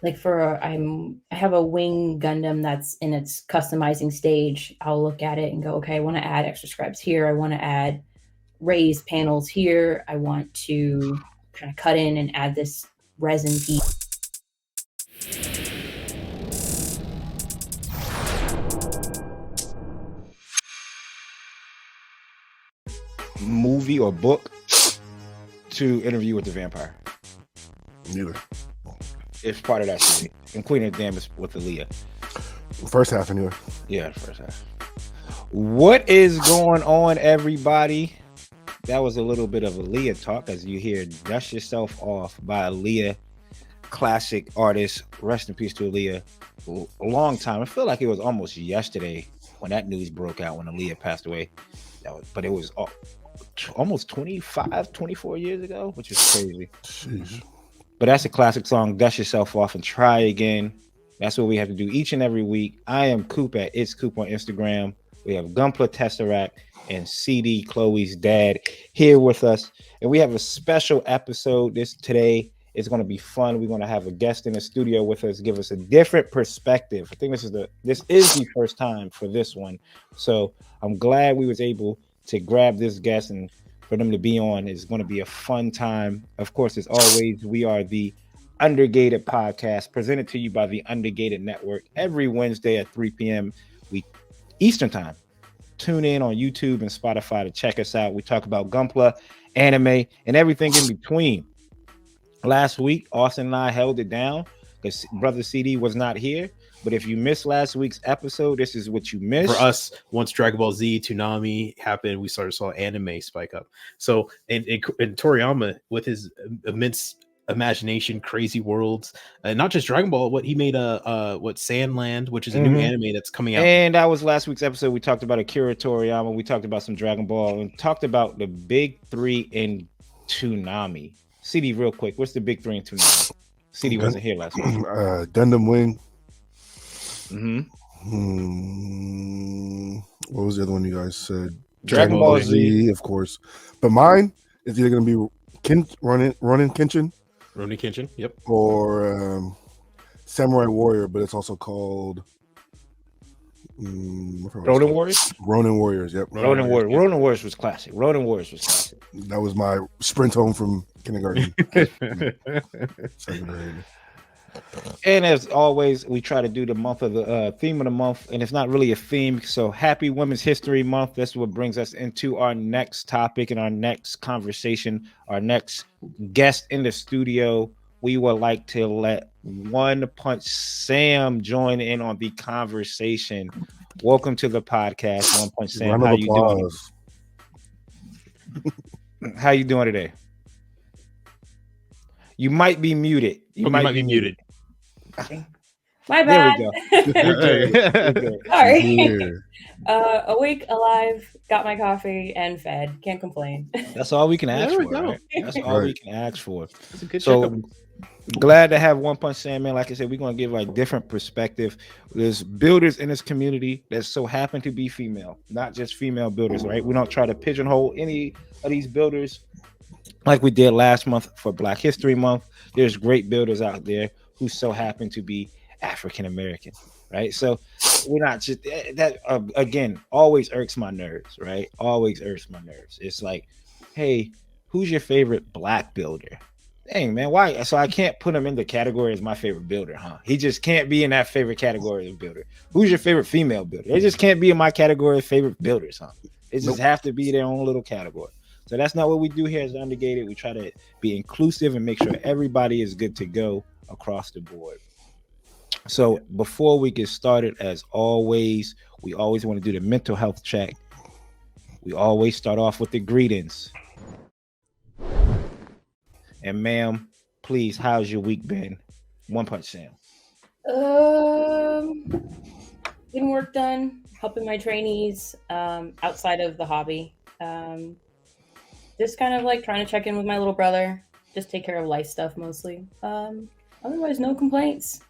like I have a wing Gundam that's in its customizing stage. I'll look at it and go, okay, I want to add extra scribes here. I want to add raised panels here. I want to kind of cut in and add this resin piece. Movie or book to Interview with the Vampire? Neither. It's part of that series. And Queen of the Damned is with Aaliyah. First half, anyway. Yeah, the first half. What is going on, everybody? That was a little bit of Aaliyah talk, as you hear Dust Yourself Off by Aaliyah, classic artist. Rest in peace to Aaliyah. A long time. I feel like it was almost yesterday when that news broke out when Aaliyah passed away. But it was almost 25, 24 years ago, which is crazy. Jeez. But that's a classic song. Dust Yourself Off and Try Again. That's what we have to do each and every week. I am Coop at It's Coop on Instagram. We have Gunpla Tesseract and CD, Chloe's dad, here with us. And we have a special episode today. It's going to be fun. We're going to have a guest in the studio with us, give us a different perspective. I think this is the first time for this one. So I'm glad we was able to grab this guest and for them to be on. It's going to be a fun time. Of course, as always, we are the Undergated podcast presented to you by the Undergated Network every Wednesday at 3 p.m. Eastern time. Tune in on YouTube and Spotify to check us out. We talk about Gunpla, anime, and everything in between. Last week, Austin and I held it down because Brother CD was not here. But if you missed last week's episode, this is what you missed. For us, once Dragon Ball Z Toonami happened, we saw anime spike up. So, and Toriyama, with his immense imagination, crazy worlds, and not just Dragon Ball, he made Sandland, which is a new anime that's coming out. And that was last week's episode. We talked about Akira Toriyama. We talked about some Dragon Ball and talked about the big three in Toonami. CD, real quick, what's the big three in Toonami? CD wasn't here last week. Gundam Wing. Mm-hmm. What was the other one you guys said? Dragon Ball Z, of course. But mine is either going to be Ronin Kenshin. Ronin Kenshin, yep. Or Samurai Warrior, but it's also called Ronin Warriors? Ronin Warriors, yep. Ronin Warriors was classic. That was my sprint home from kindergarten. Second grade. And as always, we try to do the month of the theme of the month, and it's not really a theme. So happy Women's History Month. That's what brings us into our next topic and our next conversation, our next guest in the studio. We would like to let One Punch Sam join in on the conversation. Welcome to the podcast, One Punch Sam. How you doing? How you doing today? You might be muted. You might be muted. My bad. There we go. Sorry. Awake, alive, got my coffee, and fed. Can't complain. That's all we can ask There for. we go. Right? That's all we can ask for. That's a good So glad to have One Punch Sam, man. Like I said, we're gonna give like different perspective. There's builders in this community that so happen to be female, not just female builders, right? We don't try to pigeonhole any of these builders like we did last month for Black History Month. There's great builders out there who so happen to be African American, right? So we're not just that. Again, always irks my nerves, right? Always irks my nerves. It's like, hey, who's your favorite Black builder? Dang, man, why? So I can't put him in the category as my favorite builder, huh? He just can't be in that favorite category of builder. Who's your favorite female builder? They just can't be in my category of favorite builders, huh? It just have to be their own little category. So that's not what we do here as Undergated. We try to be inclusive and make sure everybody is good to go across the board. So before we get started, as always, we always want to do the mental health check. We always start off with the greetings. And ma'am, please, how's your week been? One Punch Sam. Getting work done, helping my trainees outside of the hobby. Just kind of like trying to check in with my little brother, just take care of life stuff mostly. Otherwise, no complaints.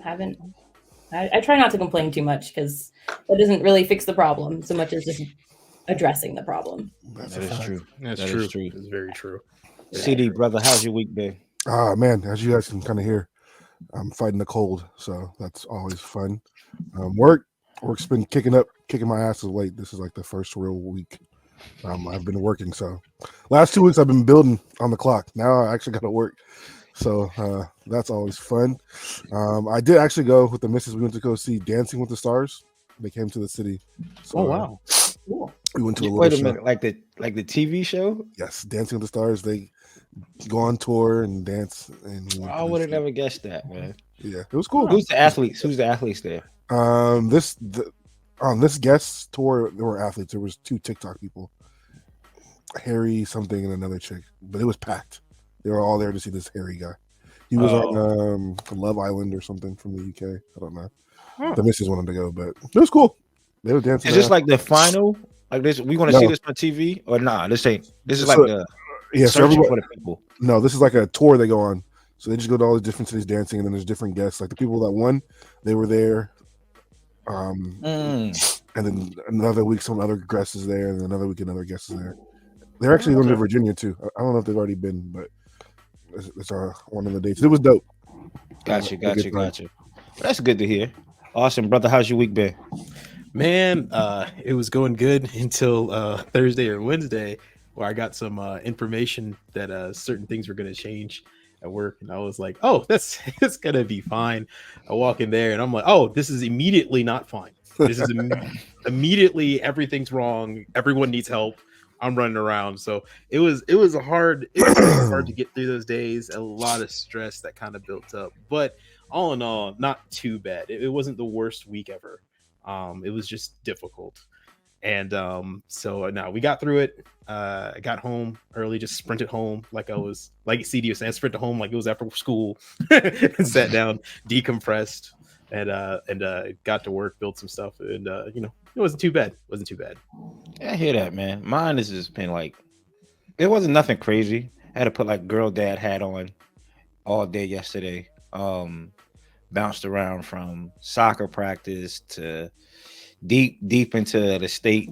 I try not to complain too much because that doesn't really fix the problem so much as just addressing the problem. That is true. That's That true. is true. It's very true. CD, brother, how's your week been? Man, as you guys can kind of hear, I'm fighting the cold, so that's always fun. Work's been kicking my ass of late. This is like the first real week I've been working. So last 2 weeks I've been building on the clock. Now I actually got to work. So that's always fun. I did actually go with the missus. We went to go see Dancing with the Stars. They came to the city. So, Oh wow. Cool. we went to a little Wait a show. minute, like the TV show? Yes, Dancing with the Stars. They go on tour and dance. And I would have never guessed that, man. Yeah, it was cool. Who's the athletes? Who's the athletes there? On this guest tour, there were athletes. There was 2 TikTok people, Harry something and another chick, but it was packed. They were all there to see this Harry guy. He was on Love Island or something from the UK. I don't know. The missus wanted to go, but it was cool. They were dancing. Is this like the final? Like this? We want to see this on TV or nah? This ain't. This is like the so searching for the people. No, this is like a tour they go on. So they just go to all the different cities dancing, and then there's different guests. Like the people that won, they were there. And then another week, some other guest is there, and another week, another guest is there. They're actually going to Virginia too. I don't know if they've already been, but it's one of the dates. It was dope. Gotcha. That's good to hear. Awesome, brother. How's your week been? Man, it was going good until Thursday or Wednesday, where I got some information that certain things were going to change at work, and I was like, "Oh, it's gonna be fine." I walk in there, and I'm like, "Oh, this is immediately not fine. This is immediately everything's wrong. Everyone needs help. I'm running around." So it was hard. It was hard to get through those days. A lot of stress that kind of built up, but all in all, not too bad. It wasn't the worst week ever. It was just difficult. And so now we got through it. I got home early, just sprinted home like I was like CD was saying, sprinted home like it was after school, and sat down, decompressed, and got to work, built some stuff, and it wasn't too bad. Yeah, I hear that, man. Mine has just been like, it wasn't nothing crazy. I had to put like girl dad hat on all day yesterday. Bounced around from soccer practice to deep into the state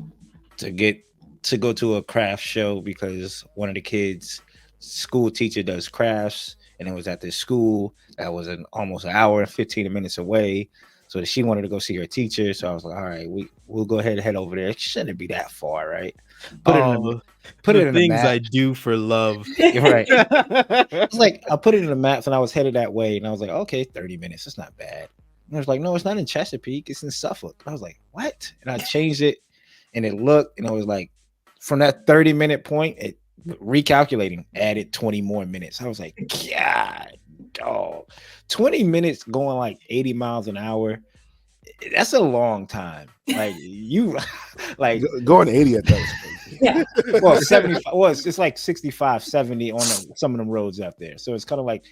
to go to a craft show because one of the kids' school teacher does crafts, and it was at this school that was almost an hour and 15 minutes away. So she wanted to go see her teacher. So I was like, all right, we'll go ahead and head over there. It shouldn't be that far, right? Put it in the things map. I do for love. Right. It's like I put it in the maps and I was headed that way, and I was like, okay, 30 minutes. It's not bad. And I was like, no, it's not in Chesapeake. It's in Suffolk. I was like, what? And I changed it, and it looked, and I was like, from that 30-minute point, it recalculating added 20 more minutes. I was like, God, dog, 20 minutes going like 80 miles an hour. That's a long time. Like you, like going 80 at that. Yeah. Well, 75. Well, it's like 65, 70 on some of them roads out there. So it's kind of like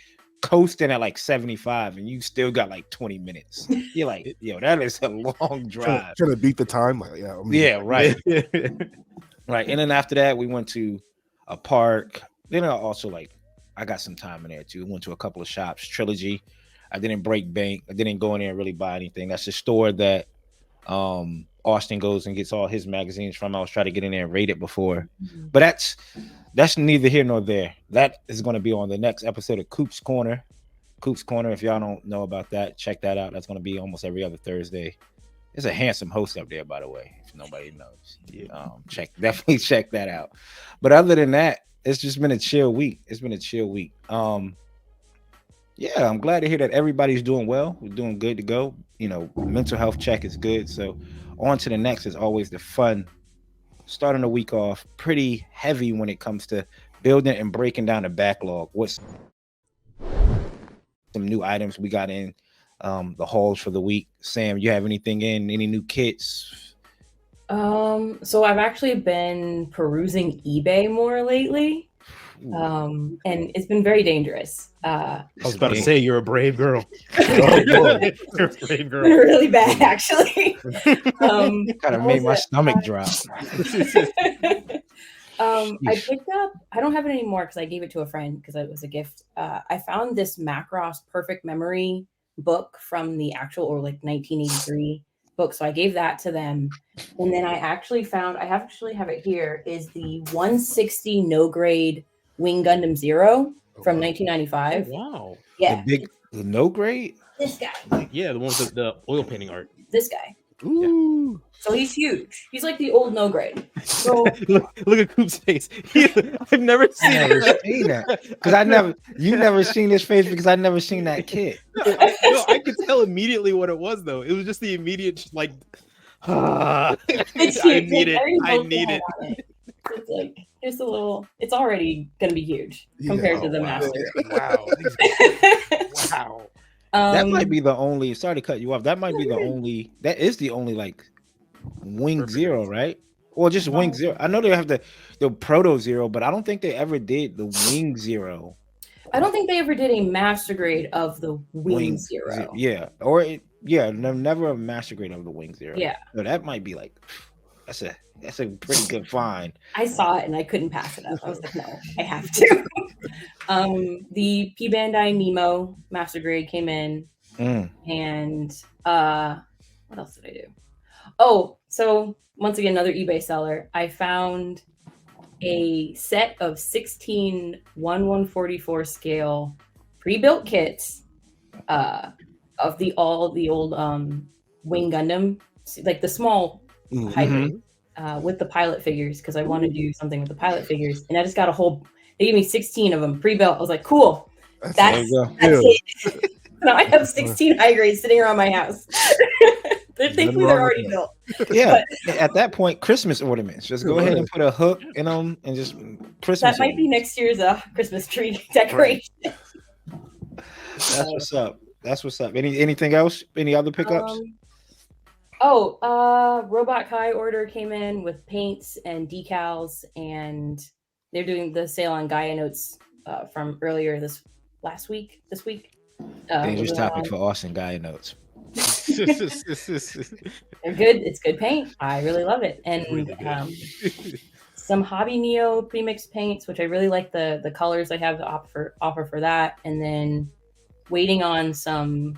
coasting at like 75, and you still got like 20 minutes. You're like, yo, that is a long drive. Trying to beat the time. Like, yeah, right. Right. And then after that, we went to a park. Then I also I got some time in there too. Went to a couple of shops, Trilogy. I didn't break bank. I didn't go in there and really buy anything. That's the store that Austin goes and gets all his magazines from. I was trying to get in there and rate it before. But that's neither here nor there. That is going to be on the next episode of Coop's Corner. Coop's Corner, if y'all don't know about that, check that out. That's going to be almost every other Thursday. There's a handsome host up there, by the way, if nobody knows. Definitely check that out. But other than that, it's just been a chill week. Yeah, I'm glad to hear that everybody's doing well. We're doing good to go. Mental health check is good. So on to the next is always the fun. Starting the week off pretty heavy when it comes to building and breaking down the backlog. What's some new items we got in the hauls for the week? Sam, you have anything in? Any new kits? So I've actually been perusing eBay more lately. And it's been very dangerous. I was about to say, you're a brave girl. You're a brave girl. Really bad, actually. Kind of made my stomach drop. I picked up, I don't have it anymore because I gave it to a friend because it was a gift. I found this Macross Perfect Memory book from the actual, or like 1983 book. So I gave that to them. And then I actually found, I actually have it here, is the 160 no grade Wing Gundam Zero from 1995. Oh, wow. Yeah. The The no grade. This guy. Yeah, the one with the oil painting art. This guy. Ooh. So he's huge. He's like the old no grade. So look at Coop's face. I've never seen that because you never seen his face because I never seen that kid. I could tell immediately what it was though. It was just the immediate like. I need it. It's like just a little. It's already gonna be huge compared to the master. Wow. Wow. That might be the only. Sorry to cut you off. That might be the only. That is the only like wing zero, right? Or just wing zero. I know they have the proto zero, but I don't think they ever did the wing zero. I don't think they ever did a master grade of the wing zero. Yeah, or never a master grade of the wing zero. Yeah, so that might be like that's a pretty good find. I saw it and I couldn't pass it up. I was like, no, I have to. The P Bandai Nemo master grade came in, and what else did I do? Oh, so once again, another eBay seller. I found a set of 16 1/144 scale pre-built kits of the old Wing Gundam, like the small hybrid, with the pilot figures, because I want to do something with the pilot figures. And I just got they gave me 16 of them pre-built. I was like, cool. That's it. Now I have 16 high grades sitting around my house. Thankfully, they're already built. Yeah, but at that point, Christmas ornaments. Just go ahead and put a hook in them and just Christmas. That might be next year's Christmas tree decoration. Right. That's what's up. That's what's up. Anything else? Any other pickups? Robot Kai order came in with paints and decals, and they're doing the sale on Gaia Notes from earlier this week. Dangerous topic for Austin, Gaia Notes. They're good. It's good paint. I really love it. And really some Hobby Neo premixed paints, which I really like the colors I have to offer for that. And then waiting on some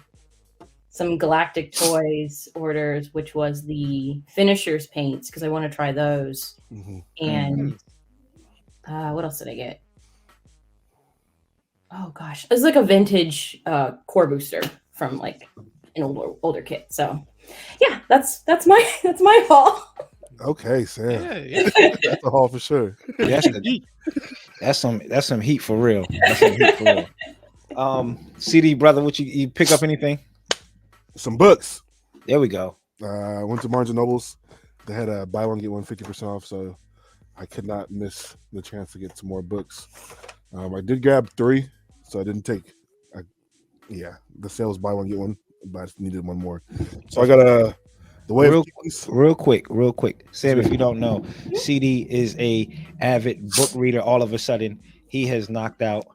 Galactic Toys orders, which was the finishers paints, because I want to try those. And what else did I get? Oh gosh, it's like a vintage core booster from like an older kit. So yeah, that's my haul. Okay, Sam. Yeah. That's a haul for sure. That's some heat for real. That's some heat for real. CD brother, what you pick up anything? Some books. There we go. Went to Barnes and Nobles. They had a buy one get one 50% off, so I could not miss the chance to get some more books. I did grab 3, so I didn't take. The sale was buy one get one, but I just needed one more. So I got the Way of Kings. Real quick. Sam, if you don't know, CD is a avid book reader. All of a sudden, he has knocked out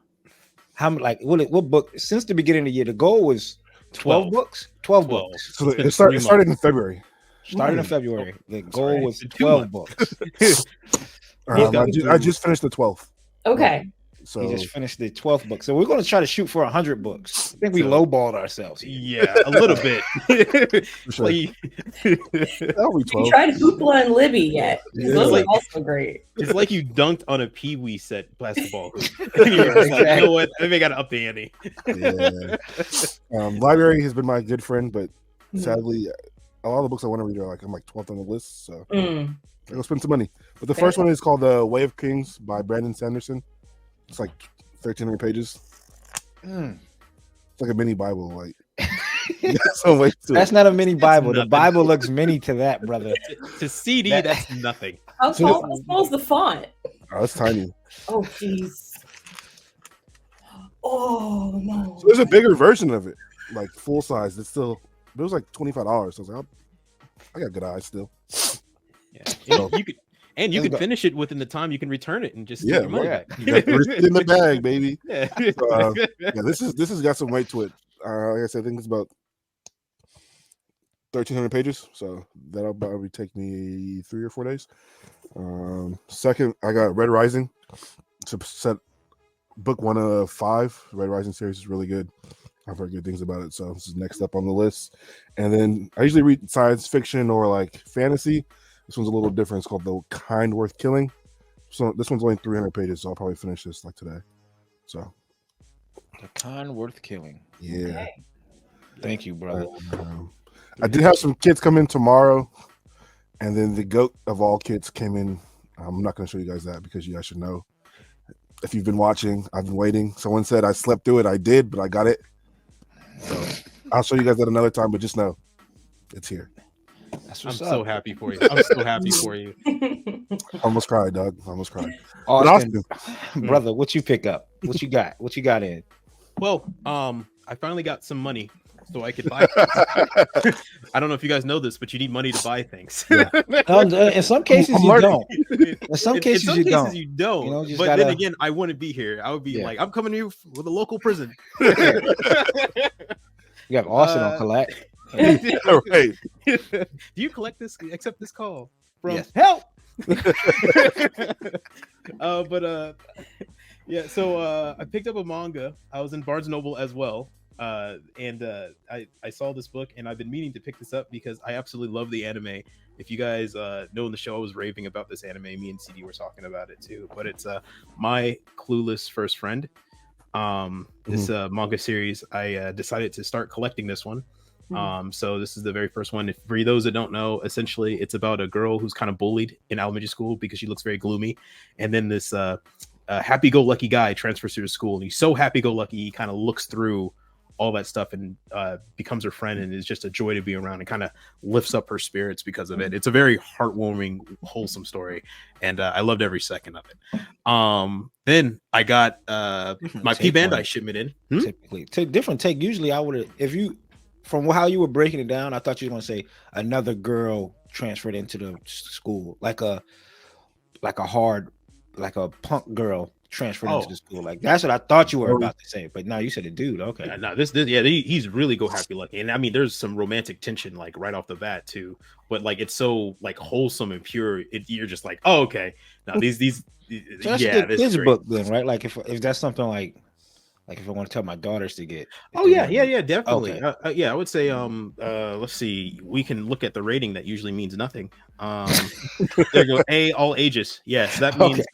what book since the beginning of the year? The goal was 12 books. 12 books. So it started in February. In February. The goal was 12 books. I just finished the 12th. Okay. So he just finished the 12th book. So we're going to try to shoot for 100 books. I think we lowballed ourselves here. Yeah, a little bit. Sure. That'll be 12. You tried Hoopla and Libby yet? Yeah. Those are also great. It's like you dunked on a Pee Wee set basketball. You're just like, you know what? I think I got to up the ante. Yeah. Library has been my good friend, but sadly, a lot of the books I want to read are like I'm like 12th on the list, so I go spend some money. But the first one is called The Way of Kings by Brandon Sanderson. It's like 1,300 pages. It's like a mini Bible. Like that's not a mini Bible. The Bible looks mini to that, brother. To CD, that's nothing. How small is the font? Oh, it's tiny. Oh, jeez. Oh no. So there's a bigger version of it, like full size. It was like $25. So I was like, I got good eyes still. Yeah, you could finish it within the time you can return it and just get your money back. You got the receipt in the bag, baby. Yeah. So, this has got some weight to it. Like I said, I think it's about 1,300 pages, so that'll probably take me 3 or 4 days. Second, I got Red Rising. It's a set book 1 of 5. Red Rising series is really good. I've heard good things about it, so this is next up on the list. And then I usually read science fiction or like fantasy. This one's a little different. It's called The Kind Worth Killing. So this one's only 300 pages, so I'll probably finish this like today. So A con worth killing. Yeah. Okay. Thank you, brother. I did have some kids come in tomorrow, and then the goat of all kids came in. I'm not going to show you guys that because you guys should know. If you've been watching, I've been waiting. Someone said I slept through it. I did, but I got it. So I'll show you guys that another time, but just know it's here. That's I'm what's so up. happy for you. I'm so happy for you. Almost cried, Doug. Almost cried. Austin, Austin. brother, what you pick up? What you got? What you got in? Well, I finally got some money so I could buy. I don't know if you guys know this, but you need money to buy things. Yeah. In some cases, you don't. In some cases, you don't. You don't. You know, just but gotta- then again, I wouldn't be here. I would be Yeah. like, I'm coming to you with a local prison. You have Austin on collect. All right. Do you accept this call from Yes. help? Yeah, so I picked up a manga. I was in Barnes Noble as well. And I saw this book, and I've been meaning to pick this up because I absolutely love the anime. If you guys know in the show, I was raving about this anime. Me and CD were talking about it too. But it's My Clueless First Friend. This manga series. I decided to start collecting this one. So this is the very first one. For those that don't know, essentially it's about a girl who's kind of bullied in elementary school because she looks very gloomy, and then this happy-go-lucky guy transfers to her school, and he's so happy-go-lucky he kind of looks through all that stuff and becomes her friend, and is just a joy to be around, and kind of lifts up her spirits because of it. It's a very heartwarming, wholesome story, and I loved every second of it. Then I got my P Bandai shipment in. Typically, different take. Usually, I would have, if you, from how you were breaking it down, I thought you were going to say another girl transferred into the school, like a punk girl transferred into the school. Like that's what I thought you were about to say. But now you said a dude. Okay. No, he's really go happy lucky, and I mean, there's some romantic tension like right off the bat too. But like it's so like wholesome and pure. You're just like, oh, okay. Now these So that's a good kids book then, right? Like if that's something like if I want to tell my daughters to get. Oh yeah, definitely. Okay. Yeah, I would say let's see, we can look at the rating. That usually means nothing. There you go. All ages. Yes, that means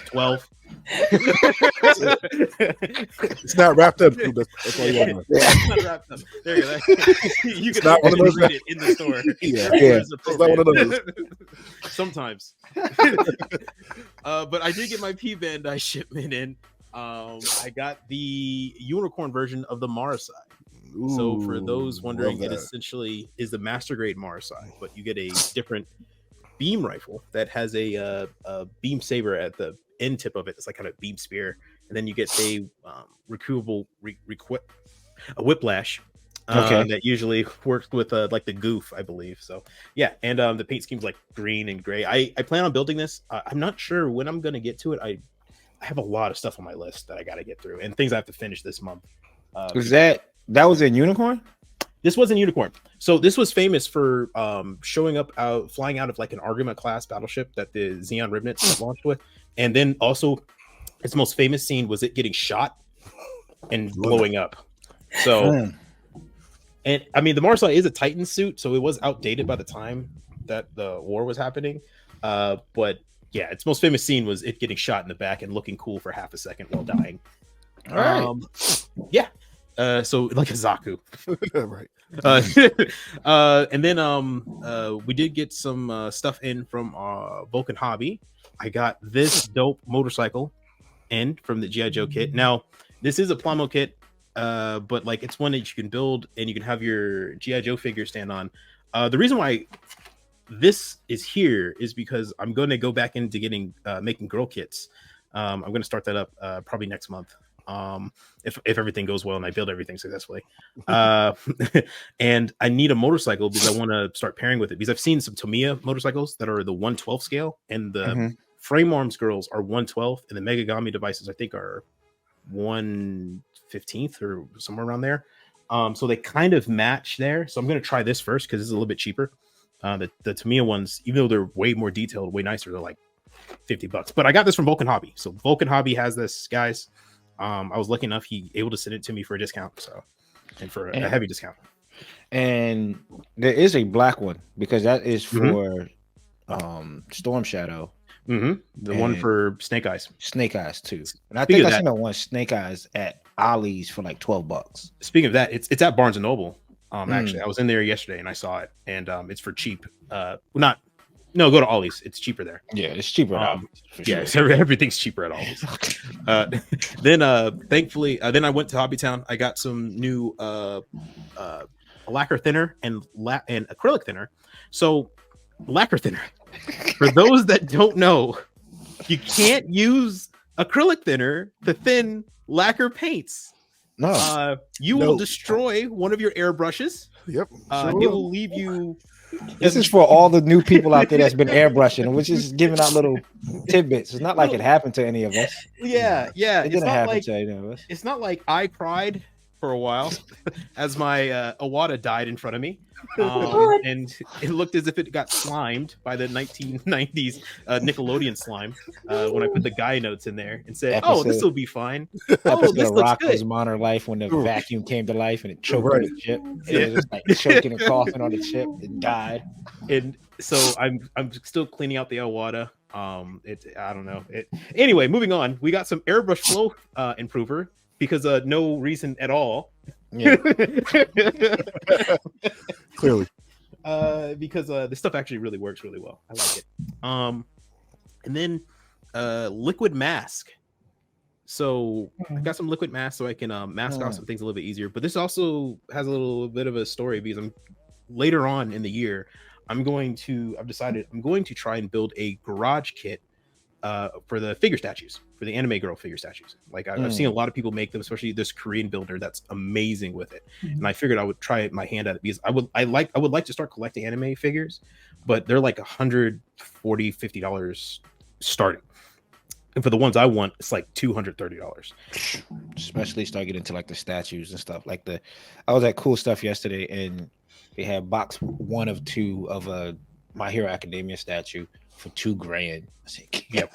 12. It's not wrapped up. Dude. That's all you want to know. It's not wrapped up. There you go. You can not one of those read it in the store. Yeah. It's It's not one of those. Sometimes. But I did get my P Bandai shipment in. I got the unicorn version of the Marasai. So for those wondering, it essentially is the master grade Marasai, but you get a different beam rifle that has a beam saber at the end tip of it. It's like kind of beam spear, and then you get a recoverable a whiplash. That usually works with like the goof, I believe. So yeah, and the paint scheme's like green and gray. I plan on building this. I'm not sure when I'm gonna get to it. I have a lot of stuff on my list that I got to get through, and things I have to finish this month. Was that was in Unicorn? This was in Unicorn. So this was famous for flying out of like an Argama class battleship that the Xeon Ribnets launched with, and then also its most famous scene was it getting shot and blowing up. So, and I mean the Marasai is a Titan suit, so it was outdated by the time that the war was happening, but. Yeah, its most famous scene was it getting shot in the back and looking cool for half a second while dying. All right. Yeah. So like a Zaku. Right. And then we did get some stuff in from Vulcan Hobby. I got this dope motorcycle in from the G.I. Joe kit. Now, this is a Plamo kit, but like it's one that you can build and you can have your G.I. Joe figure stand on. The reason why this is here is because I'm going to go back into making girl kits. I'm going to start that up probably next month. If everything goes well and I build everything successfully. And I need a motorcycle because I want to start pairing with it, because I've seen some Tamiya motorcycles that are the 1/12 scale, and the frame arms girls are 1/12, and the Megagami devices I think are 1/15 or somewhere around there. So they kind of match there. So I'm going to try this first because it's a little bit cheaper. The Tamiya ones, even though they're way more detailed, way nicer, they're like $50. But I got this from Vulcan Hobby. So Vulcan Hobby has this, guys. I was lucky enough he able to send it to me for a discount, and for a heavy discount. And there is a black one because that is for Storm Shadow. The one for Snake Eyes. Snake Eyes too. And I think I seen that one Snake Eyes at Ollie's for like $12. Speaking of that, it's at Barnes and Noble. Actually, I was in there yesterday and I saw it, and it's for cheap. Go to Ollie's. It's cheaper there. Yeah, it's cheaper at Ollie's. For Yeah, sure. everything's cheaper at Ollie's. Thankfully, then I went to Hobbytown. I got some new lacquer thinner and acrylic thinner. So, lacquer thinner. For those that don't know, you can't use acrylic thinner to thin lacquer paints. No, You will destroy one of your airbrushes. Yep. It will leave you. this is for all the new people out there that's been airbrushing, which is giving out little tidbits. It's not like it happened to any of us. Yeah. It didn't happen to any of us. It's not like I cried for a while as my Iwata died in front of me. And it looked as if it got slimed by the 1990s Nickelodeon slime when I put the guy notes in there and said, "Oh, this will be fine." Oh, this looks good. Rocko's Modern Life when the vacuum came to life and it choked on the chip. It was like choking and coughing on the chip. It died. And so I'm still cleaning out the Iwata. I don't know. Anyway, moving on. We got some airbrush flow improver because no reason at all. Yeah. Clearly. Because this stuff actually really works really well. I like it. And then liquid mask. So I got some liquid mask so I can mask off some things a little bit easier. But this also has a little bit of a story because later on in the year, I've decided I'm going to try and build a garage kit for the figure statues, for the anime girl figure statues. Like I've seen a lot of people make them, especially this Korean builder that's amazing with it. And I figured I would try my hand at it because I would like to start collecting anime figures, but they're like $140, $50 starting. And for the ones I want, it's like $230. Especially start getting into like the statues and stuff. Like I was at Cool Stuff yesterday and they had box 1 of 2 of a My Hero Academia statue for $2,000. I said, yep.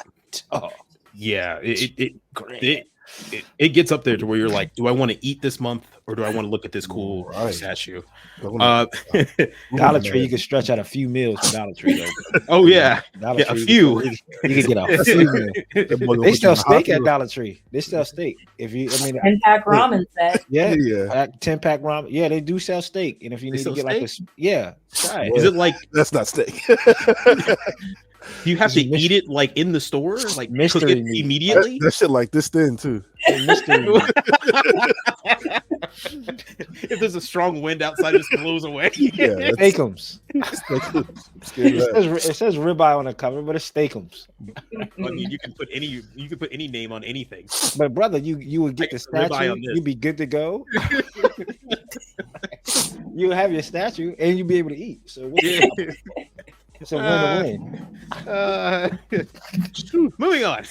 Oh, yeah, it gets up there to where you're like, do I want to eat this month or do I want to look at this cool statue? Dollar Tree, you can stretch out a few meals for Dollar Tree. Though. Oh yeah, Dollar a Tree, few. You can get a few meals. They sell steak at Dollar Tree. They sell steak. 10-pack ramen set. Yeah, 10-pack ramen. Yeah, they do sell steak. And if you need to get steak? try it. Is it like that's not steak? Do you have to eat it like in the store, like mystery cook it meat. immediately? That shit like this thin too. If there's a strong wind outside, it just blows away. Yeah, Steakums. It It says ribeye on the cover, but it's steakums. I mean, you can put any name on anything. But brother, you would get the statue. You'd be good to go. You have your statue and you'd be able to eat. So it's a win-win. Moving on.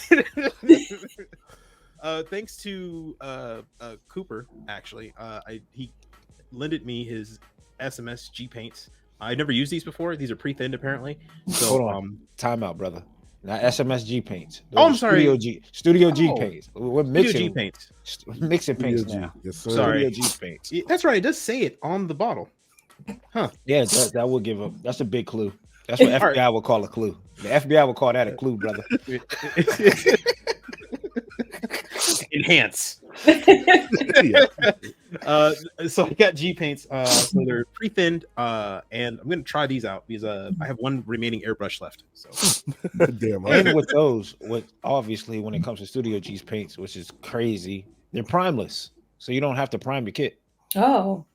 Thanks to Cooper, actually, he lended me his SMS G paints. I never used these before. These are pre-thinned apparently. So hold on, time out, brother. Not SMS G paints. I'm sorry. Studio G paints. We're mixing G paints. Mixing paints now. Yes, sir. Sorry. Studio G paints. That's right. It does say it on the bottle. Huh? Yeah, that will give up. That's a big clue. That's what FBI would call a clue. The FBI would call that a clue, brother. Enhance. So I got G paints. So they're pre-thinned, and I'm gonna try these out because I have one remaining airbrush left. So Damn. And with those, obviously when it comes to Studio G's paints, which is crazy, they're primeless, so you don't have to prime your kit. Oh,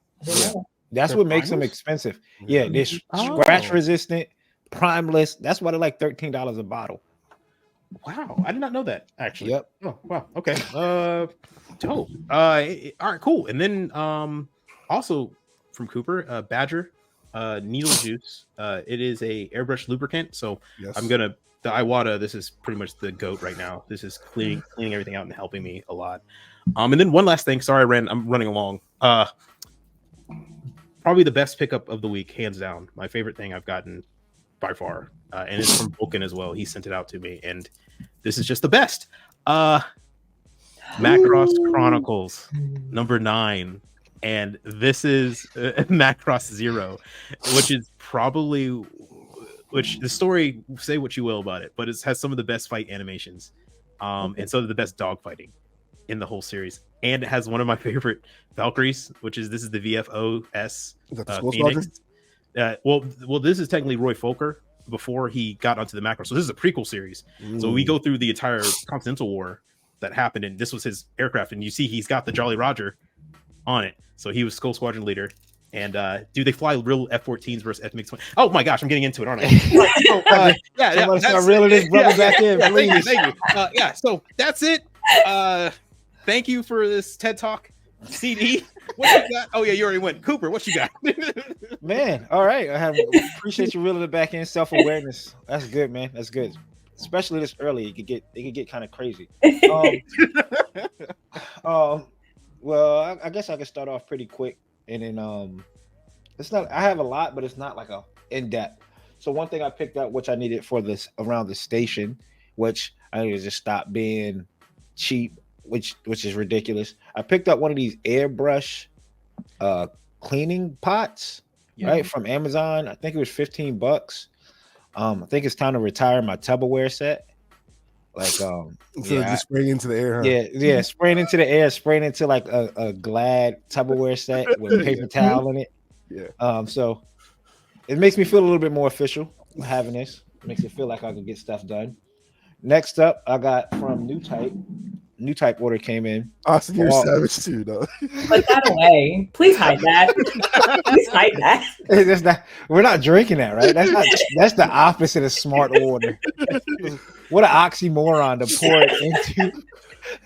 That's what makes them expensive. Yeah, they're scratch resistant, primeless. That's why they're like $13 a bottle. wow, I did not know that actually. Yep. Oh wow. Okay. Dope. All right. Cool. And then also from Cooper, Badger, needle juice. It is a airbrush lubricant. So I'm gonna the Iwata. This is pretty much the goat right now. This is cleaning everything out and helping me a lot. And then one last thing. Sorry, I'm running along. Probably the best pickup of the week, hands down. My favorite thing I've gotten by far, and it's from Vulcan as well. He sent it out to me, and this is just the best. Macross Chronicles #9, and this is Macross 0, which is probably the story. Say what you will about it, but it has some of the best fight animations, and some of the best dog fighting. in the whole series, and it has one of my favorite Valkyries, this is the VFOS Is that the Skull Phoenix. Squadron? Well, this is technically Roy Fokker before he got onto the macro. So this is a prequel series. So we go through the entire Continental War that happened, and this was his aircraft. And you see he's got the Jolly Roger on it. So he was Skull Squadron leader. And do they fly real F-14s versus F-MiX-20? Oh my gosh, I'm getting into it, aren't I? Somebody start reeling this brother back in, please. Thank you. So that's it. Thank you for this TED Talk. CD, what you got? Oh yeah, you already went. Cooper, what you got? Man, all right. Appreciate you reeling it back in. Self-awareness. That's good, man. That's good. Especially this early, it could get kind of crazy. Well, I guess I could start off pretty quick, and then it's not. I have a lot, but it's not like a in depth. So one thing I picked up, which I needed for this around the station, which I need to just stop being cheap, which is ridiculous. I picked up one of these airbrush cleaning pots, right, from Amazon. I think it was $15. I think it's time to retire my Tupperware set. Like just spraying into the air, huh? Yeah, spraying into the air, spraying into like a Glad Tupperware set with paper towel in it. Yeah. So it makes me feel a little bit more official having this. It makes it feel like I can get stuff done. Next up, I got from New Type order came in. Austin, you're savage too, though. Put that away. Please hide that. Please hide that. We're not drinking that, right? That's the opposite of smart order. What an oxymoron to pour it into.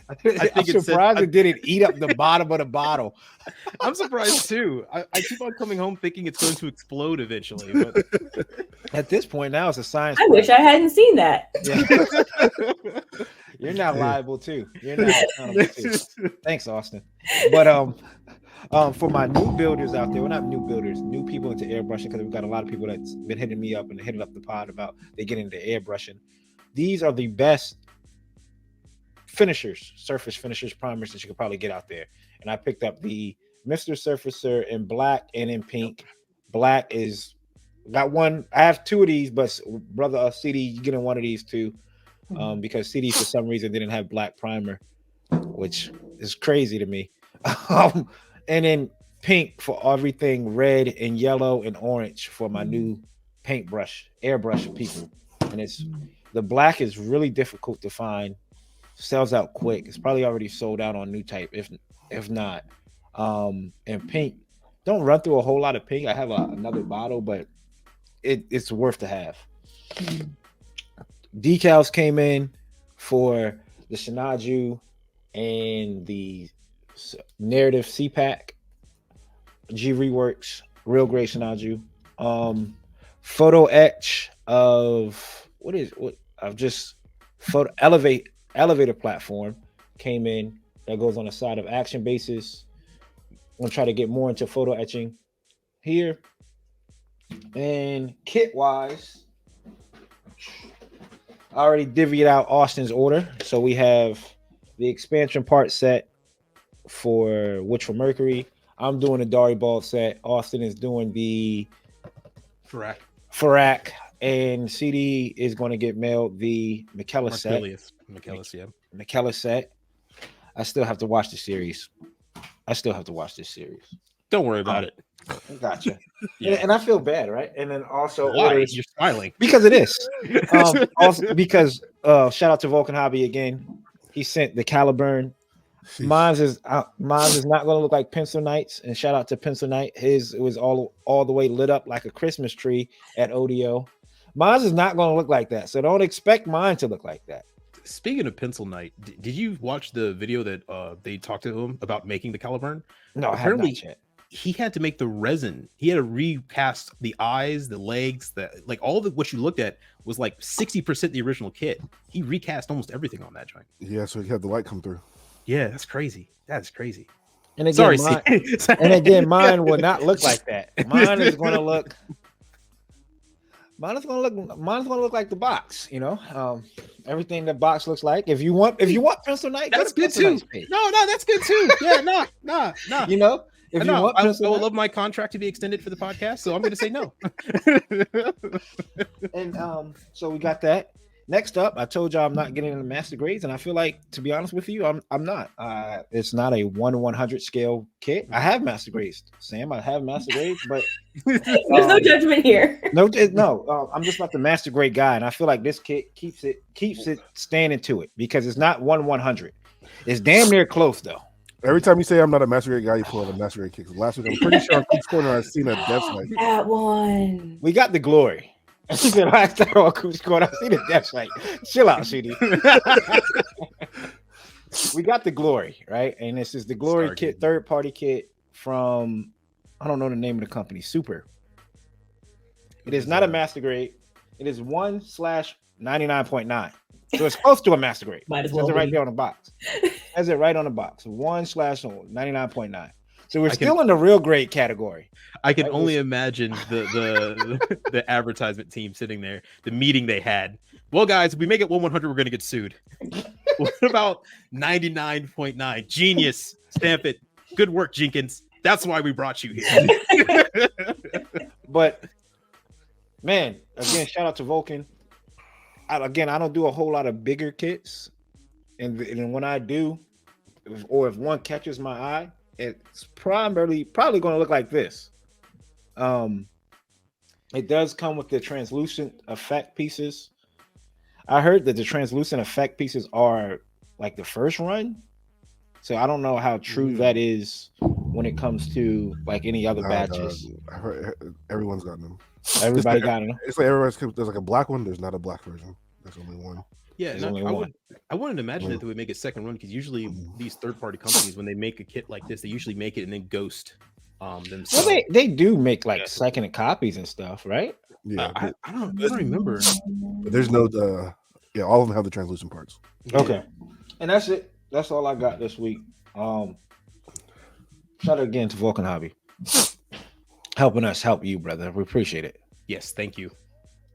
I think I'm surprised it didn't eat up the bottom of the bottle. I'm surprised too. I keep on coming home thinking it's going to explode eventually. But at this point now, it's a science. I wish I hadn't seen that. Yeah. You're not liable too. You're not accountable too. Thanks, Austin. But for my new builders out there, well, not new builders, new people into airbrushing, because we've got a lot of people that's been hitting me up and hitting up the pod about they get into airbrushing. These are the best finishers, surface finishers, primers that you could probably get out there. And I picked up the Mr. Surfacer in black and in pink. Black is got one. I have two of these, but brother CD, you getting one of these too. Because CD for some reason didn't have black primer, which is crazy to me. And then pink for everything red and yellow and orange for my new paintbrush, airbrush people. And the black is really difficult to find. Sells out quick. It's probably already sold out on New Type, if not. And pink, don't run through a whole lot of pink. I have another bottle, but it's worth to have. Decals came in for the Shinaju and the Narrative C-Pack, G Reworks, real great Shinaju. Photo etch of photo elevator platform came in that goes on the side of action bases. I'm gonna try to get more into photo etching here. And kit wise, I already divvied out Austin's order. So we have the expansion part set for Witch for Mercury. I'm doing the Dari Ball set. Austin is doing the Farak. And CD is going to get mailed the McKellar set. McKellar set. I still have to watch the series. Don't worry about it. Gotcha. And I feel bad, right? And then also you're smiling because it is. Also because shout out to Vulcan Hobby again. He sent the Caliburn. Mine's is not going to look like Pencil Knights. And shout out to Pencil Knight. It was all the way lit up like a Christmas tree at ODO. Mine is not going to look like that. So don't expect mine to look like that. Speaking of Pencil Knight, did you watch the video that they talked to him about making the Caliburn? No, apparently I have not yet. He had to make the resin. He had to recast the eyes, the legs, what you looked at was like 60% the original kit. He recast almost everything on that joint. Yeah, so he had the light come through. Yeah, that's crazy. That's crazy. And again, mine will not look like that. Mine is going to look like the box, everything the box looks like. If you want Pencil Knight, that's good too. No, that's good too. Yeah, no. I would love my contract to be extended for the podcast, so I'm going to say no. And so we got that, Next up, I told y'all I'm not getting into master grades, and I feel like, to be honest with you, I'm not. It's not a 1/100 scale kit. I have master grades, Sam. I have master grades, but There's no judgment here. no. I'm just not the master grade guy, and I feel like this kit keeps it standing to it because it's not 1/100. It's damn near close though. Every time you say I'm not a master grade guy, you pull out a master grade kick. Last week, I'm pretty sure on Coop's Corner I've seen a death sight. That one. We got the glory. The last time on Coop's Corner, I see the death sight. Chill out, CD. We got the glory, right? And this is the glory Stargated. kit, third party kit from, I don't know the name of the company, Super. It is not a master grade. It is 1/99.9. So it's close to a master grade. Might as It well says it right be. there on the box. Has it right on the box. 1/99.9. So we're I still in the real grade category. I can That only was- imagine the advertisement team sitting there, the meeting they had. Well, guys, if we make it 1/100, we're going to get sued. What about 99.9? Genius. Stamp it. Good work, Jenkins. That's why we brought you here. But man, again, shout out to Vulcan. I don't do a whole lot of bigger kits, and when I do, if one catches my eye, it's probably going to look like this. It does come with the translucent effect pieces. I heard that the translucent effect pieces are like the first run, so I don't know how true that is when it comes to like any other batches. I heard everyone's got them. Everybody got them. It's like everyone's. There's like a black one. There's not a black version. There's only one. Yeah, There's and only one. I wouldn't imagine that they would make a second run because usually Mm. these third-party companies, when they make a kit like this, they usually make it and then ghost Well, themselves. they do make like Yeah. second copies and stuff, right? Yeah, I don't remember. but there's no. Yeah, all of them have the translucent parts. Okay. And that's it. That's all I got this week. Shout out again to Vulcan Hobby. Helping us help you, brother. We appreciate it. Yes, thank you.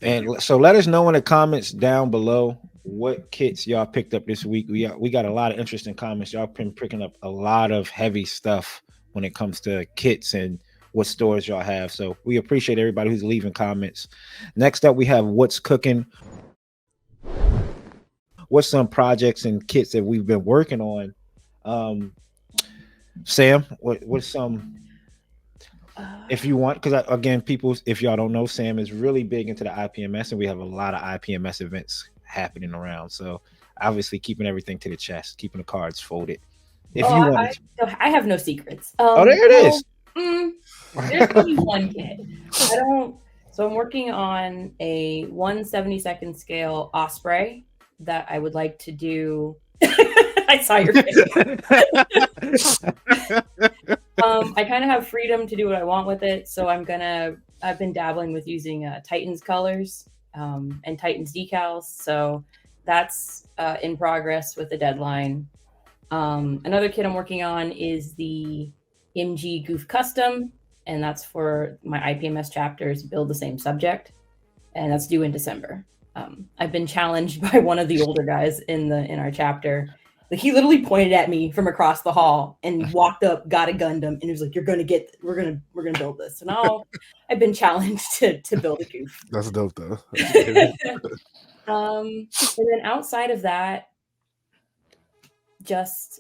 And so let us know in the comments down below what kits y'all picked up this week. We got a lot of interesting comments. Y'all been picking up a lot of heavy stuff when it comes to kits and what stores y'all have. So we appreciate everybody who's leaving comments. Next up, we have what's cooking. What's some projects and kits that we've been working on? Sam, what's some? If you want, because again, people, if y'all don't know, Sam is really big into the IPMS, and we have a lot of IPMS events happening around. So obviously, keeping everything to the chest, keeping the cards folded. If you want, I have no secrets. oh, there it is. There's only one kit. So I'm working on a 1/72 scale Osprey that I would like to do. I saw your face. I kind of have freedom to do what I want with it, so I've been dabbling with using Titans colors and Titans decals, so that's in progress with the deadline. Another kit I'm working on is the MG Goof Custom, and that's for my IPMS chapters build the same subject, and that's due in December. I've been challenged by one of the older guys in our chapter. Like, he literally pointed at me from across the hall and walked up, got a Gundam, and he was like, we're gonna build this. So now I've been challenged to build a goof. That's dope though. And then outside of that, just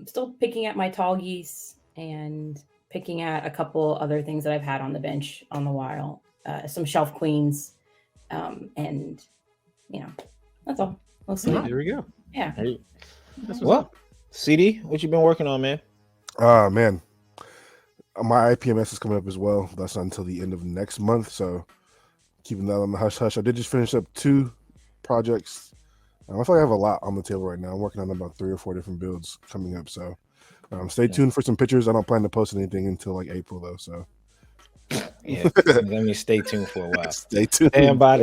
still picking at my tall geese and picking at a couple other things that I've had on the bench on the while. Some shelf queens, and that's all. Mostly. There we go. Yeah. Hey. Well, CD, what you been working on, man? Man, my IPMS is coming up as well. That's not until the end of next month, so keeping that on the hush hush. I did just finish up 2 projects. I feel like I have a lot on the table right now. I'm working on about 3 or 4 different builds coming up, so stay tuned for some pictures. I don't plan to post anything until like April though, so Yeah, let me stay tuned for a while. stay tuned.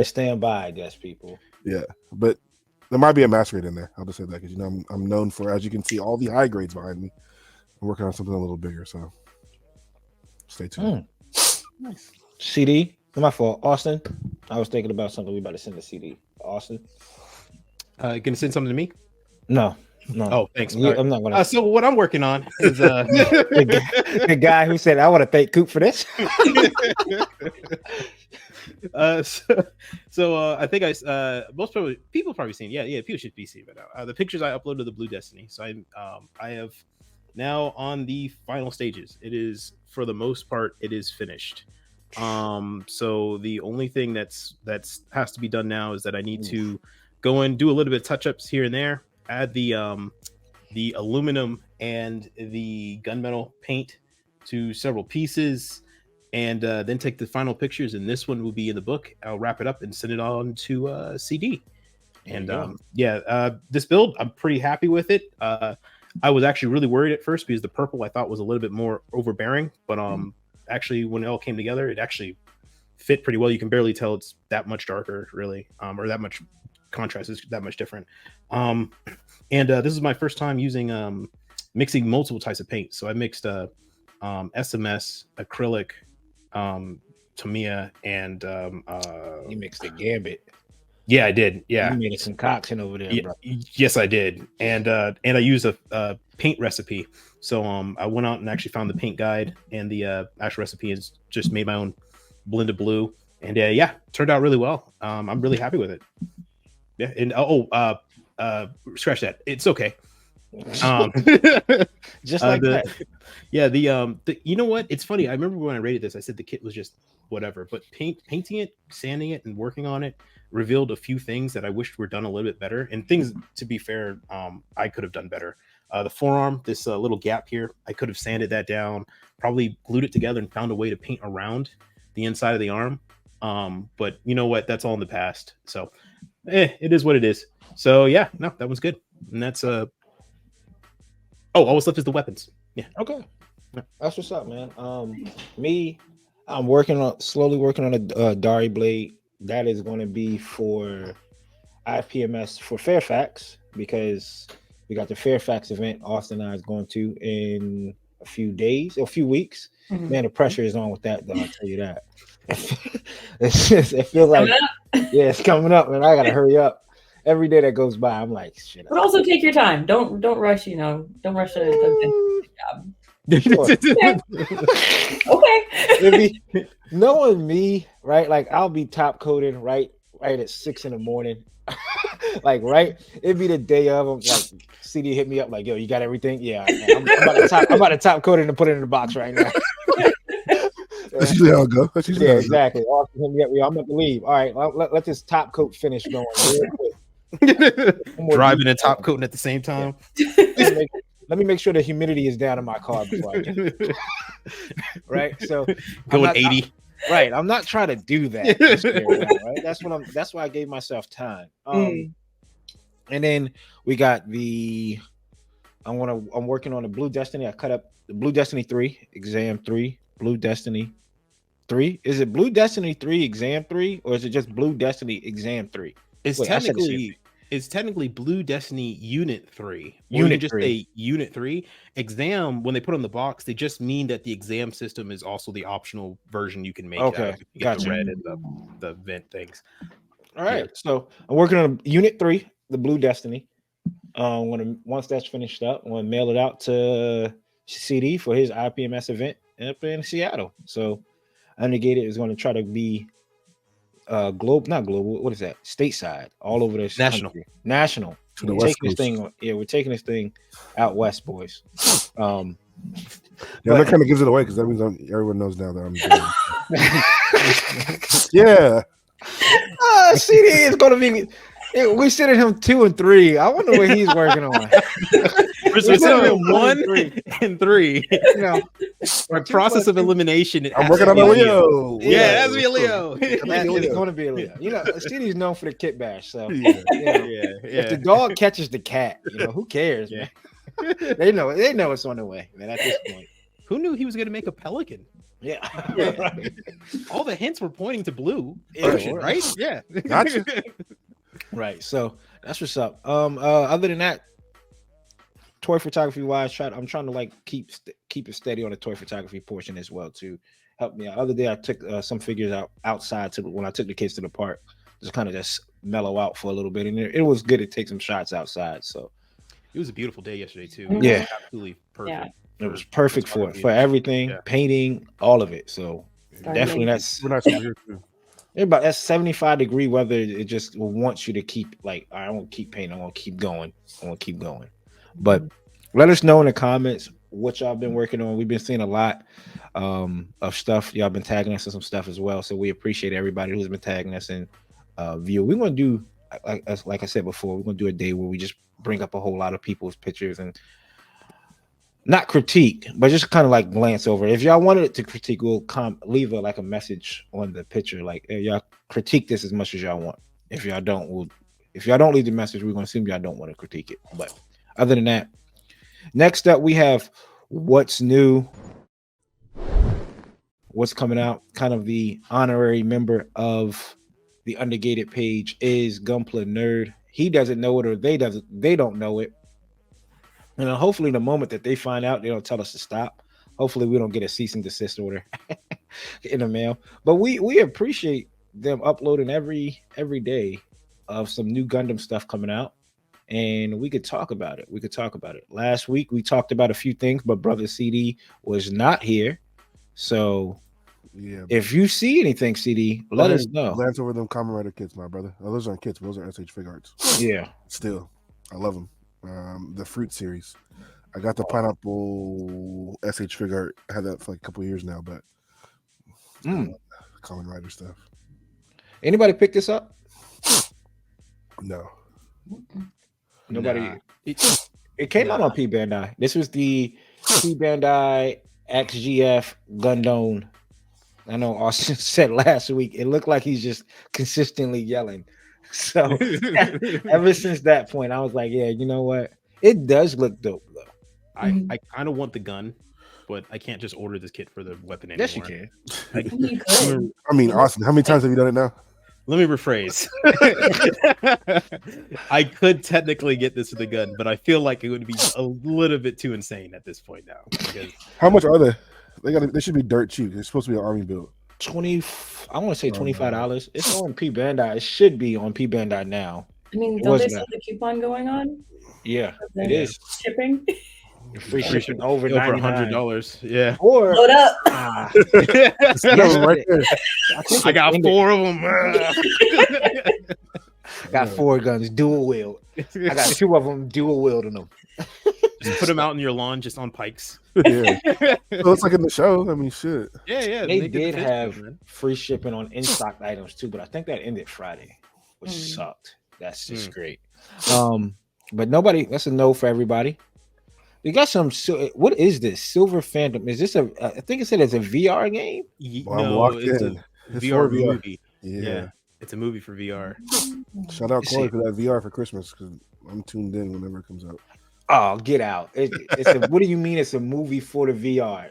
Stand by, I guess, people. Yeah, but there might be a master grade in there. I'll just say that because I'm known for, as you can see, all the high grades behind me. I'm working on something a little bigger, so stay tuned. Nice. CD, my fault. Austin, I was thinking about something we about to send to CD. Austin, Gonna send something to me? no, No. Oh, thanks. Yeah, All right. I'm not gonna. So what I'm working on is The guy who said, "I want to thank Coop for this." I think most probably people probably seen. Yeah, people should be seeing it now. The pictures I uploaded to Blue Destiny. So I have now on the final stages. It is, for the most part, it is finished. So the only thing that's has to be done now is that I need to go and do a little bit of touch-ups here and there, add the aluminum and the gunmetal paint to several pieces, and then take the final pictures, and this one will be in the book. I'll wrap it up and send it on to CD. And this build, I'm pretty happy with it. I was actually really worried at first because the purple I thought was a little bit more overbearing, but actually when it all came together, it actually fit pretty well. You can barely tell it's that much darker, really, or that much contrast is that much different. And this is my first time using mixing multiple types of paint. So I mixed SMS, acrylic, Tamiya, and You mixed the Gambit. yeah, I did. Yeah, You made a concoction over there, bro. yes, I did. And I used a paint recipe. So I went out and actually found the paint guide and the actual recipe, and just made my own blend of blue. And turned out really well. I'm really happy with it. Yeah, and scratch that. It's okay. Just like that. Yeah, the you know what? It's funny. I remember when I rated this, I said the kit was just whatever, but painting it, sanding it, and working on it revealed a few things that I wished were done a little bit better. And things, to be fair, I could have done better. The forearm, this little gap here, I could have sanded that down, probably glued it together, and found a way to paint around the inside of the arm. But you know what? That's all in the past. So, it is what it is. So yeah, no, that was good. And that's all was left is the weapons. Yeah. Okay. That's what's up, man. I'm slowly working on a Dari blade that is going to be for IPMS for Fairfax, because we got the Fairfax event Austin and I is going to in a few weeks. Mhm. Man, the pressure is on with that, though. I'll tell you that. It feels like it's coming up, and I gotta hurry up. Every day that goes by, I'm like, shit. But also take your time. Don't rush. Don't rush a job. Sure. Okay. Knowing me, right? Like I'll be top coated right at 6 a.m. Like it'd be the day of. I'm like, CD hit me up like, yo, you got everything? Yeah, I'm about to top coat it and put it in the box right now. That's usually how it goes. Yeah, exactly. Austin hit me up. Yo, I'm about to leave. All right, let this top coat finish going real quick. Driving and top coating at the same time. Yeah. Let me make sure the humidity is down in my car before I get right. So going 80. Right. I'm not trying to do that. Right. That's why I gave myself time. And then we got I'm working on the Blue Destiny. I cut up the Blue Destiny 3, Exam 3, Blue Destiny 3. Is it Blue Destiny 3, Exam 3, or is it just Blue Destiny Exam 3? It's technically Blue Destiny Unit 3. Say Unit 3. Exam, when they put on the box, they just mean that the exam system is also the optional version you can make. Okay, gotcha. The red and the vent things. All right, so I'm working on Unit 3, the Blue Destiny. Once that's finished up, I'm gonna mail it out to CD for his IPMS event up in Seattle. So Undergated is going to try to be not global, what is that? Stateside, all over this country. National. We're taking this thing out west, boys. That kind of gives it away, because that means everyone knows now that I'm doing yeah. CD is gonna be. We sitting him 2 and 3. I wonder what he's working on. We're sitting him 1 and 3. Our process of elimination. I'm working on a Leo. Yeah, that's be a Leo. It's going to be a Leo. CD's known for the kit bash. So if the Yeah. dog catches the cat, who cares, man? They know it's on the way, man. At this point, who knew he was going to make a pelican? Yeah. Right. All the hints were pointing to blue ocean, right? Yeah. Gotcha. Right. So that's what's up. Other than that, toy photography wise, I'm trying to like keep it steady on the toy photography portion as well to help me out. Other day I took some figures outside when I took the kids to the park, just kind of just mellow out for a little bit, and it was good to take some shots outside. So It was a beautiful day yesterday too. Mhm. Yeah. Absolutely Yeah. perfect. It was perfect for it, for photography. everything, Yeah. painting, all of it. So Started definitely making- that's Super nice over here too. about that's 75-degree weather. It just wants you to keep like, I won't keep painting, I want to keep going. I want to keep going. But let us know in the comments what y'all been working on. We've been seeing a lot of stuff. Y'all been tagging us in some stuff as well. So we appreciate everybody who's been tagging us in view. We're gonna do like I said before, we're gonna do a day where we just bring up a whole lot of people's pictures and not critique, but just kind of like glance over. If y'all wanted to critique, we'll leave a message on the picture, like, hey, y'all critique this as much as y'all want. If y'all don't, leave the message, we're gonna assume y'all don't want to critique it. But other than that, next up we have what's new, what's coming out. Kind of the honorary member of the Undergated page is Gunpla Nerd. He doesn't know it, or they don't know it. And hopefully the moment that they find out, they don't tell us to stop. Hopefully we don't get a cease and desist order in the mail. But we appreciate them uploading every day of some new Gundam stuff coming out. And we could talk about it. Last week we talked about a few things, but Brother CD was not here. So Yeah. if you see anything, CD, let us know. Glance over them Kamen Rider kits, my brother. Oh, those aren't kits, but those are SH Fig Arts. Yeah. Still, I love them. The fruit series. I got the pineapple SH Fig Art. I had that for like a couple of years now, but Kamen Rider stuff. Anybody pick this up? No. Nobody. Nah. It came out on P Bandai. This was the P Bandai XGF Gundam. I know Austin said last week it looked like he's just consistently yelling. So ever since that point, I was like, yeah, you know what? It does look dope though. I kind of want the gun, but I can't just order this kit for the weapon anymore. Yes, you can. You could. I mean, Austin, how many times have you done it now? Let me rephrase. I could technically get this with the gun, but I feel like it would be a little bit too insane at this point now. Because How much are they? They should be dirt cheap. It's supposed to be an army build. I want to say $25. It's on P Bandai. It should be on P Bandai now. I mean, It don't they was still not. have the coupon going on? Yeah, The it is. shipping. Free shipping over over $99. $100. Yeah. Or Load up. No, right there. I got 4 of them. got 4 guns, dual wield. I got 2 of them dual wielding them. Just put them out in your lawn, just on pikes. Yeah. Well, it's like in the show. I mean, shit. Yeah. They did have free shipping on in stock items too, but I think that ended Friday, which sucked. That's just great. But nobody. That's a no for everybody. You got some. What is this? Silver Phantom? Is this a? I think it said it's a VR game. Well, I'm No, locked it's in. a It's VR for VR. movie. Yeah, it's a movie for VR. Shout out See. Corey for that VR for Christmas because I'm tuned in whenever it comes out. Oh, get out! It's a. What do you mean? It's a movie for the VR?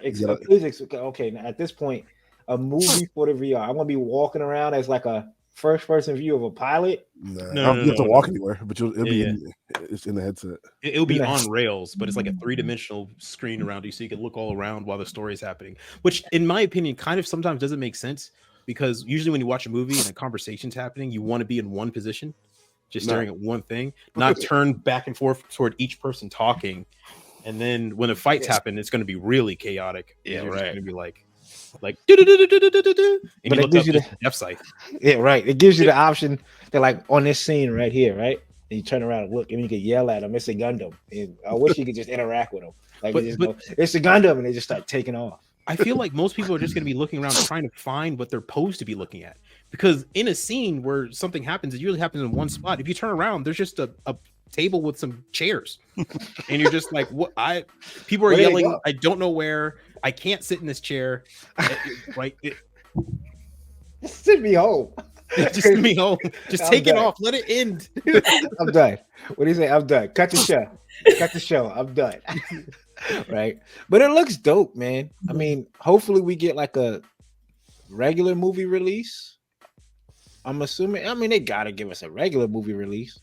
Okay, now at this point, a movie for the VR. I'm gonna be walking around as like a first-person view of a pilot. Nah, No, I don't no, get to no, walk anywhere, but it'll be Yeah. it's in the headset. It'll be Yeah. on rails, but it's like a 3-dimensional screen around you, so you can look all around while the story is happening. Which, in my opinion, kind of sometimes doesn't make sense because usually when you watch a movie and a conversation's happening, you want to be in one position, just staring at one thing, not turn back and forth toward each person talking. And then when the fights happen, it's going to be really chaotic. Yeah, You're right. Going to be like do-do-do-do-do-do-do-do, and But you it look gives up you the F site. Yeah, right. It gives you the option. They're like on this scene right here, right? And you turn around and look, and you can yell at them. It's a Gundam. And I wish you could just interact with them. Like, But- you just but- go, it's a Gundam, and they just start taking off. I feel like most people are just going to be looking around trying to find what they're supposed to be looking at. Because in a scene where something happens, it usually happens in one spot. If you turn around, there's just a table with some chairs. And you're just like, what? People are Where they yelling, go? I don't know where. I can't sit in this chair. Right? Send me home. Just send me home. Just I'm take it done. off. Let it end. I'm done. What do you say? I'm done. Cut the show. Cut the show. I'm done. Right. But it looks dope, man. I mean, hopefully we get like a regular movie release. I'm assuming. I mean, they gotta give us a regular movie release.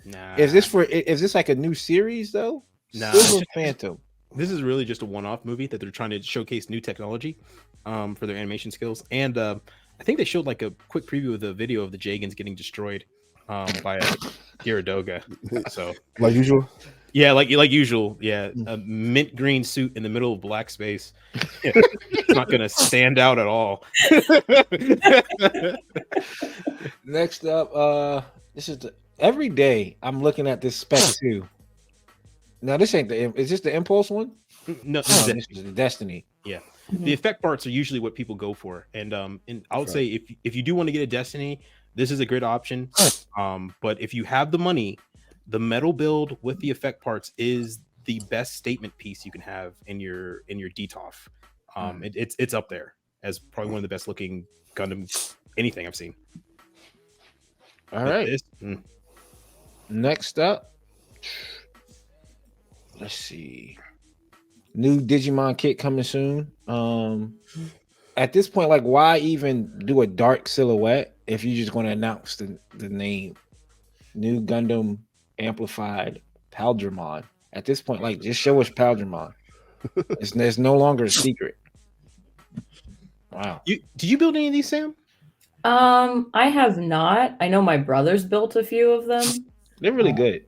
Nah. Is this like a new series though? Nah. Silver Phantom. This is really just a one-off movie that they're trying to showcase new technology for their animation skills. And I think they showed like a quick preview of the video of the Jagans getting destroyed by a Gyaradoga. So Like usual. Yeah, like usual. Yeah, a mint green suit in the middle of black space. It's not gonna stand out at all. Next up, this is the every day I'm looking at this spec too. Now this ain't the is this the impulse one? No, No, this is the Destiny. yeah. Mhm. The effect parts are usually what people go for, and I would say if you do want to get a Destiny, this is a great option. But if you have the money, the metal build with the effect parts is the best statement piece you can have in your DTOF. It's up there as probably one of the best looking Gundam anything I've seen. All But right. this, Next up, let's see. New Digimon kit coming soon. At this point, like, why even do a dark silhouette if you're just going to announce the name? New Gundam Amplified Paldramon. At this point, like, just show us Paldramon. It's no longer a secret. Wow. did you build any of these, Sam? I have not. I know my brother's built a few of them. They're really good.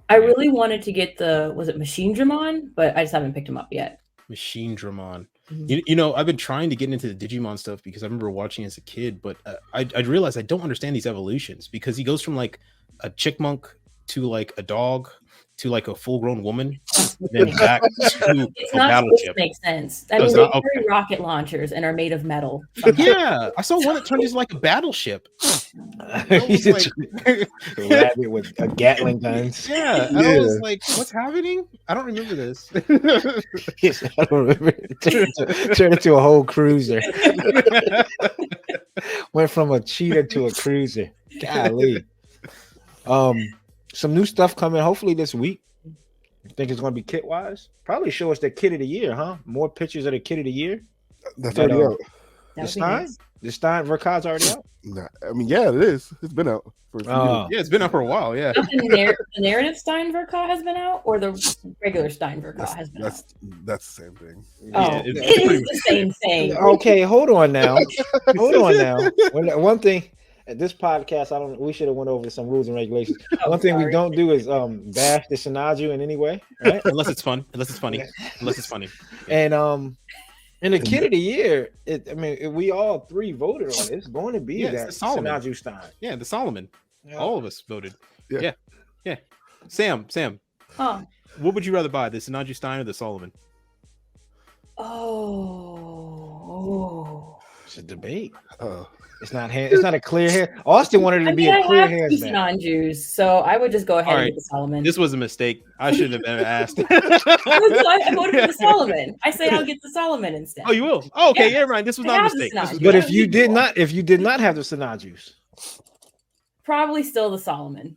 I really wanted to get was it Machine Dramon, but I just haven't picked him up yet. Machine Dramon. Mhm. You know, I've been trying to get into the Digimon stuff because I remember watching as a kid, but I realized I don't understand these evolutions because he goes from like a chickmunk to like a dog to like a full-grown woman, then back to It's a not supposed to battleship. make sense. I Does mean, they not? carry rocket launchers and are made of metal. somehow. Yeah, I saw one that turned into like a battleship. He's was a rabbit with a Gatling guns. Yeah, and I was like, what's happening? I don't remember this. I don't remember. Turned into a whole cruiser. Went from a cheetah to a cruiser. Golly. Some new stuff coming hopefully this week. I think it's going to be kit wise. Probably show us the kit of the year, huh? More pictures of the kit of the year. That's But, already out. That would The be Stein? nice. The Stein Verkad's already out. Nah, I mean, yeah, it is. It's been out for a few years. Yeah, it's been up for a while. Yeah, The narrative Stein Verka has been out, or the regular Stein Verka has been out. That's the same thing. Oh, Yeah, it it's pretty is the same thing. Okay, hold on now. Hold on now. One thing at this podcast, we should have went over some rules and regulations. Oh, One thing we sorry. don't do is bash the Sinaju in any way, right? unless it's fun, unless it's funny, unless it's funny. And in the kid of the year, we all three voted on it. It's going to be Yeah, it's that the Solomon. Sinaju Stein. Yeah, the Solomon. Yeah. All of us voted. Yeah. Yeah. Sam, Huh. what would you rather buy, the Sinaju Stein or the Solomon? Oh. It's a debate. Uh, It's not a clear hair. Austin wanted it I to be mean, a I clear have hair. two Sinanjus, so I would just go ahead All and right. get the Solomon. This was a mistake. I shouldn't have been asked. I voted for the Solomon. I say I'll get the Solomon instead. Oh, you will? Oh, okay, Yeah. yeah, Ryan. This was I not a have the mistake. This was Sinaju. good. But Yeah. if you did not have the Sinajus, Probably still the Solomon.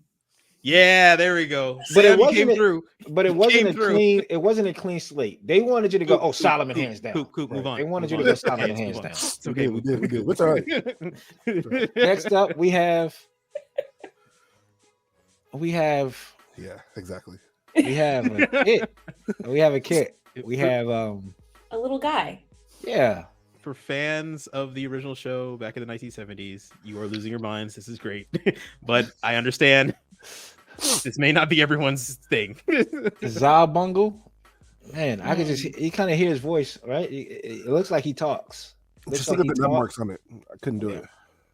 Yeah, there we go. But it Sam, you wasn't came a- through. but it You wasn't came a through. clean. It wasn't a clean slate. They wanted you to go, Coop, Solomon Coop, hands down. Coop, move on. They wanted move you to on. go Solomon Yes, hands move on. down. It's we okay. did, we did, we did. It's all right. Next up, we have. Yeah, exactly. A kit. We have a kit. We have A little guy. yeah. For fans of the original show back in the 1970s, you are losing your minds. This is great, but I understand this may not be everyone's thing. Zalbungle. Man, I could you kind of hear his voice, right? It looks like he talks. Looks Just like look he at the nub talks. marks on it. I couldn't do it.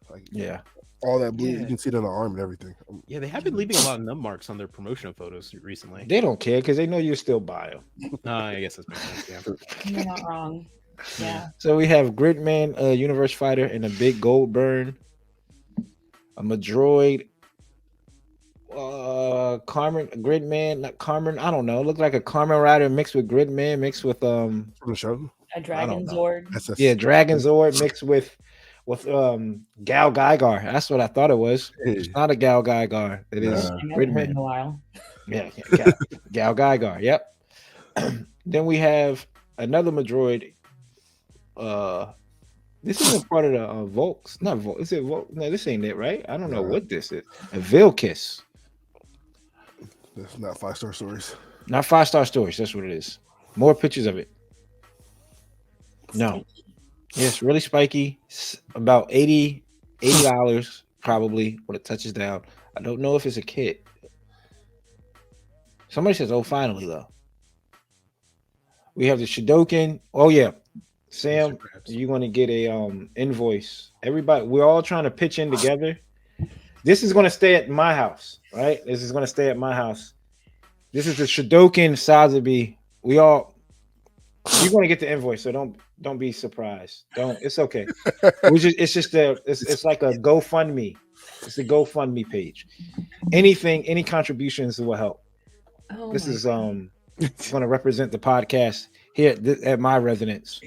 Like Yeah. all that blue, Yeah. you can see it on the arm and everything. Yeah, they have been leaving a lot of nub marks on their promotional photos recently. They don't care because they know you still buy them. I guess that's makes sense. Yeah. You're not wrong. Yeah. So we have Gridman, Universe Fighter, and a big gold burn. A Madroid, Carmen, Gridman, not Carmen. I don't know. Look like a Carmen Rider mixed with Gridman, mixed with From the show. A Dragon know. Zord. Dragon Zord mixed with Gal Gaigar. That's what I thought it was. Hey. It's not a Gal Gaigar. It is Nah. I haven't heard in Gridman. a while. Yeah, Gal Gaigar. Yep. Then we have another Madroid. This isn't part of the Volks. Not Volk. Is it Volk? No, this ain't it, right? I don't know No. what this is. A Vilkiss. That's not 5-star stories. Not 5-star stories. That's what it is. More pictures of it. No. Yes, really spiky. About $80 probably when it touches down. I don't know if it's a kit. Somebody says, "Oh, finally though." We have the Shidoken. Oh yeah, Sam, you're gonna get a invoice. Everybody, we're all trying to pitch in together. This is gonna stay at my house, right? This is gonna stay at my house. This is the Shidoken Sazabi. We all you're gonna get the invoice, so don't be surprised. Don't it's okay. It's like a GoFundMe. It's a GoFundMe page. Any contributions will help. Oh This my is gonna represent the podcast here at my residence.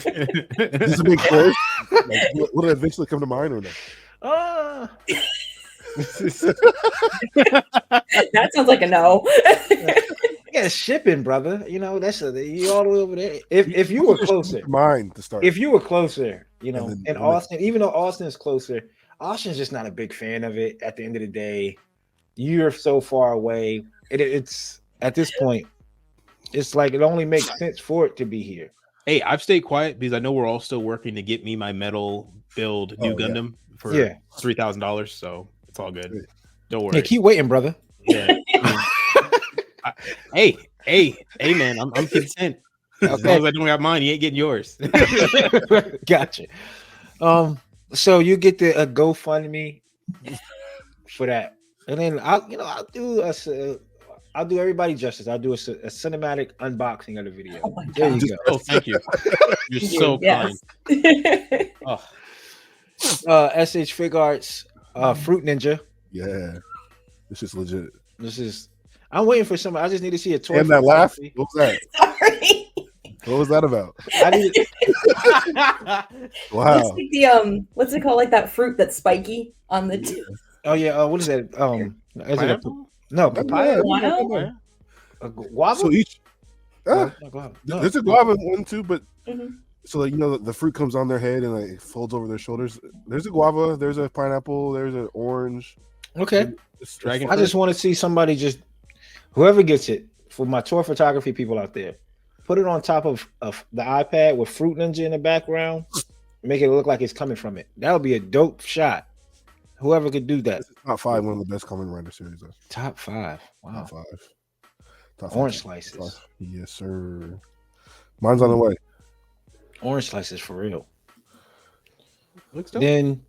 This is a big quiz. Like, will it eventually come to mind or no? That sounds like a no. Yeah, shipping, brother. You know you all the way over there. If you were closer, Mind to start. if you were closer, you know, then- and Austin, even though Austin is closer, Austin's just not a big fan of it. At the end of the day, you're so far away. It's at this point, it's like it only makes sense for it to be here. Hey, I've stayed quiet because I know we're all still working to get me my metal build new Gundam for $3,000. So it's all good. Don't worry. Yeah, keep waiting, brother. Yeah. Hey, man, I'm content. As long as I don't got mine, you ain't getting yours. Gotcha. So you get the GoFundMe for that, and then I'll do everybody justice. I'll do a cinematic unboxing of the video. Oh my There God. you go. Oh, thank you. You're so kind. Oh, SH Fig Arts, Fruit Ninja. Yeah, this is legit. I'm waiting for somebody. I just need to see a toy. And that laugh. photography. What was that? Sorry. What was that about? I need, Wow. It's like the what's it called? Like that fruit that's spiky on the tip. oh yeah. What is that? Is it pineapple? no papaya? Guava? A guava? So each No, guava. No. there's a guava one too, but Mhm. so like the fruit comes on their head and like it folds over their shoulders. There's a guava, there's a pineapple, there's an orange. Okay. Dragon I just want to see somebody whoever gets it for my tour photography people out there, put it on top of the iPad with Fruit Ninja in the background, make it look like it's coming from it. That would be a dope shot. Whoever could do that. This is top 5, one of the best Kamen Rider series. Though. Top 5. Wow. Top 5. Top Orange 5. slices. Yes, sir. Mine's on the way. Orange slices for real. Looks dope. Then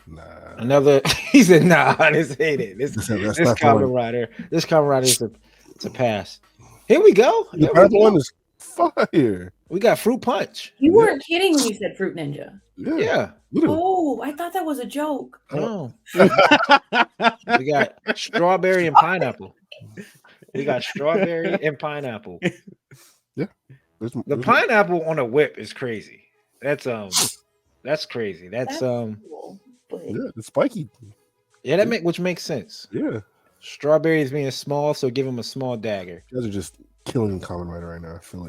Nah. another. He said, "Nah, this ain't it. This That's this not the Kamen one. Rider. This Kamen Rider is a pass." Here we go. The There we pineapple go. one is fire. We got Fruit Punch. You weren't kidding when you said Fruit Ninja. Yeah. Yeah. Literally. Oh, I thought that was a joke. Oh. We got strawberry and pineapple. We got strawberry and pineapple. The pineapple on a whip is crazy. That's crazy. That's Cool, but Yeah, it's spiky. yeah, which makes sense. Yeah. Strawberries being small, so give him a small dagger. You guys are just killing Kamen Rider right now. I feel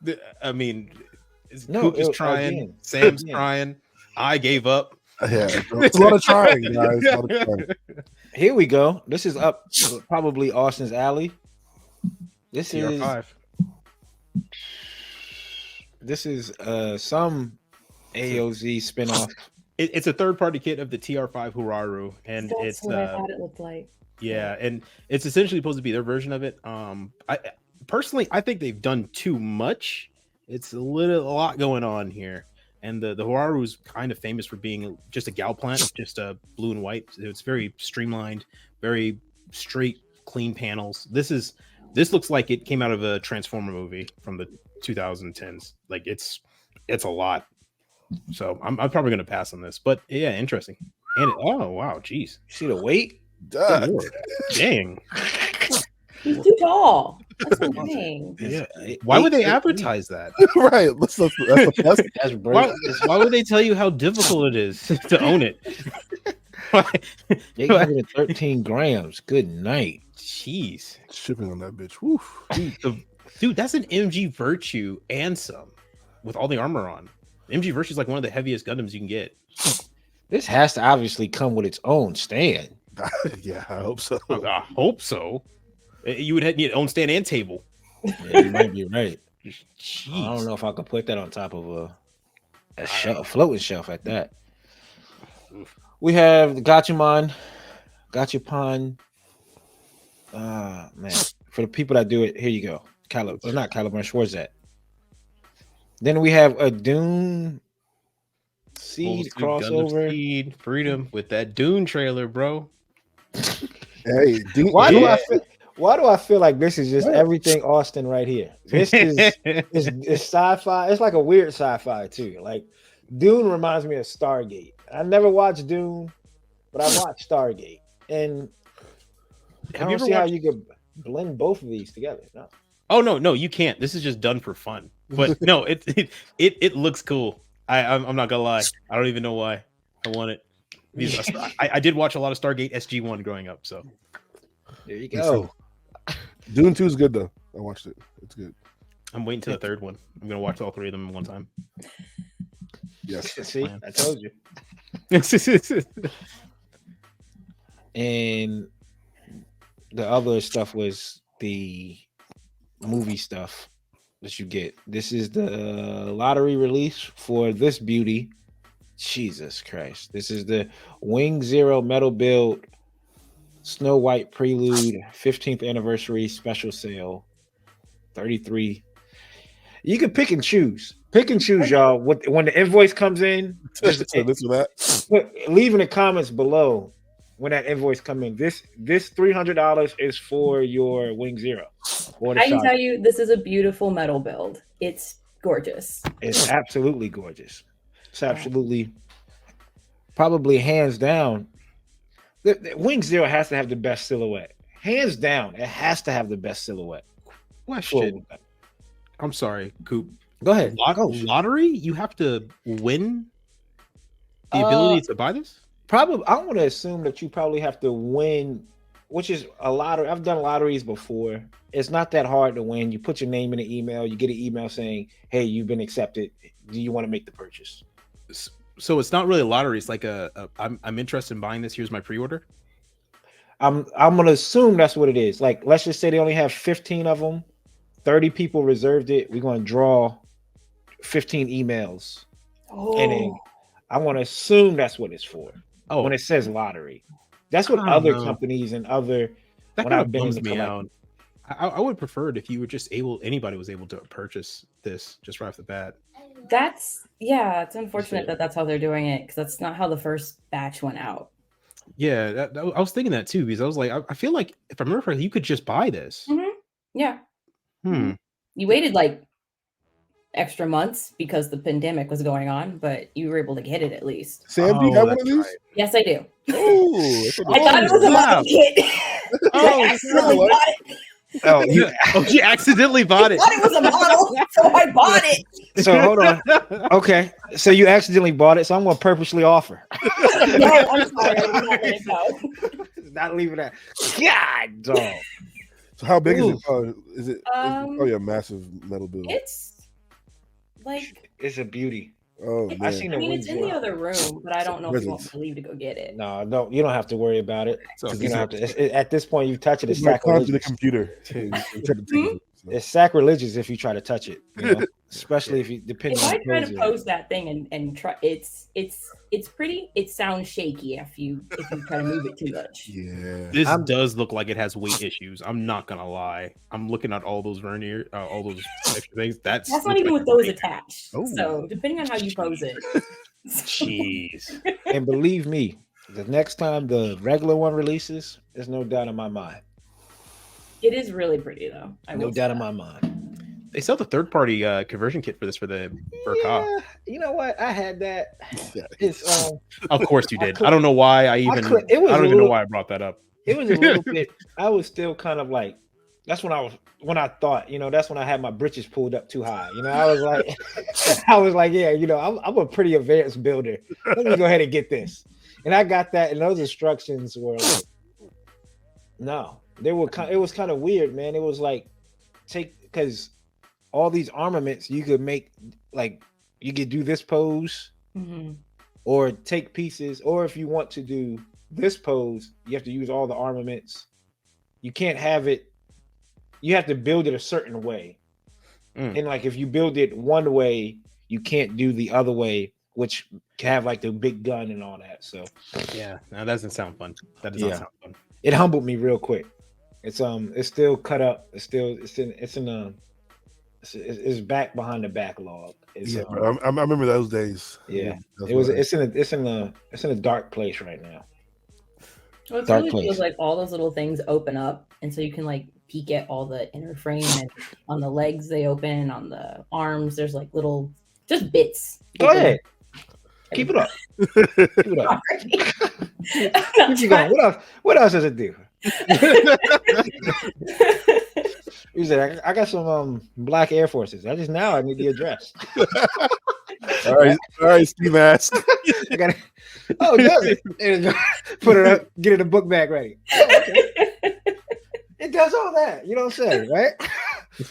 it. I mean, No, Coop is it- trying. again. Sam's Again. trying. I gave up. Yeah. It's a lot of trying, guys. A lot of trying. Here we go. This is up probably Austin's alley. This is TR5. some AOZ spinoff. It's a third-party kit of the TR5 Huraru, and that's it's what I thought it looked like. yeah, and it's essentially supposed to be their version of it. I personally, I think they've done too much. It's a lot going on here, and the Huraru is kind of famous for being just a gal plant, just a blue and white. It's very streamlined, very straight, clean panels. This looks like it came out of a Transformer movie from the 2010s. Like it's a lot. So I'm probably gonna pass on this, but yeah, interesting. And oh wow, geez, See the weight? Duh. dang. He's too tall. That's insane. Yeah. Why would they advertise that? Right. That's the best. That's Why, brave. why would they tell you how difficult it is to own it? They give it 13 grams. Good night. Jeez, Shipping on that bitch. Woo. dude, that's an MG Virtue and some with all the armor on. MG Virtue is like one of the heaviest Gundams you can get. This has to obviously come with its own stand. Yeah, I hope so. I hope so. You would need own stand and table. Yeah, you might be right. Jeez. I don't know if I could put that on top of a floating shelf at that. We have the Gachapon. Man, For the people that do it, here you go. Not Caliburn, Schwarzette. Then we have a Dune Seed Full suit Gundam crossover. Seed Freedom with that Dune trailer, bro. Hey, Why do Yeah. Why do I feel like this is just What? everything Austin right here? This is sci-fi. It's like a weird sci-fi too. Like Dune reminds me of Stargate. I never watched Dune, but I watched Stargate, and I Have you don't ever see how watched? you could blend both of these together. No. Oh no, you can't. This is just done for fun. But no, it looks cool. I'm not gonna lie. I don't even know why I want it. Because I did watch a lot of Stargate SG-1 growing up, so There you Me go. too. Dune 2 is good though. I watched it. It's good. I'm waiting to the third one. I'm gonna watch all three of them at one time. Yes. See, I told you. And the other stuff was the movie stuff that you get. This is the lottery release for this beauty. Jesus Christ. This is the Wing Zero metal build Snow White Prelude 15th anniversary special sale. 33. You can pick and choose. Pick and choose, y'all. When the invoice comes in, just So this or that. leave in the comments below when that invoice come in. This $300 is for your Wing Zero. Or the I can shot. tell you, this is a beautiful metal build. It's gorgeous. It's absolutely gorgeous. It's absolutely, probably hands down. The Wing Zero has to have the best silhouette. Hands down, it has to have the best silhouette. Question. I'm sorry, Coop. Go ahead. Lottery? You have to win the ability to buy this? Probably, I want to assume that you probably have to win, which is a lottery. I've done lotteries before. It's not that hard to win. You put your name in an email. You get an email saying, "Hey, you've been accepted. Do you want to make the purchase?" So it's not really a lottery. It's like I'm interested in buying this. Here's my pre-order. I'm gonna assume that's what it is. Like, let's just say they only have 15 of them. 30 people reserved it. We're gonna draw 15 emails, and then I want to assume that's what it's for. Oh, When it says lottery, that's what I don't other know. companies and other. That when kind I've of been in bums the me collecting. out. I would prefer it if you were just anybody was able to purchase this just right off the bat. It's unfortunate that that's how they're doing it, because that's not how the first batch went out. Yeah, I was thinking that too, because I was like, I feel like if I remember correctly, you could just buy this. Yeah. Hmm. You waited like extra months because the pandemic was going on, but you were able to get it at least. Sam, do you have one of that's these? right. Yes, I do. Oh, I thought it was a model kit. Oh, I accidentally what? bought it. Oh, You accidentally bought I it. thought it was a model, so I bought it. so hold on. Okay, so you accidentally bought it, so I'm gonna purposely offer. No, I'm sorry. I did not let it go. Not leaving that. God, dog. So how big is it? Ooh. Oh, is it? It's probably a massive metal build. It's like, It's a beauty. Oh I man. seen I the mean, Wing it's in the Zero. other room, but I don't know if you want Presents. to leave to go get it. No, no, you don't have to worry about it. So You don't have to. At this point, you touch it. It's It's like onto the sacrilegious. computer. And try to take it, so. It's sacrilegious if you try to touch it. You know? Especially if you depend If on I the try to pose. pose that thing and try, it's pretty. It sounds shaky if you try to move it too much. Yeah. This does look like it has weight issues. I'm not gonna lie. I'm looking at all those vernier, all those extra things. That's not even with those attached. Oh. So depending on how you pose it. Jeez. And believe me, the next time the regular one releases, there's no doubt in my mind. It is really pretty though. No doubt in my mind. They sell the third-party conversion kit for this for a cost. Yeah, you know what? I had that. Yeah. It's Of course you did. I don't know why I even. could- it was I don't a even know little- why I brought that up. it was a little bit. I was still kind of like. That's when I thought, that's when I had my britches pulled up too high. I was like, yeah, I'm a pretty advanced builder. Let me go ahead and get this. And I got that, and those instructions were like, no, it was kind of weird, man. It was like, because all these armaments you could make, like, you could do this pose, or take pieces, or if you want to do this pose, you have to use all the armaments. You can't have it. You have to build it a certain way. And like, if you build it one way, you can't do the other way, which can have like the big gun and all that. So Yeah, no, that doesn't sound fun. That does not sound fun. it humbled me real quick. It's still cut up. It's back behind the backlog. It's Yeah, bro. I remember those days. yeah. That's It's in a dark place right now. Well, it's Dark really cool. place. Like all those little things open up, and so you can like peek at all the inner frame, and on the legs they open, on the arms there's like little just bits. Go ahead. Keep it up. Keep it up. Keep going. What else does it do? You said I got some black Air Forces. I need the address. all right, Steve Mask. I got oh, does it? Put it up, get it a book bag ready. Oh, okay. It does all that. You don't say, right?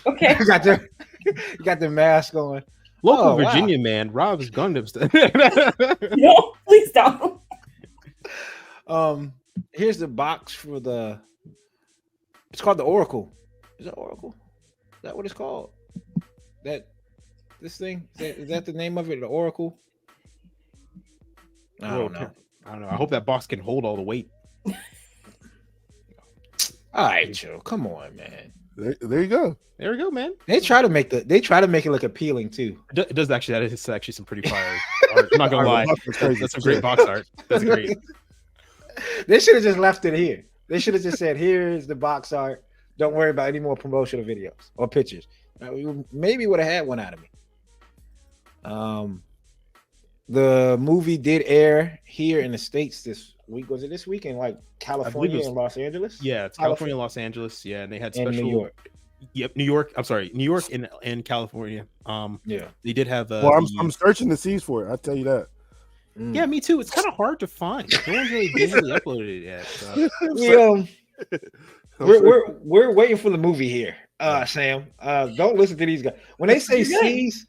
Okay. you got the mask on. Local Virginia man robs Gundam stuff. No, please don't. Here's the box for the. It's called the Oracle. Is that Oracle? Is that what it's called? This thing? Is that the name of it? The Oracle? I don't know. I hope that box can hold all the weight. All right, Joe. Come on, man. There you go. There we go, man. They try to make it look appealing too. It does actually. That is actually some pretty fire art. I'm not gonna lie. That's some great box art. That's great. They should have just left it here. They should have just said, "Here's the box art. Don't worry about any more promotional videos or pictures." Maybe would have had one out of me. The movie did air here in the States this week. Was it this week in like California and Los Angeles? Yeah, it's California, Los Angeles. Yeah, and they had special New York. Yep, New York. I'm sorry, New York and California. Yeah, they did have. Well, I'm searching the seas for it. I'll tell you that. Yeah, me too. It's kind of hard to find. No one's really digitally uploaded it yet. So. We're waiting for the movie here, Sam. Don't listen to these guys when they say seas.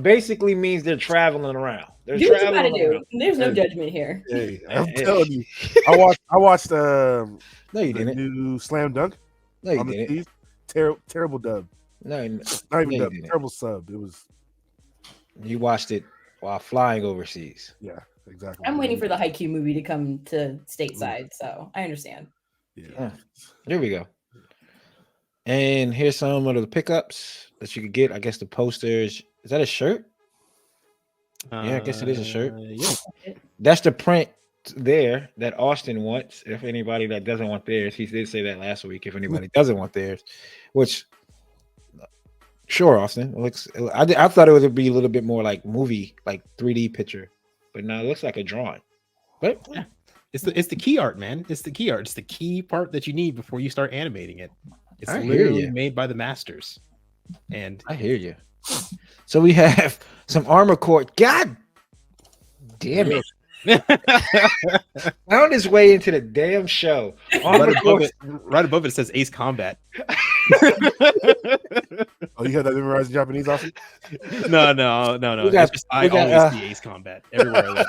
Basically means they're traveling around. They're do what you traveling gotta around. do. There's no judgment here. Hey, I'm telling you. I watched No, you the didn't. new Slam Dunk. No, you didn't. Terrible dub. No, not even dub. Terrible sub. It was. You watched it while flying overseas. Yeah, exactly. I'm waiting for the Haikyuu movie to come to stateside, so I understand. Yeah. There we go. And here's some of the pickups that you could get. I guess the posters. Is that a shirt? Yeah, I guess it is a shirt. Yeah. That's the print there that Austin wants. If anybody that doesn't want theirs, he did say that last week. If anybody doesn't want theirs, which sure, Austin. It looks. I thought it would be a little bit more like movie, like 3D picture, but now it looks like a drawing. But yeah. It's the key art, man. It's the key art. It's the key part that you need before you start animating it. It's literally made by the masters. And I hear you. So we have some armor core. God damn it. Found his way into the damn show. Right above it says Ace Combat. Oh, you had that memorized in Japanese also? No. I always see Ace Combat everywhere I look.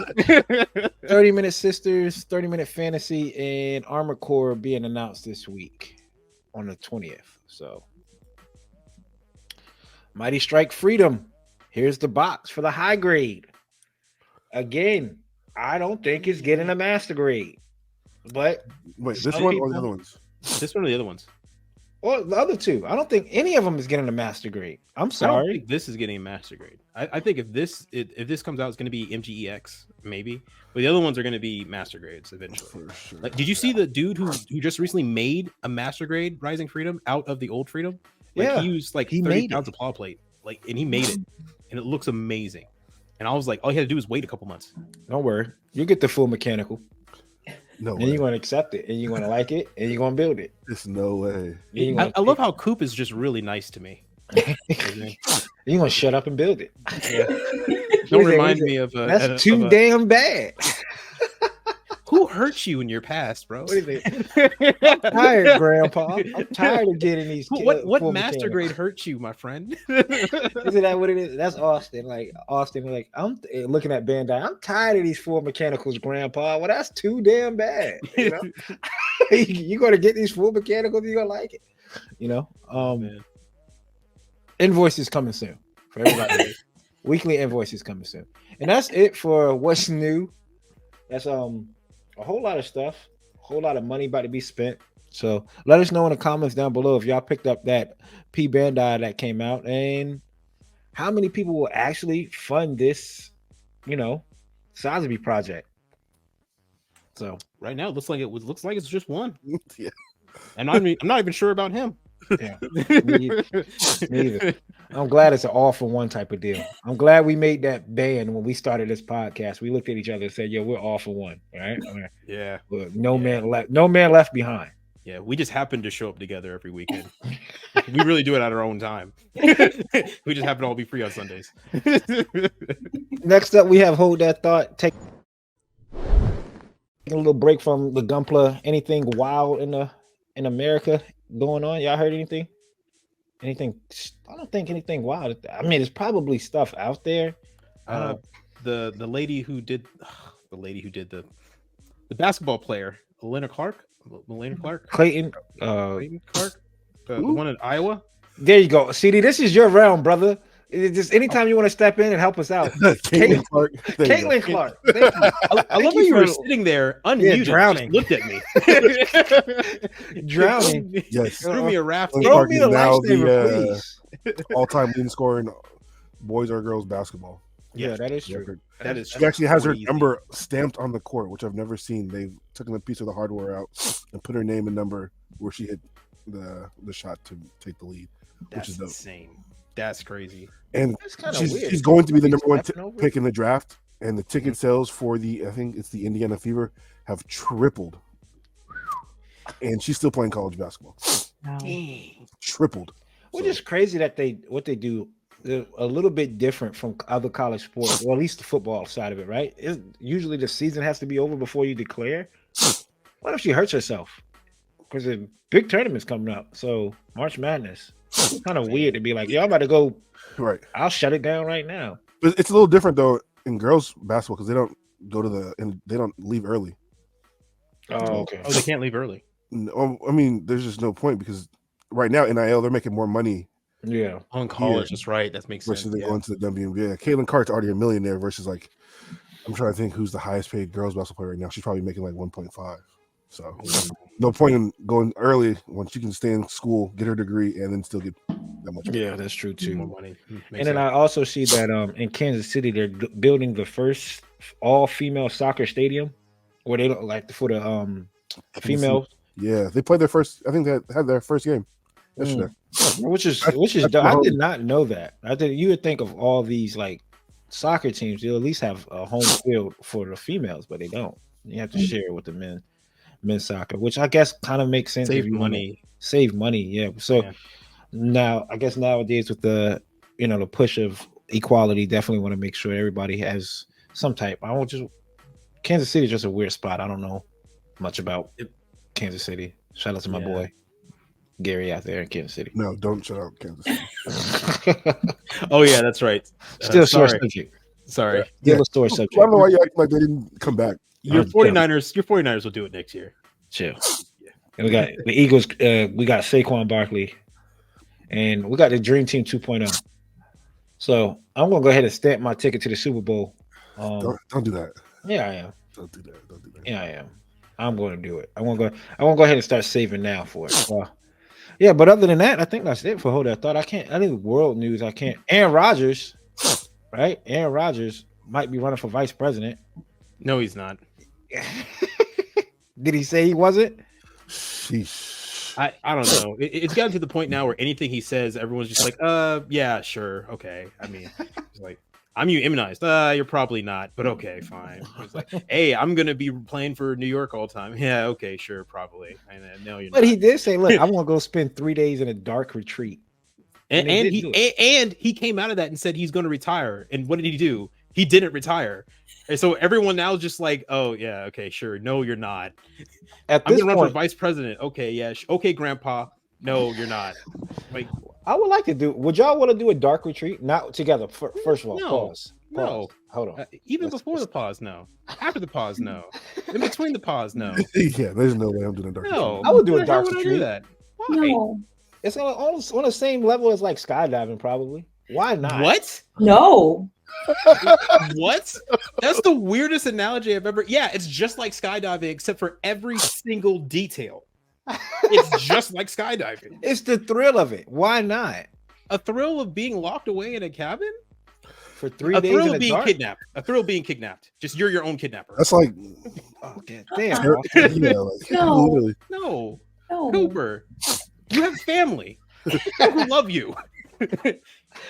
30-minute Sisters, 30-minute Fantasy, and Armor Core being announced this week on the 20th. So Mighty Strike Freedom. Here's the box for the high grade. Again, I don't think it's getting a master grade. But wait, this one or the other ones? This one or the other ones? Well, the other two. I don't think any of them is getting a master grade. I'm sorry. I don't think this is getting a master grade. I think if this comes out, it's going to be MGEX maybe, but the other ones are going to be master grades eventually. Sure. Like, did you see the dude who just recently made a master grade Rising Freedom out of the old Freedom? Like, he used like 30 pounds of claw plate, and he made it, and it looks amazing. And I was like, all he had to do is wait a couple months. Don't worry, you get the full mechanical. No and way. You're going to accept it, and you're going to like it, and you're going to build it. There's no way. I love how Coop is just really nice to me. You're going to shut up and build it. Yeah. Don't remind me of that's too damn bad. Who hurt you in your past, bro? What is it? I'm tired, Grandpa. I'm tired of getting these. What master grade hurt you, my friend? Isn't that what it is? That's Austin. Like I'm looking at Bandai. I'm tired of these full mechanicals, Grandpa. Well, that's too damn bad. You know? You're gonna get these full mechanicals. You're gonna like it. You know. Invoices coming soon for everybody. Weekly invoices coming soon, and that's it for what's new. That's a whole lot of stuff, a whole lot of money about to be spent. So let us know in the comments down below if y'all picked up that P Bandai that came out and how many people will actually fund this, Sosby project. So Right now, it looks like it's just one. Yeah. And I'm not even sure about him. yeah, me either. I'm glad it's an all for one type of deal. I'm glad we made that band when we started this podcast. We looked at each other and said, "Yo, we're all for one, right? Yeah. No man left behind." Yeah, we just happen to show up together every weekend. We really do it at our own time. We just happen to all be free on Sundays. Next up, we have Hold That Thought. Taking a little break from the Gunpla. Anything wild in America going on? Y'all heard anything? Anything? I don't think anything wild. I mean, there's probably stuff out there. The lady who did the basketball player, Elena Clark. Clayton Clark, the one in Iowa. There you go. CD, this is your realm, brother. It's just anytime you want to step in and help us out. Caitlin Clark. Caitlin Clark. Thank you. I love how you were sitting there unmuted, drowning. looked at me. Drowning. Yes. Threw me a raft. Caitlin Throw Clark me is a now lifesaver, please. all-time leading scorer in boys or girls basketball. Yeah, that is true. Record. That is She actually has her crazy. number stamped on the court, which I've never seen. They've taken a piece of the hardware out and put her name and number where she hit the shot to take the lead, That's which is dope. insane. That's crazy. And That's kind of weird. she's going to be the number one Stepping over. pick in the draft. And the ticket sales for I think it's the Indiana Fever, have tripled. And she's still playing college basketball. Tripled. Which is crazy that what they do a little bit different from other college sports, or at least the football side of it, right? Usually the season has to be over before you declare. What if she hurts herself? Because the big tournament's coming up. So March Madness. It's kind of weird to be like, yo, I'm about to go. Right. I'll shut it down right now. But it's a little different though in girls basketball because they don't go to and they don't leave early. Oh, okay. Oh, they can't leave early. No, I mean, there's just no point because right now NIL they're making more money Yeah. On college, that's right. That makes sense. versus they Yeah. going to the WNBA. Caitlin Clark's already a millionaire versus like I'm trying to think who's the highest paid girls basketball player right now. She's probably making like 1.5. So no point in going early when she can stay in school, get her degree, and then still get that much money. Yeah, that's true too. More money. And then I also see that in Kansas City they're building the first all-female soccer stadium where they don't like for the female. Yeah, they played their first. I think they had their first game yesterday. Which is That's dope. I home. did not know that. You would think of all these like soccer teams, they'll at least have a home field for the females, but they don't. You have to share with the men's soccer, which I guess kind of makes sense. Save if you money. Save money, yeah. So now I guess nowadays with the the push of equality, definitely want to make sure everybody has some type. I won't just Kansas City is just a weird spot. I don't know much about Kansas City. Shout out to my boy Gary out there in Kansas City. No, don't shut out Kansas City. Oh yeah, that's right. Still sore sorry. subject. Sorry. Still a sore I subject. don't know why you act like they didn't come back. Your 49ers will do it next year. Chill. And we got the Eagles. We got Saquon Barkley, and we got the Dream Team 2.0. So I'm gonna go ahead and stamp my ticket to the Super Bowl. Don't do that. Yeah, I am. Don't do that. Don't do that. Yeah, I am. I'm going to do it. I want to go ahead and start saving now for it. Yeah, but other than that, I think that's it for Hold That Thought. I think world news. I can't. Aaron Rodgers, right? Aaron Rodgers might be running for vice president. No, he's not. Did he say he wasn't? Sheesh. I don't know. It's gotten to the point now where anything he says, everyone's just like, yeah, sure, okay. I mean, it's like, I'm you immunized. You're probably not, but okay, fine. It's like, hey, I'm gonna be playing for New York all the time. Yeah, okay, sure, probably. And then no, you're But not. he did say, "Look, I want to go spend 3 days in a dark retreat." And he came out of that and said he's going to retire. And what did he do? He didn't retire. And so everyone now is just like, oh yeah, okay, sure. No, you're not. At I'm this gonna run for point, vice president. Okay, yeah, okay, Grandpa. No, you're not. Like, I would like to do. Would y'all want to do a dark retreat? Not together. First of all, No. pause. No. Hold on. even Let's- before the pause, no. After the pause, no. In between the pause, no. Yeah, there's no way I'm doing a dark. No, I would do a Why the hell dark would I do retreat. that. Why? No. It's on the same level as like skydiving, probably. Why not? What? No. What? That's the weirdest analogy I've ever. Yeah, it's just like skydiving, except for every single detail. It's just like skydiving. It's the thrill of it. Why not? A thrill of being locked away in a cabin? For 3 A days thrill in of the being dark? kidnapped. A thrill of being kidnapped. Just you're your own kidnapper. That's like, Oh, damn. yeah, Austin. like No. literally. No, No. Cooper, you have family who love you.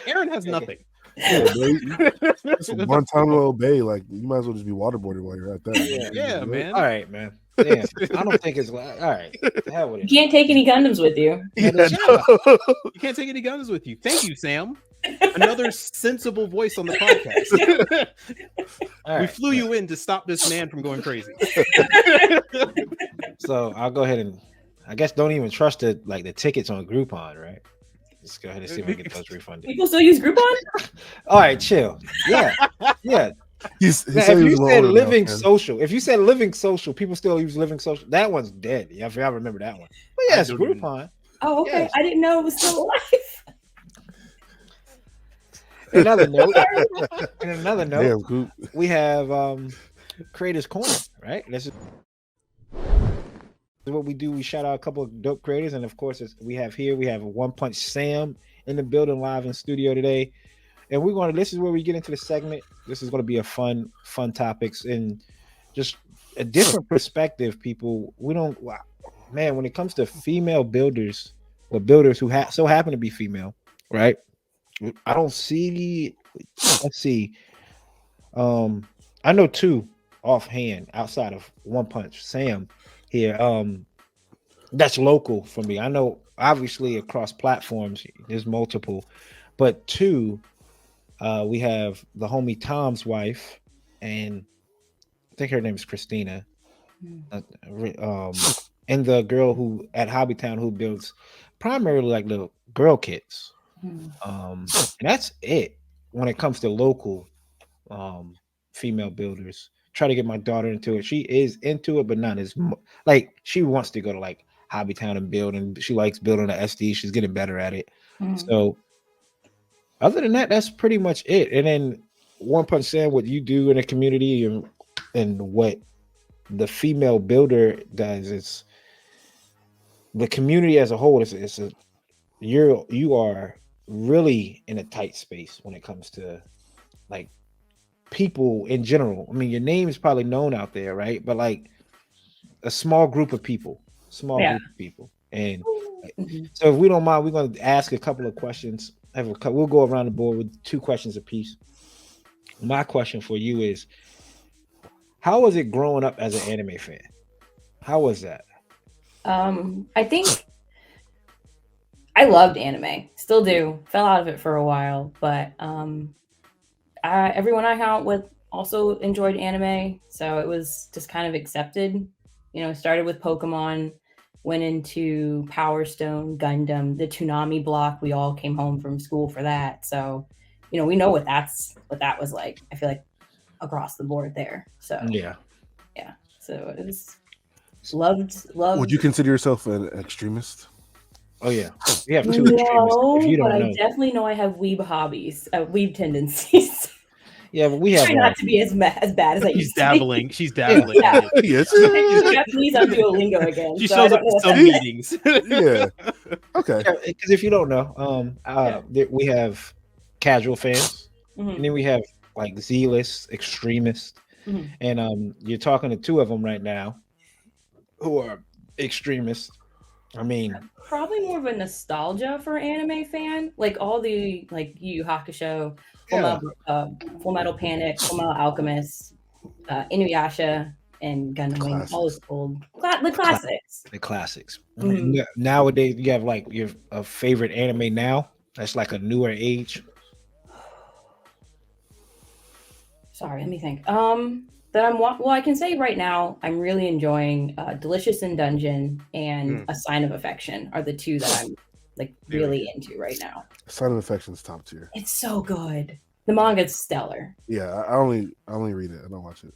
Aaron has nothing. Yeah, bro. It's a Guantanamo Bay. Like you might as well just be waterboarded while you're at that. Yeah, man. All right, man. Damn. I don't think it's like, all right. The hell with You it. can't take any Gundams with you. Yeah, no. You can't take any guns with you. Thank you, Sam. Another sensible voice on the podcast. All We right. flew you in to stop this man from going crazy. So I'll go ahead and I guess don't even trust the tickets on Groupon, right? Let's go ahead and see if I can get those refunded. People still use Groupon? All right, chill. Yeah. Yeah. He Now, said if he was you a little said older living now, man. social, if you said living social, people still use living social. That one's dead. Yeah, I remember that one. But yes, don't even- Groupon. Oh, okay. Yes. I didn't know it was still alive. Another note. And another note, Damn, Coop. we have Creators Corner, right? This is what we do. We shout out a couple of dope creators, and of course, we have One Punch Sam in the building live in studio today. And this is where we get into the segment. This is going to be a fun topics and just a different perspective. People, when it comes to female builders or builders who so happen to be female, right? I don't see. Let's see. I know two offhand outside of One Punch Sam here. That's local for me. I know obviously across platforms there's multiple, but two. We have the homie Tom's wife, and I think her name is Christina. And the girl who at Hobbytown who builds primarily like little girl kits. And that's it when it comes to local female builders. Try to get my daughter into it. She is into it, but not as like she wants to go to like Hobbytown and build, and she likes building the SD. She's getting better at it. So other than that, that's pretty much it. And then One Punch Sam, what you do in the community and what the female builder does is the community as a whole. You are really in a tight space when it comes to like people in general. I mean, your name is probably known out there, right? But like a small group of people, And so if we don't mind, we're going to ask a couple of questions. We'll go around the board with 2 questions apiece. My question for you is, how was it growing up as an anime fan? How was that? I think I loved anime, still do. Fell out of it for a while, but everyone I hung out with also enjoyed anime, so it was just kind of accepted. Started with Pokemon, went into Power Stone, Gundam, the Toonami block. We all came home from school for that, so we know what that was like. I feel like across the board there. So yeah. So it was loved. Would you consider yourself an extremist? Oh yeah, we have 2 extremists. If you don't but know. I definitely know I have weeb hobbies, weeb tendencies. Yeah, but we have try not to be as bad as I used to be. She's dabbling. Yeah. Yes. It's Japanese on Duolingo again. She so shows I up don't know to what some that meetings. Yeah. Okay. Because if you don't know, we have casual fans, means. and then we have like zealous extremists, and you're talking to 2 of them right now, who are extremists. I mean, Probably more of a nostalgia for anime fan, like all the Yu Yu Hakusho, Full Metal Panic, Full Metal Alchemist, Inuyasha, and Gundam Wing. All those old the classics. The classics. Mhm. Nowadays, you have like your favorite anime now. That's like a newer age. Sorry, let me think. I can say right now I'm really enjoying Delicious in Dungeon and A Sign of Affection are the 2 that I'm like really into right now. Sign of Affection's top tier. It's so good. The manga's stellar. Yeah, I only read it. I don't watch it.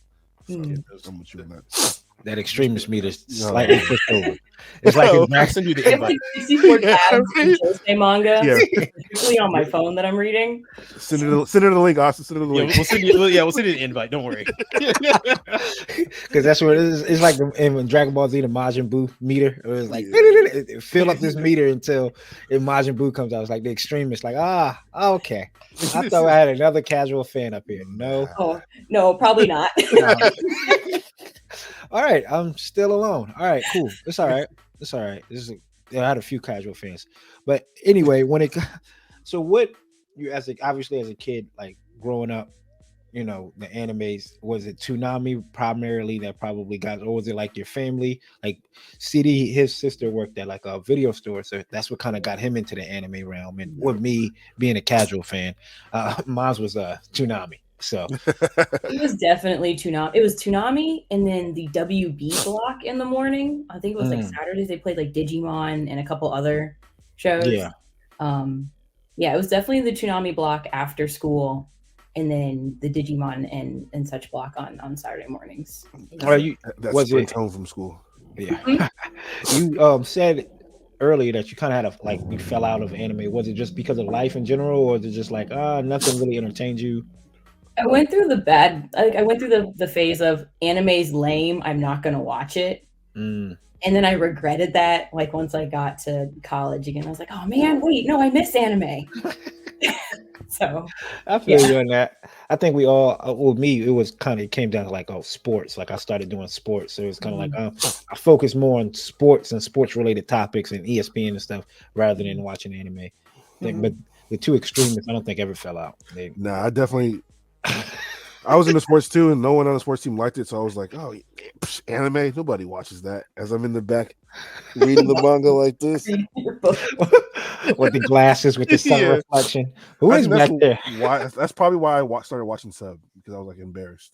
So Mm. I'm with you on that. That extremist meter is No. slightly pushed over. It's like No. it's I'll send you the I have invite. like 64 Yeah, tabs right. in Josei manga, Yeah. specifically on my phone that I'm reading. Send her the link, Austin. Send her the Yeah, link. we'll send you. We'll send you the invite. Don't worry. because that's what it is. It's like in Dragon Ball Z, the Majin Buu meter. It was like Yeah. fill up this meter until Majin Buu comes out. It's like the extremist, like okay. I thought I had another casual fan up here. No. Oh no, probably not. All right, I'm still alone. All right, cool. It's all right. It's all right. I had a few casual fans, but anyway, so what you obviously as a kid, like growing up, the animes, was it Toonami primarily that probably got, or was it like your family? Like CD, his sister worked at like a video store, so that's what kind of got him into the anime realm. And with me being a casual fan, mine was Toonami. So It was definitely Toonami. It was Toonami, and then the WB block in the morning. I think it was like Saturdays. They played like Digimon and a couple other shows. Yeah. Yeah, it was definitely the Toonami block after school, and then the Digimon and such block on Saturday mornings. That's sprint home from school. Yeah. You said earlier that you kind of had you fell out of anime. Was it just because of life in general, or was it just like nothing really entertained you? I went through I went through the phase of anime's lame, I'm not gonna watch it. And then I regretted that, like once I got to college again. I was like, oh man, wait, no, I miss anime. So I feel you on that. I think we all, well, me, it came down to like sports. Like I started doing sports, so it was kind of like I focus more on sports and sports related topics and ESPN and stuff rather than watching anime. But the two extremists, I don't think ever fell out. Nah, I definitely. I was into sports too, and no one on the sports team liked it. So I was like, "Oh, anime? Nobody watches that." As I'm in the back reading the manga like this, with the glasses, with the sun reflection. Who is back there? That's probably why I started watching sub, because I was like embarrassed.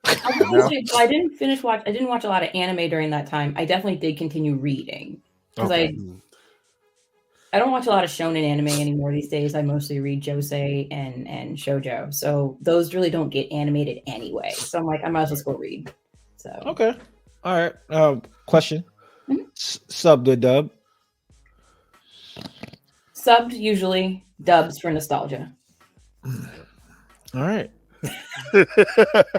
I didn't watch a lot of anime during that time. I definitely did continue reading because I don't watch a lot of shonen anime anymore these days. I mostly read josei and shoujo. So those really don't get animated anyway. So I'm like, I might as well just go read. So okay. All right. Question. Sub to dub? Subbed usually, dubs for nostalgia. All right. I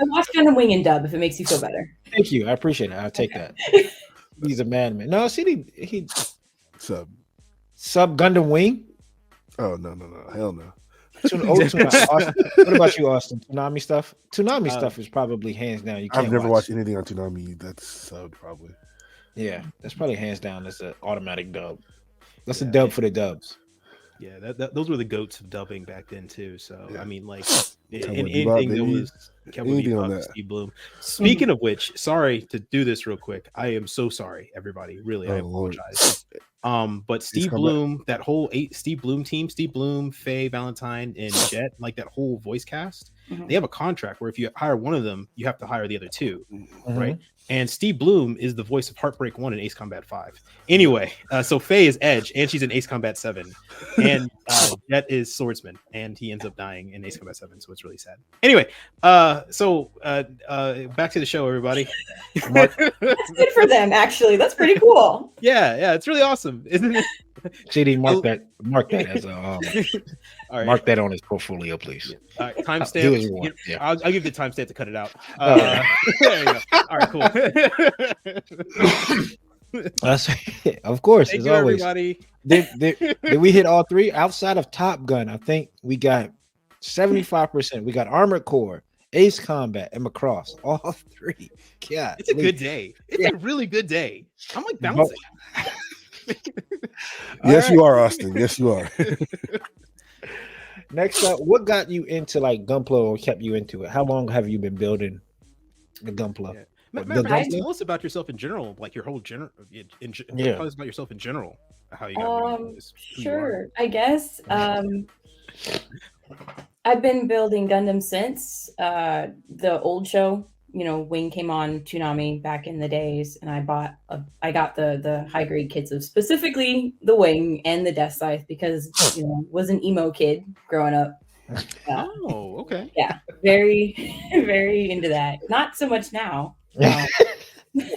watch Gundam Wing and dub if it makes you feel better. Thank you. I appreciate it. I'll take that. He's a madman. No, see, he Sub Gundam Wing? Oh no, hell no. What about you, Austin? Toonami stuff? Toonami stuff is probably hands down. I've never watched anything on Toonami that's subbed, probably. Yeah, that's probably hands down. That's an automatic dub. That's a dub for the dubs. Yeah, those were the goats of dubbing back then too. So I mean, like Anything that was Steve Bloom. Speaking of which, sorry to do this real quick. I am so sorry, everybody. Really, I apologize. But Steve Bloom, that whole Steve Bloom team, Steve Bloom, Faye, Valentine, and Jet, like that whole voice cast, they have a contract where if you hire one of them, you have to hire the other two, right? And Steve Bloom is the voice of Heartbreak 1 in Ace Combat 5. Anyway, so Faye is Edge, and she's in Ace Combat 7. And Jet is Swordsman, and he ends up dying in Ace Combat 7, so it's really sad. Anyway, so back to the show, everybody. That's good for them, actually. That's pretty cool. Yeah, it's really awesome, isn't it? JD, mark that as a all right. Mark that on his portfolio, please. All right, timestamp. I'll give you the timestamp to cut it out. There you go. All right, cool. Of course, Thank as you, always. Everybody. Did we hit all three? Outside of Top Gun, I think we got 75%. We got Armored Core, Ace Combat, and Macross. All three. Yeah, it's a good day. It's a really good day. I'm like bouncing. Yes, you are, Austin. Yes, you are. Next up, what got you into like Gunpla or kept you into it? How long have you been building the Gunpla? Tell us about yourself in general, like your whole Tell us about yourself in general. How you got sure, I guess. I've been building Gundam since the old show. Wing came on Toonami back in the days, and I got the high grade kits of specifically the Wing and the Death Scythe because was an emo kid growing up. Okay. Yeah, very very into that. Not so much now.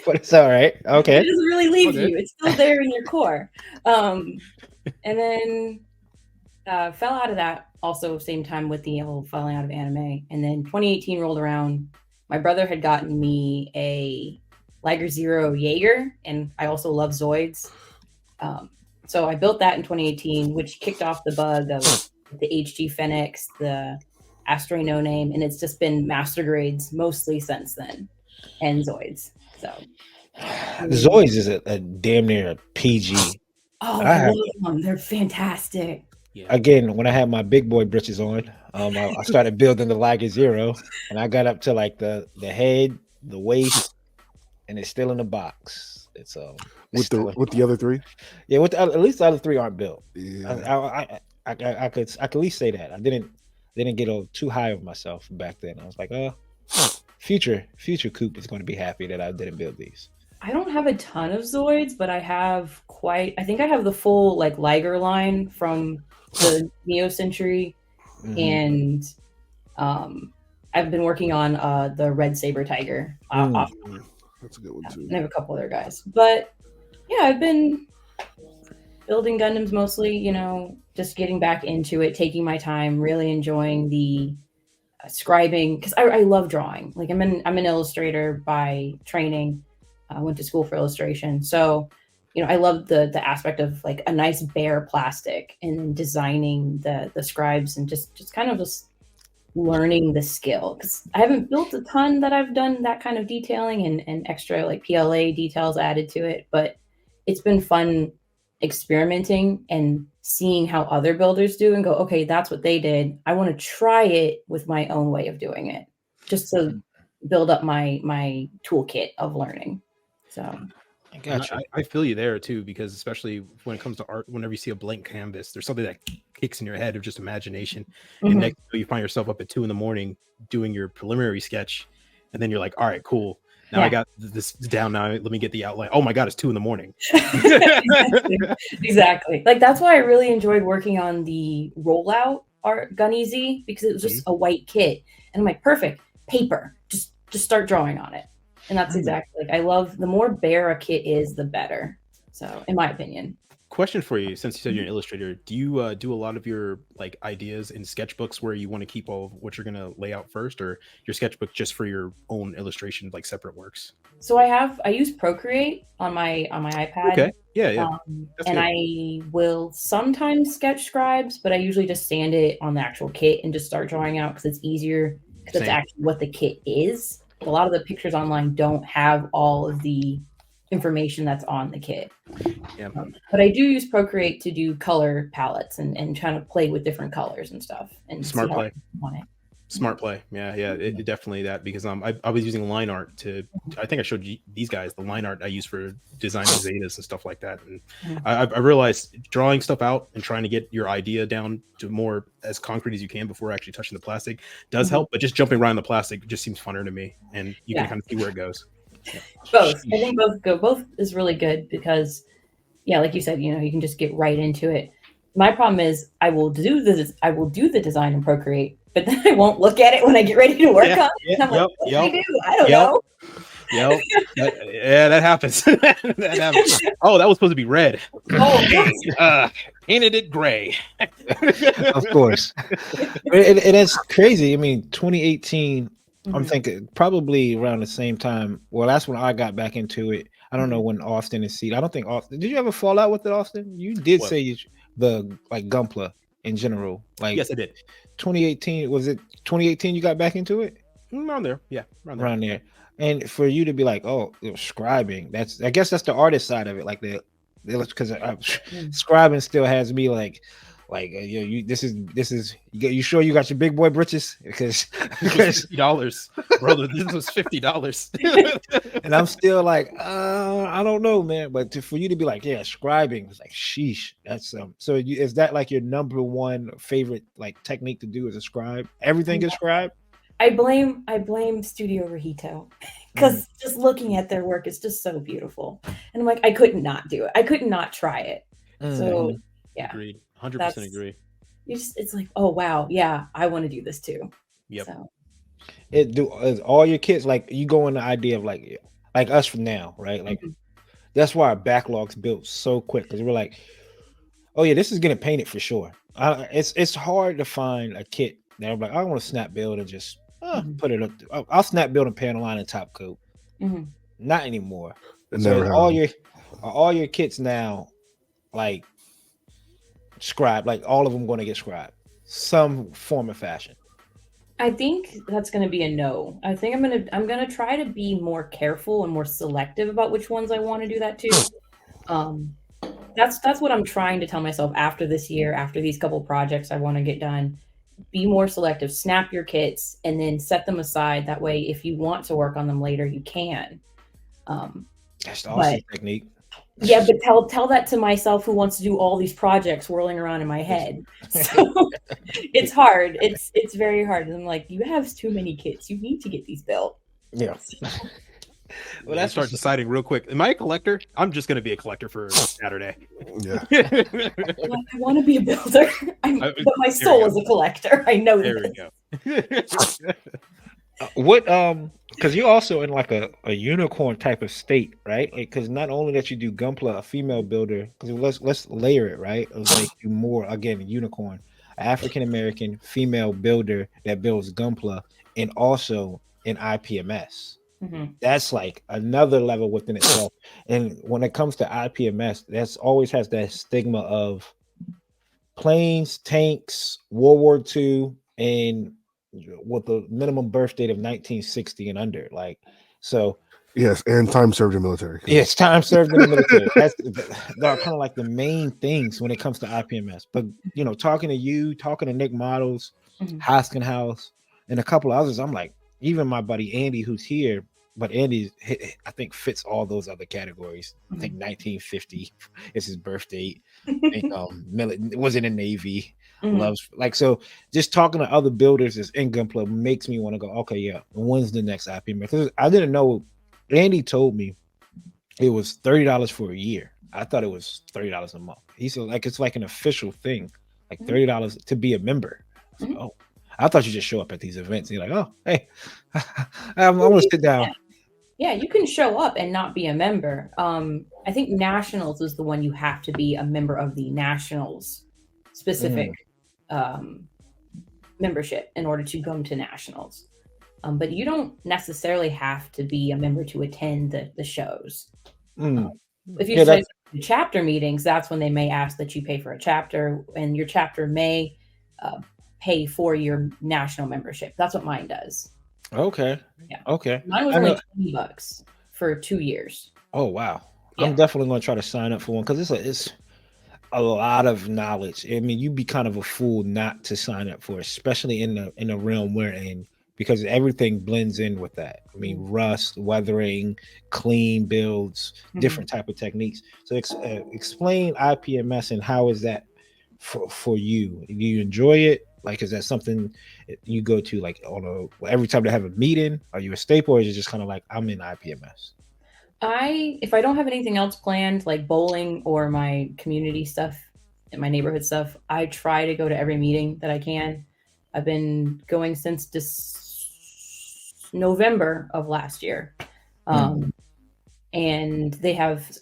But it's all right. It Okay. doesn't really leave Okay. you. It's still there in your core. And then fell out of that also same time with the whole falling out of anime. And then 2018 rolled around. My brother had gotten me a Liger Zero Jaeger, and I also love Zoids. So I built that in 2018, which kicked off the bug of the HG Phoenix, the Astray No Name, and it's just been master grades mostly since then, and Zoids. So Zoids is a damn near a PG. oh, I I have, love them. They're fantastic. Yeah. again, when I had my big boy britches on, I started building the Liger Zero, and I got up to like the head, the waist, and it's still in the box. It's with the other three. yeah, with at least the other three aren't built. Yeah. I could at least say that I didn't get too high of myself back then. I was like, future Coop is going to be happy that I didn't build these. I don't have a ton of Zoids, but I have I think I have the full like Liger line from the Neo Century, and I've been working on the Red Saber Tiger. That's a good one too. And I have a couple other guys, but yeah, I've been building Gundams mostly. You know, just getting back into it, taking my time, really enjoying the scribing because I love drawing. Like I'm an illustrator by training. I went to school for illustration, so you know I love the aspect of like a nice bare plastic and then designing the scribes and just kind of just learning the skill because I haven't built a ton that I've done that kind of detailing and extra like PLA details added to it, but it's been fun experimenting and seeing how other builders do and go, okay, that's what they did. I want to try it with my own way of doing it, just to build up my toolkit of learning. So I got you. I feel you there too, because especially when it comes to art, whenever you see a blank canvas, there's something that kicks in your head of just imagination. And next you find yourself up at 2 a.m. doing your preliminary sketch, and then you're like, all right, cool. Now I got this down. Now let me get the outline. Oh my god, it's 2 a.m. exactly. Like that's why I really enjoyed working on the rollout art Gun Easy because it was just a white kit, and I'm like, perfect paper. Just start drawing on it. And that's exactly like I love the more bare a kit is, the better. So, in my opinion. Question for you, since you said you're an illustrator, do you do a lot of your like ideas in sketchbooks where you want to keep all of what you're gonna lay out first, or your sketchbook just for your own illustration, like separate works? So I use Procreate on my iPad. Okay, yeah. And good. I will sometimes sketch scribes, but I usually just sand it on the actual kit and just start drawing out because it's easier because it's actually what the kit is. A lot of the pictures online don't have all of the information that's on the kit. Yeah. But I do use Procreate to do color palettes and trying to play with different colors and stuff. And Smart play. On it. Smart play. Yeah. It definitely that, because I was using line art to, I think I showed you these guys the line art I use for designing Zetas and stuff like that. And I realized drawing stuff out and trying to get your idea down to more as concrete as you can before actually touching the plastic does help, but just jumping around the plastic just seems funner to me, and you can kind of see where it goes. Yeah. Both. I think both is really good because like you said, you can just get right into it. My problem is I will do the design in Procreate, but then I won't look at it when I get ready to work on it. And I'm like, what do I do? I don't know. Yep. That happens. That happens. Oh, that was supposed to be red. Oh, Painted it gray. Of course. And it's crazy. I mean, 2018, I'm thinking probably around the same time. Well, that's when I got back into it. I don't know when Austin and Seed. I don't think Austin. Did you ever fall out with it, Austin? You did say the like Gunpla in general. Like, yes, I did. 2018, was it 2018 you got back into it? Around there. Yeah. Around there. And for you to be like, oh, scribing, I guess that's the artist side of it. Like because scribing still has me like this is you sure you got your big boy britches? Because $50, brother, this was $50. And I'm still like, I don't know, man. But for you to be like, scribing, it's like, sheesh. That's so is that like your number one favorite like technique to do as a scribe? Everything is scribe. I blame Studio Rahito because just looking at their work is just so beautiful, and I'm like, I couldn't not do it. I couldn't not try it. So yeah, agreed. 100% agree. It's like, oh wow, yeah, I want to do this too. Yep. So. Is all your kids like you go in the idea of like like us from now, right? Like Mhm. that's why our backlogs built so quick because we're like, oh yeah, this is getting painted for sure. It's hard to find a kit that I'm like, I want to snap build and just Mhm. put it up. I'll snap build and panel line and top coat. Mhm. Not anymore. It So never happened. are all your kits now like scribed, like all of them going to get scribed, some form of fashion. I think that's going to be a no. I think I'm gonna try to be more careful and more selective about which ones I want to do that to. Um, that's what I'm trying to tell myself after this year, after these couple projects I want to get done. Be more selective. Snap your kits and then set them aside. That way, if you want to work on them later, you can. Um, That's the but Austin technique. yeah, but tell that to myself who wants to do all these projects whirling around in my head. So it's hard. It's very hard. And I'm like, you have too many kits. You need to get these built. Yeah. So, Well, You that's start what's deciding real quick. Am I a collector? I'm just going to be a collector for Saturday. Yeah. I want to be a builder. But my There we soul go. is a collector. I know There we this. go. what because you're also in like a unicorn type of state, right? Like because not only that you do Gunpla, a female builder, because let's layer it, right? It'll make you more again a unicorn, African American female builder that builds Gunpla and also in IPMS. Mhm. That's like another level within itself. And when it comes to IPMS, that's always has that stigma of planes, tanks, World War II, and with the minimum birth date of 1960 and under. Like, so Yes, and time served in military. yeah, it's time served in the military. They're kind of like the main things when it comes to IPMS. But talking to you, talking to Nick Models, Mhm. Hoskenhouse, and a couple of others, I'm like, even my buddy Andy, who's here, but Andy, I think, fits all those other categories. I think 1950 is his birth date. Was in the Navy, Mhm. loves like so. Just talking to other builders is in Gunpla makes me want to go. Okay, yeah, when's the next IPMS? 'Cause I didn't know. Andy told me it was $30 for a year. I thought it was $30 a month. He said like it's like an official thing, like Mhm. $30 to be a member. I was like, Mhm. oh, I thought you just show up at these events. And you're like, oh, hey, I want to sit down. Yeah, you can show up and not be a member. I think Nationals is the one you have to be a member of the Nationals specific um, membership in order to come to Nationals. But you don't necessarily have to be a member to attend the shows. Mm. If you Yeah, decide that's to do chapter meetings, that's when they may ask that you pay for a chapter, and your chapter may uh, pay for your national membership. That's what mine does. okay. Yeah, Okay. mine was I only know. $20 for 2 years. Oh wow. I'm Yeah. definitely going to try to sign up for one because it's a lot of knowledge. I mean, you'd be kind of a fool not to sign up for, especially in the realm we're in, because everything blends in with that. I mean, rust, weathering, clean builds, different type of techniques. So explain IPMS and how is that for you? Do you enjoy it? Like, is that something you go to like on a every time they have a meeting? Are you a staple, or is it just kind of like I'm in IPMS? If I don't have anything else planned, like bowling or my community stuff and my neighborhood stuff, I try to go to every meeting that I can. I've been going since November of last year. And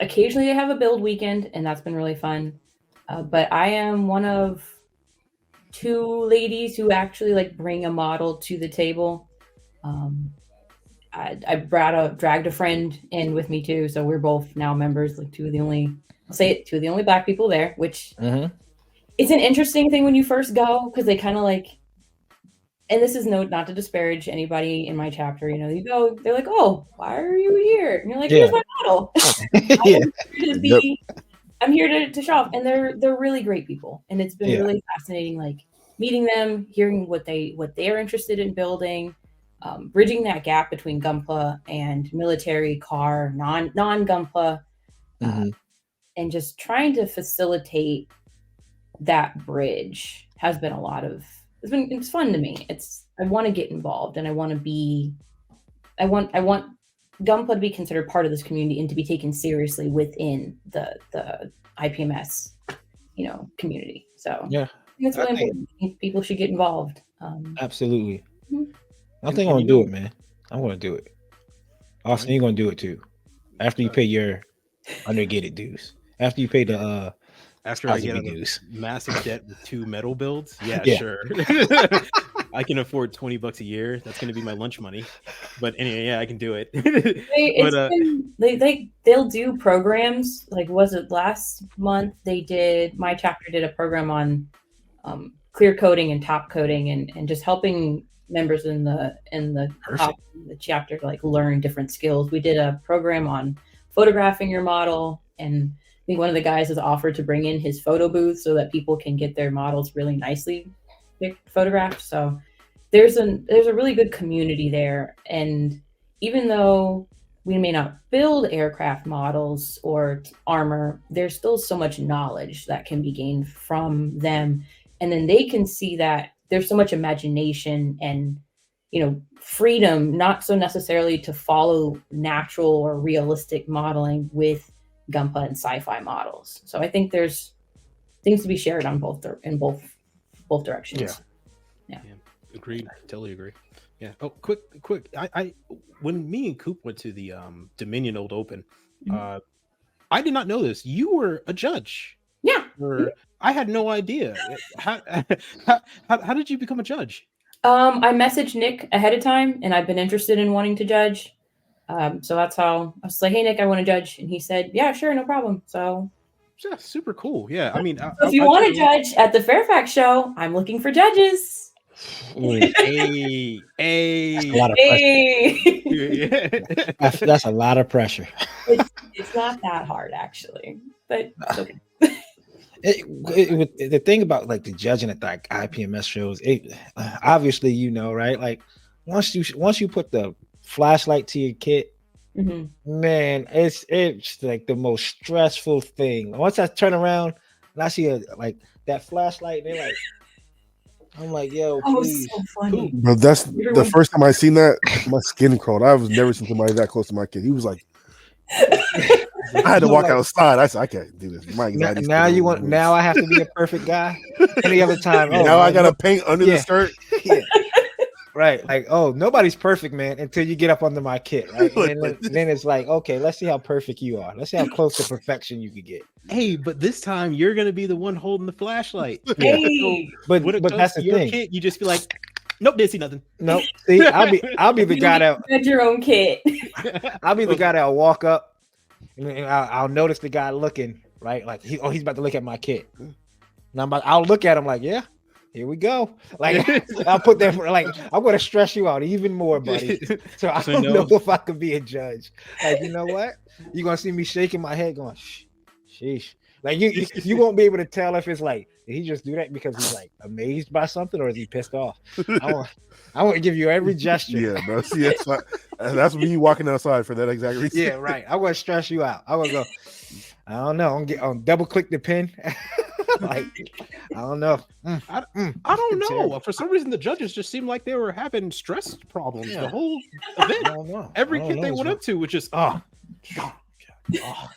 occasionally they have a build weekend, and that's been really fun. But I am one of two ladies who actually like bring a model to the table. Um, I dragged a friend in with me too, so we're both now members. Like two of the only Black people there, which it's an interesting thing when you first go because they kind of like. And this is not to disparage anybody in my chapter. You go, they're like, "Oh, why are you here?" And you're like, "Here's Yeah. my model." Yeah. Yep. I'm here to show off, and they're really great people, and it's been Yeah. really fascinating, like meeting them, hearing what they're interested in building, bridging that gap between Gunpla and military car non Gunpla, and just trying to facilitate that bridge has been it's fun to me. I want to get involved, and I want Gunpla to be considered part of this community and to be taken seriously within the IPMS, community. So I Yeah. think it's I really think important. I think people should get involved. absolutely. Mhm. I think I'm And gonna do it, man. I'm gonna do it. Austin, you're gonna do it too. After you pay your Undergated dues. After you pay the After I get Cosby out of dues. massive debt with 2 metal builds, yeah, Yeah. sure. I can afford $20 a year. That's going to be my lunch money. But anyway, yeah, I can do it. They'll do programs. Like, was it last month? My chapter did a program on clear coding and top coding, and just helping members in the the chapter to like learn different skills. We did a program on photographing your model, and I think one of the guys has offered to bring in his photo booth so that people can get their models really nicely photographed. So there's a really good community there, and even though we may not build aircraft models or armor, there's still so much knowledge that can be gained from them, and then they can see that there's so much imagination and freedom, not so necessarily to follow natural or realistic modeling with Gunpla and sci-fi models. So I think there's things to be shared on both directions. Yeah. Agreed. Totally agree. Yeah. Oh, quick. I when me and Coop went to the Dominion Old Open, I did not know this. You were a judge. Yeah. I had no idea. How did you become a judge? I messaged Nick ahead of time, and I've been interested in wanting to judge. So that's how I was like, "Hey, Nick, I want to judge," and he said, "Yeah, sure, no problem." So, yeah, super cool. Yeah, I mean, if you want to judge at the Fairfax show, I'm looking for judges. Hey, that's a lot of pressure. It's not that hard, actually, but it's okay. The thing about like the judging at like IPMS shows, obviously right? Like once you put the flashlight to your kit, man, it's like the most stressful thing. Once I turn around and I see that flashlight, and they're like, I'm like, yo, please. So funny. But that's the first time I seen that, my skin crawled. I've never seen somebody that close to my kid. He was like, I had to walk outside. I said, I can't do this. Now I have to be a perfect guy. Any other time, now I gotta paint under the skirt. Yeah. Right, like, nobody's perfect, man, until you get up under my kit, right? And then it's like, okay, let's see how perfect you are. Let's see how close to perfection you could get. Hey, but this time you're gonna be the one holding the flashlight. Hey, but that's the thing. Kit, you just be like, nope, didn't see nothing. Nope. See, I'll be the guy that had your own kit. I'll be the guy that'll walk up and I'll notice the guy looking, right? Like he's about to look at my kit. And I'll look at him like, yeah. Here we go. Like I'll put that I'm gonna stress you out even more, buddy. So I don't know if I could be a judge. Like, you know what? You're gonna see me shaking my head going, sheesh. Like you won't be able to tell if it's like, did he just do that because he's like amazed by something or is he pissed off? I want to give you every gesture. Yeah, bro. See, that's me walking outside for that exact reason. Yeah, right. I want to stress you out. I want to go, I don't know. I'm double click the pin. Like, I don't know. I don't know. For some reason, the judges just seemed like they were having stress problems the whole event. Every kid they went up to was just,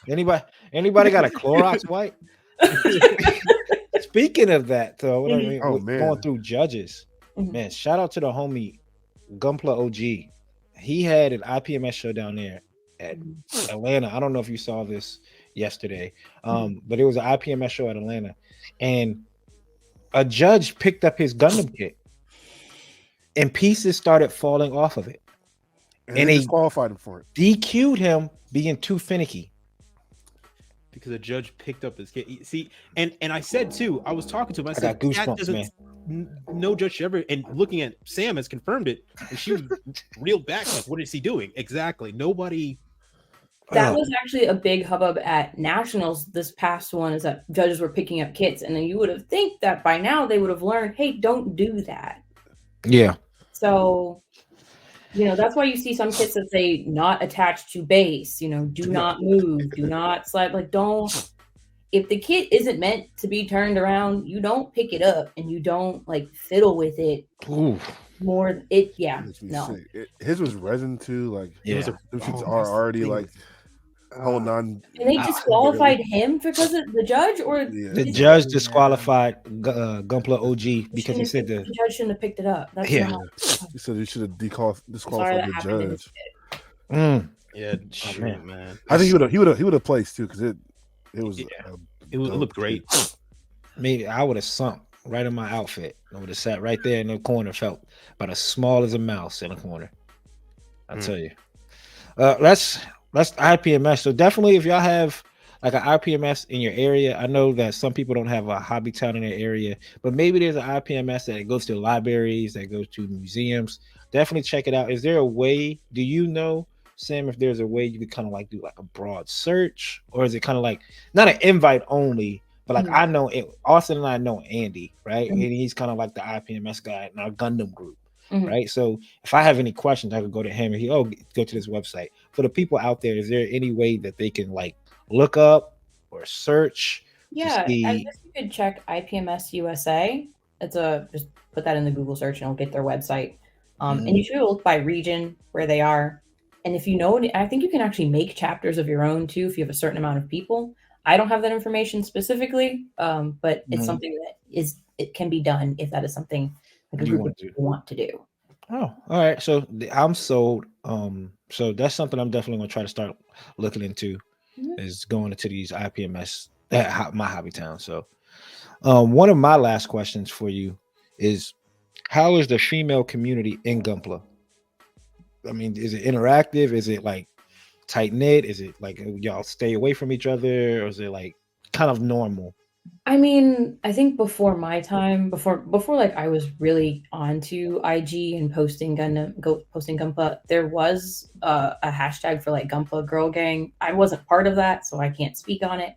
Anybody got a Clorox wipe? Speaking of that, though, going through judges, man, shout out to the homie Gunpla OG. He had an IPMS show down there at Atlanta. I don't know if you saw this yesterday, but it was an IPMS show at Atlanta, and a judge picked up his Gundam kit, and pieces started falling off of it, and they disqualified him for it. DQ'd him being too finicky. Because a judge picked up his kit. See, and I said too, I was talking to him. I said, got goosebumps, man. No judge should ever. And looking at Sam has confirmed it. And she was reeled back. Like, what is he doing? Exactly. Nobody. That was actually a big hubbub at nationals. This past one is that judges were picking up kits, and then you would have think that by now they would have learned, hey, don't do that. Yeah. So, that's why you see some kits that say not attached to base, do not move, do not slide. Like, don't, if the kit isn't meant to be turned around, you don't pick it up and you don't like fiddle with it. Ooh. More, no. His was resin too. Like, those are already like holding on. And they disqualified him because of the judge, or the judge disqualified Gunpla OG because he said the judge shouldn't have picked it up. That's he said he should have disqualified the judge. Yeah, Oh, shoot, man. man. I think he would have placed too because it was Yeah. a It dope looked great. shoe. Maybe I would have sunk right in my outfit. I would have sat right there in the corner, felt about as small as a mouse in the corner. I tell you. That's IPMS. So definitely, if y'all have like an IPMS in your area, I know that some people don't have a hobby town in their area, but maybe there's an IPMS that goes to libraries, that goes to museums. Definitely check it out. Is there a way? Do you know, Sam, if there's a way you could kind of like do like a broad search, or is it kind of like not an invite only? But like Mhm. I know Austin and I know Andy, right? And Mhm. he's kind of like the IPMS guy in our Gundam group, Mhm. right? So if I have any questions, I could go to him and go to this website. For the people out there, is there any way that they can like look up or search to Yeah, I see? guess you could check IPMS USA. It's a just put that in the Google search and it'll get their website. And you should look by region where they are. And if you know, I think you can actually make chapters of your own too if you have a certain amount of people. I don't have that information specifically, but it's Mhm. something that it can be done if that is something like a You group of want to do? people want to do. Oh, all right. So I'm sold. So that's something I'm definitely gonna try to start looking into Mhm. is going into these IPMS my hobby town. So one of my last questions for you is how is the female community in Gunpla? I mean, is it interactive? Is it like tight knit? Is it like y'all stay away from each other, or is it like kind of normal? I mean, I think before my time, before like I was really onto IG and posting Gunpla, there was a hashtag for like Gunpla Girl Gang. I wasn't part of that, so I can't speak on it.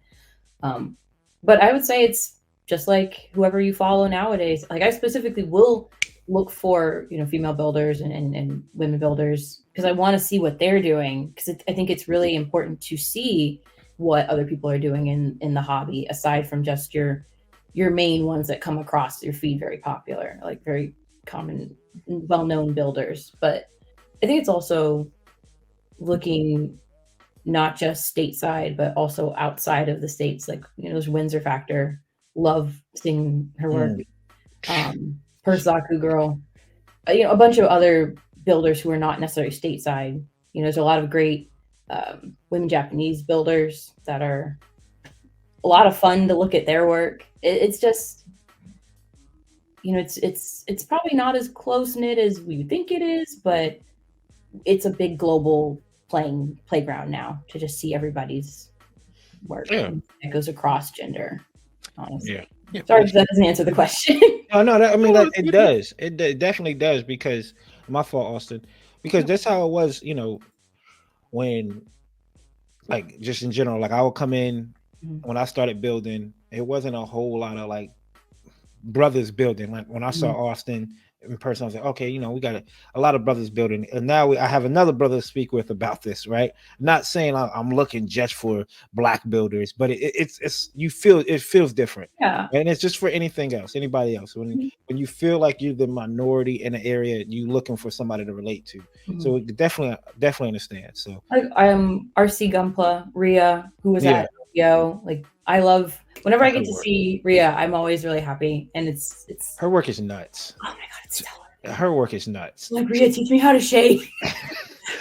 Um, but I would say it's just like whoever you follow nowadays. Like I specifically will look for female builders and women builders because I want to see what they're doing because I think it's really important to see what other people are doing in the hobby aside from just your main ones that come across your feed very popular like very common well-known builders. But I think it's also looking not just stateside, but also outside of the states. Like, there's Windsor Factor. Love seeing her work. Mm. Persaku Girl. A bunch of other builders who are not necessarily stateside. There's a lot of great women Japanese builders that are a lot of fun to look at their work. It's just, it's probably not as close knit as we think it is, but it's a big global playground now to just see everybody's work. Yeah, It goes across gender, honestly. yeah. Yeah, Sorry if that doesn't answer the question. Oh no, I mean No, that it's it good. does. It definitely does because my fault, Austin. Because that's how it was, when like just in general, like I would come in Mhm. when I started building, it wasn't a whole lot of like brothers building. Like when I saw Mhm. Austin in person, I was like, okay, we got a lot of brothers building, and now I have another brother to speak with about this. Right? Not saying I'm looking just for black builders, but it's it feels different, Yeah. and it's just for anything else, anybody else. When you feel like you're the minority in an area, you looking for somebody to relate to. Mhm. So definitely understand. So Like RC Gunpla, Ria, who was yeah, at Tokyo. Like I love whenever I her get to work, see Ria, I'm always really happy. And it's her work is nuts. oh my god, it's stellar. Her work is nuts. Like Ria, teach me how to shade.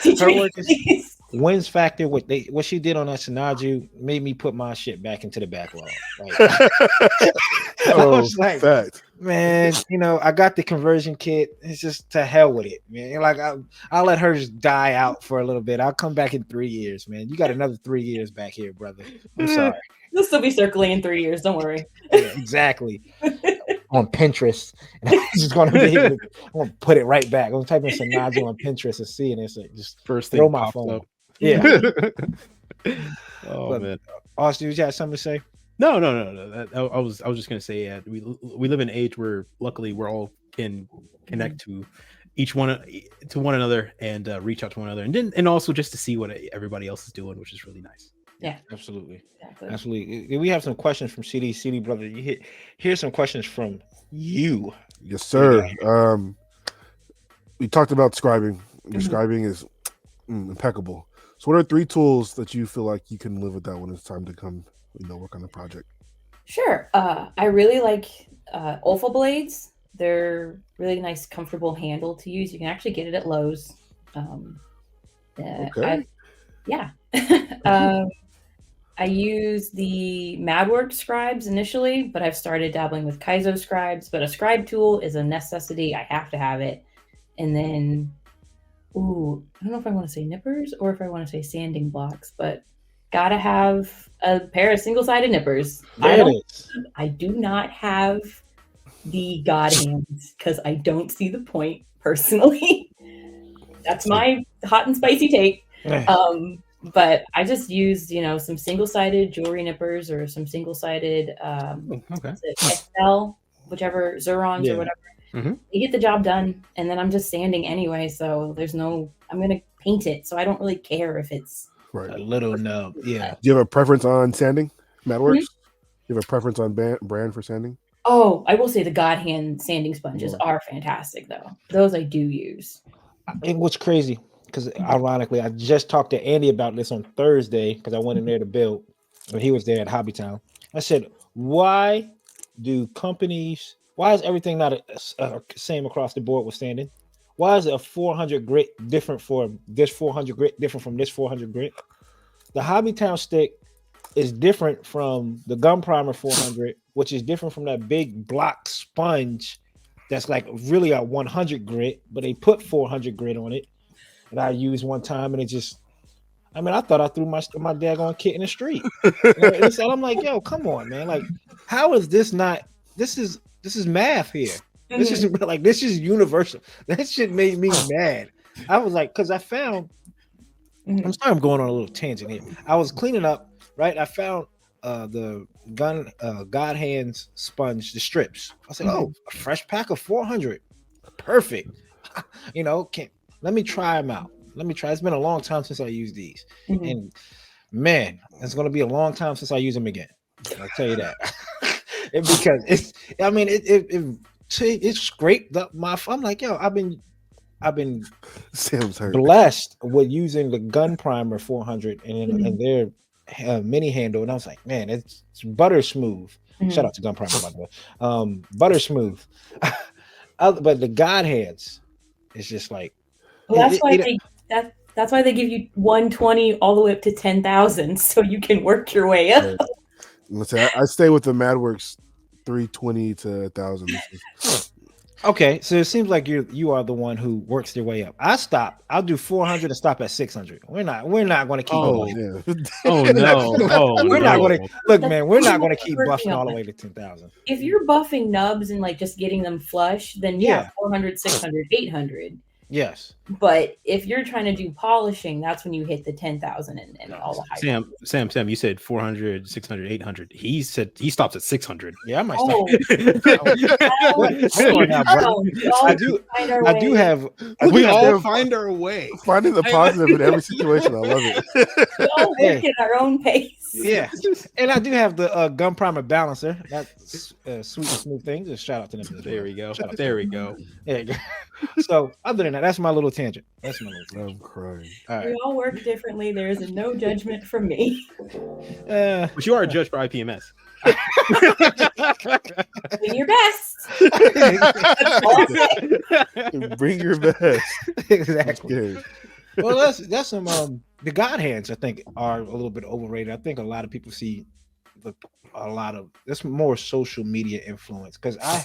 Teach Her me, work is please. Wins Factor. What she did on that Sinaju made me put my shit back into the backlog. Like I Oh, was like, fact. man, I got the conversion kit. It's just to hell with it, man. Like I'll let her just die out for a little bit. I'll come back in 3 years, man. You got another 3 years back here, brother. I'm sorry. You'll still be circling in 3 years. Don't worry. Yeah, exactly. On Pinterest, and I'm just gonna be able to. I'm gonna put it right back. I'm gonna type in Sinaju on Pinterest and see, and it's like just First throw thing my pops phone. up. Yeah, Oh but man. Austin, you got something to say? No. I was just gonna say, yeah, we live in an age where luckily we're all can connect to each one to one another and reach out to one another, and also just to see what everybody else is doing, which is really nice. Yeah, Absolutely. exactly. Absolutely. We have some questions from CD brother. Here's some questions from you. Yes, What do you sir. got? We talked about scribing. Your scribing is impeccable. So, what are 3 tools that you feel like you can live without when it's time to come, work on the project? Sure. I really like Olfa blades. They're really nice, comfortable handle to use. You can actually get it at Lowe's. Okay. Yeah. I use the MadWorks scribes initially, but I've started dabbling with Kaizo scribes. But a scribe tool is a necessity. I have to have it. And then, I don't know if I want to say nippers or if I want to say sanding blocks, but gotta have a pair of single-sided nippers. There it is. I do not have the God hands because I don't see the point personally. That's my hot and spicy take. But I just used, some single-sided jewelry nippers or some single-sided Okay. Excel, whichever Zurons Yeah. or whatever. Mm-hmm. You get the job done, and then I'm just sanding anyway. So I'm gonna paint it, so I don't really care if it's Right. A Do little nub. Yeah. you have a preference on sanding? MadWorks? You have a preference on brand for sanding? Oh, I will say the God hand sanding sponges Yeah. are fantastic, though. Those I do use. And what's crazy, because ironically, I just talked to Andy about this on Thursday because I went in there to build, but he was there at Hobbytown. I said, why is everything not same across the board with sanding? Why is a 400 grit different for this 400 grit different from this 400 grit? The Hobbytown stick is different from the Gun Primer 400, which is different from that big block sponge that's like really a 100 grit, but they put 400 grit on it. And I used one time, and I thought I threw my daggone kit in the street. So I'm like, yo, come on, man. Like, how is this not? This is math here. This is universal. That shit made me mad. I was like, because I found. I'm sorry, I'm going on a little tangent here. I was cleaning up, right? I found the God Hands sponge, the strips. I said, oh, a fresh pack of 400, perfect. Let me try them out. It's been a long time since I used these, and man, it's going to be a long time since I use them again. I'll tell you that. Because it scraped up my. I'm like, yo, I've been Sam's hurt. blessed with using the Gun Primer 400 and their mini handle, and I was like, man, it's butter smooth. Shout out to Gun Primer, by the way. Butter smooth. But the God Hands, it's just like. Well, that's why they give you 120 all the way up to 10,000, so you can work your way up. Right. Let's say I stay with the MadWorks 320 to 1,000. Okay, so it seems like you are the one who works their way up. I'll do 400 and stop at 600. We're not going to keep going. Yeah. Oh no! We're not going to look, man. We're not going to keep buffing all the way to 10,000. If you're buffing nubs and like just getting them flush, then 400, 600, 800. Yes. But if you're trying to do polishing, that's when you hit the 10,000 and all the high. Sam, you said 400, 600, 800. He said he stops at 600. Yeah, I might stop. I do have. We all find our way. Finding the positive in every situation. I love it. We all work at our own pace. Yeah, and I do have the Gun Primer balancer. That's sweet and smooth thing. Just shout out to them. There we go. There we go. There you go. So other than that, that's my little tangent. I'm crying. All right. We all work differently. There is no judgment from me. But you are a judge for IPMS. Bring your best. Bring your best. Exactly. Well, that's some the God Hands. I think are a little bit overrated. I think a lot of people see that's more social media influence, because I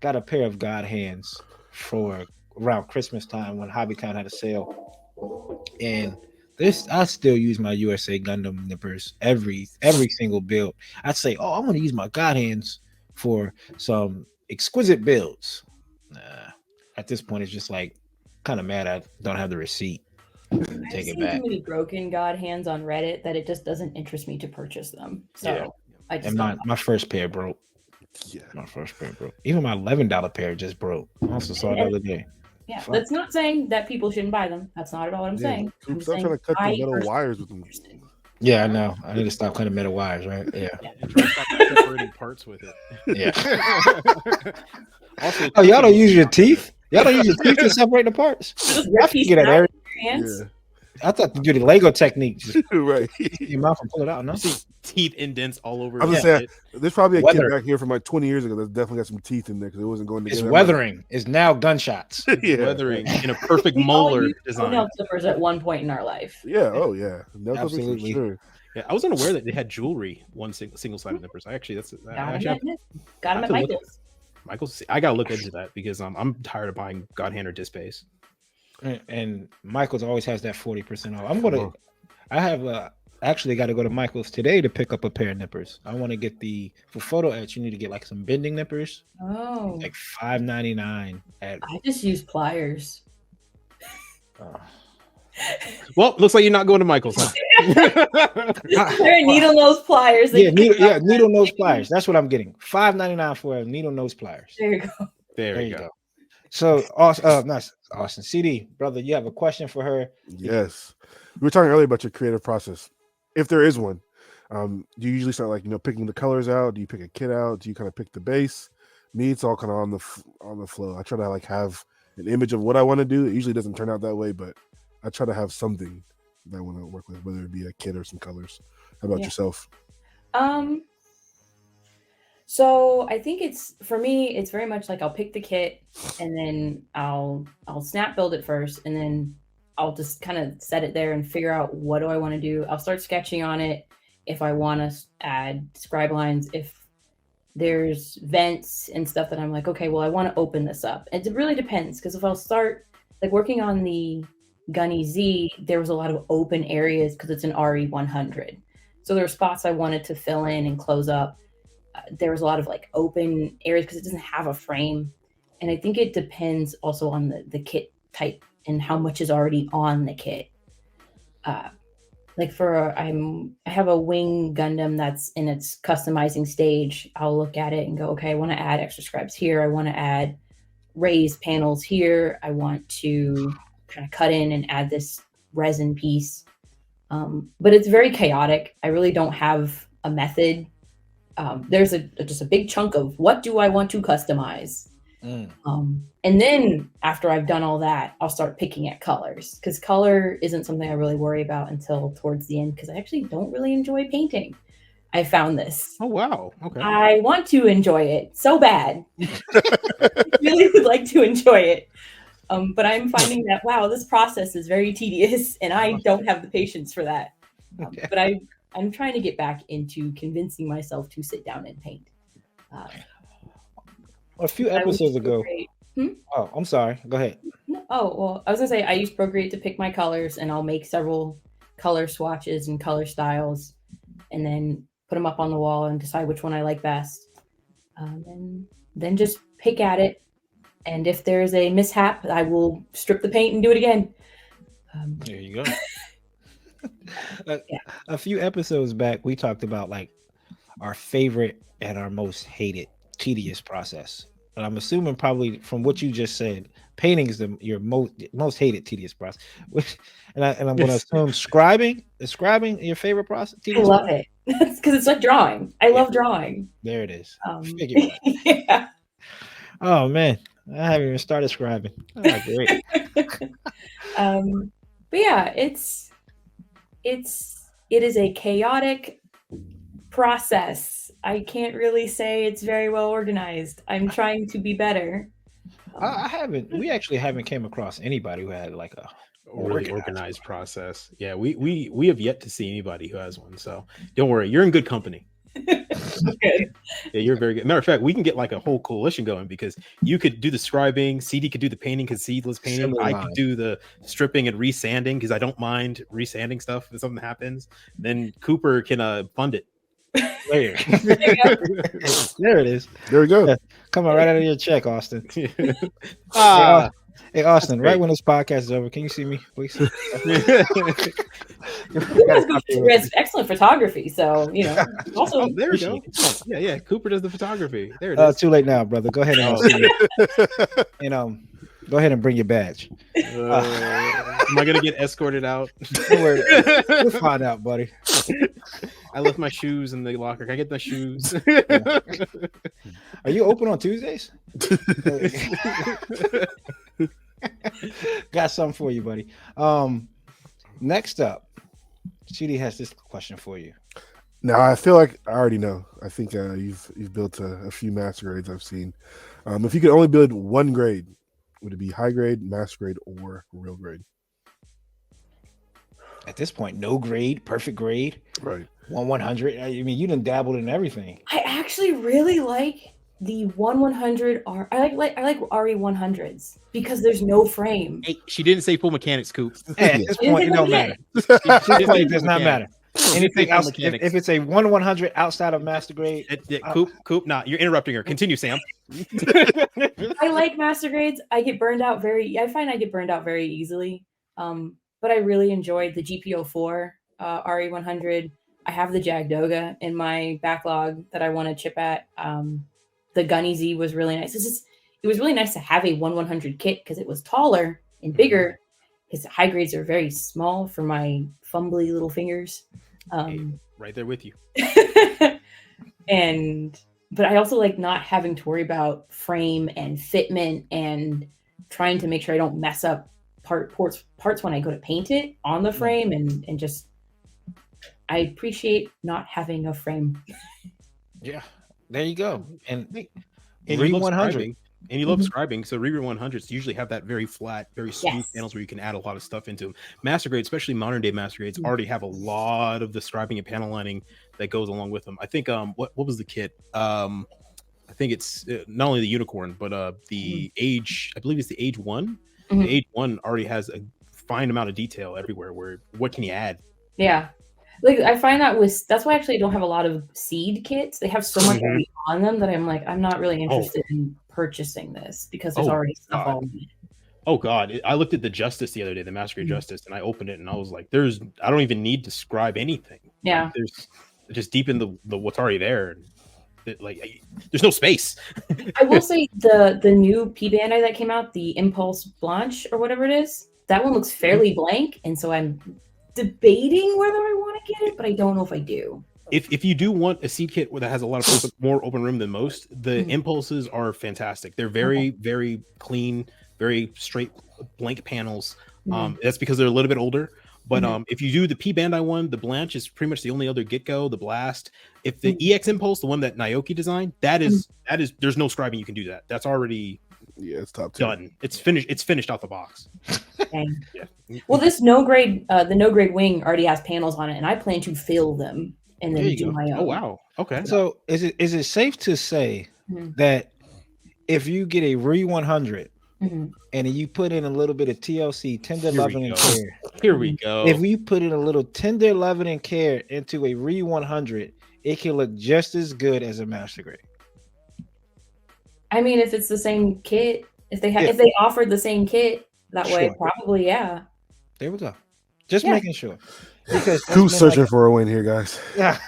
got a pair of God Hands for around Christmas time when Hobbytown had a sale, and I still use my USA Gundam nippers every single build. I'd say, oh, I'm going to use my God Hands for some exquisite builds. At this point, it's just like kind of mad I don't have the receipt. Take it back. Too many broken God Hands on Reddit that it just doesn't interest me to purchase them. So I just my first pair broke. Yeah, my first pair broke. Even my $11 pair just broke. I also saw it the other day. Yeah, that's not saying that people shouldn't buy them. That's not at all what I'm saying. I'm stop saying trying to cut the metal wires with them. Yeah, I know. I need to stop cutting metal wires, right? Yeah. And try to stop separating parts with it. Yeah. Also, y'all don't use your teeth? Y'all don't use your teeth to separate the parts? I forget that, Eric. Yeah. I thought to do the Lego technique. Just Right. your mouth and pull it out. No, See teeth indents all over. I was his gonna say, shit. there's probably a Weather. kid back here from like 20 years ago that's definitely got some teeth in there because it wasn't going it's together. weathering. It's now gunshots. Yeah. Weathering in a perfect We all molar used design. toenail clippers at one point in our life. Yeah. Oh yeah. No clippers for Absolutely. sure. Yeah, I was unaware that they had jewelry one single sided nippers. I actually that's Got actually him I at have to look Michael's. Michael's. I gotta look into that because I'm tired of buying God hand or disc base. And Michael's always has that 40% off. Oh. I have actually got to go to Michael's today to pick up a pair of nippers. I want to get for photo etch. You need to get like some bending nippers, Oh, like $5.99 at. I just use pliers. Well, looks like you're not going to Michael's. Huh? They're needle nose pliers. They Needle nose pliers. That's what I'm getting. $5.99 for a needle nose pliers. There you go. There you go. So, nice, Austin. CD, brother, you have a question for her? Yes. We were talking earlier about your creative process, if there is one. Do you usually start like picking the colors out? Do you pick a kit out? Do you kind of pick the base? Me, it's all kind of on the flow. I try to like have an image of what I want to do. It usually doesn't turn out that way, but I try to have something that I want to work with, whether it be a kit or some colors. How about yourself? So I think for me, it's very much like I'll pick the kit and then I'll snap build it first, and then I'll just kind of set it there and figure out what do I want to do. I'll start sketching on it if I want to add scribe lines, if there's vents and stuff that I'm like, okay, well, I want to open this up. It really depends, because if I'll start like working on the Gunny Z, there was a lot of open areas because it's an RE100. So there were spots I wanted to fill in and close up. There was a lot of like open areas because it doesn't have a frame. And I think it depends also on the kit type and how much is already on the kit. Like I have a wing Gundam that's in its customizing stage. I'll look at it and go, okay, I want to add extra scribes here. I want to add raised panels here. I want to kind of cut in and add this resin piece. But it's very chaotic. I really don't have a method. There's just a big chunk of what do I want to customize. And then after I've done all that, I'll start picking at colors, because color isn't something I really worry about until towards the end, because I actually don't really enjoy painting. I found this. Oh, wow. Okay. I want to enjoy it so bad. I really would like to enjoy it. But I'm finding that, wow, this process is very tedious and I don't have the patience for that. But I'm trying to get back into convincing myself to sit down and paint. A few episodes ago. Oh, I'm sorry. Go ahead. Oh, well, I was gonna say I use Procreate to pick my colors, and I'll make several color swatches and color styles, and then put them up on the wall and decide which one I like best. And then just pick at it. And if there's a mishap, I will strip the paint and do it again. There you go. A few episodes back, we talked about like our favorite and our most hated tedious process. And I'm assuming probably from what you just said, painting is your most hated tedious process. And I'm going to assume scribing. Is scribing your favorite process? I love it. Because it's like drawing. I love drawing. There it is. Yeah. Oh man, I haven't even started scribing. Oh, great. But yeah, it is a chaotic process. I can't really say it's very well organized. I'm trying to be better. We actually haven't came across anybody who had like a really organized process. Yeah, we have yet to see anybody who has one. So don't worry, you're in good company. Good. Yeah, you're very good. Matter of fact, we can get like a whole coalition going, because you could do the scribing, CD could do the painting because seedless painting. I could do the stripping and resanding because I don't mind resanding stuff if something happens. Then Cooper can fund it. There it is. There we go. Yeah. Come on, right out of your check, Austin. Hey, Austin, right when this podcast is over, can you see me, please? Excellent photography. So, also. There we go. Yeah. Cooper does the photography. There it is. Too late now, brother. Go ahead and go ahead and bring your badge. Am I gonna get escorted out? Don't worry. We'll find out, buddy. I left my shoes in the locker. Can I get my shoes? Are you open on Tuesdays? Got something for you, buddy. Next up, CD has this question for you. Now I feel like I already know. I think you've built a few master grades I've seen. If you could only build one grade, would it be high grade, master grade, or real grade? At this point, no grade, perfect grade, Right. 100. I mean, you done dabbled in everything. I actually really like the 100 R. I like RE 100s because there's no frame. Hey, she didn't say full mechanics, Coop. Hey, at this point, it don't matter. Yeah. At this point, it does not matter. Anything full else? mechanics. If it's a 100 outside of master grade, Coop, nah, you're interrupting her. Continue, Sam. I like master grades. I find I get burned out very easily. But I really enjoyed the GPO4 RE100. I have the Jagdoga in my backlog that I want to chip at. The Gunny Z was really nice. It was really nice to have a 100 kit because it was taller and bigger. Because high grades are very small for my fumbly little fingers. Right there with you. But I also like not having to worry about frame and fitment and trying to make sure I don't mess up parts when I go to paint it on the frame and just I appreciate not having a frame. Yeah, there you go. And you love 100. And you love scribing, so Reaver 100s usually have that very flat, very smooth panels where you can add a lot of stuff into them. Master grades, especially modern day master grades, already have a lot of the scribing and panel lining that goes along with them. I think what was the kit? I think it's not only the unicorn, but the age. I believe it's the age 1. The age 1 already has a fine amount of detail everywhere. Where what can you add? Yeah. Like I find that's why actually I don't have a lot of seed kits. They have so much already on them that I'm like, I'm not really interested in purchasing this because there's already stuff on it. Oh God. I looked at the Justice the other day, the Master Grade Justice, and I opened it and I was like, I don't even need to scribe anything. Yeah. Like, there's just deep in the what's already there. There's no space. I will say the new P Bandai that came out, the Impulse Blanche or whatever it is, that one looks fairly blank, and so I'm debating whether I want to get it, but I don't know if I do. If you do want a seed kit that has a lot of more open room than most, the Impulses are fantastic. They're very, very clean, very straight blank panels. That's because they're a little bit older. But if you do the P Bandai one, the Blanche is pretty much the only other Get-Go, the Blast. If the EX Impulse, the one that Naoki designed, that is there's no scribing you can do that. That's already it's top 10. done. It's finished out the box. Well, this no grade wing already has panels on it, and I plan to fill them and then do my own. Oh wow. Okay. So is it safe to say that if you get a Re 100 and you put in a little bit of TLC, tender loving and care. Here we go. If we put in a little tender loving and care into a Re 100, it can look just as good as a master grade. I mean, if it's the same kit, if they offered the same kit that way, probably There we go. Just making sure. Because who's searching for a win here, guys? Yeah.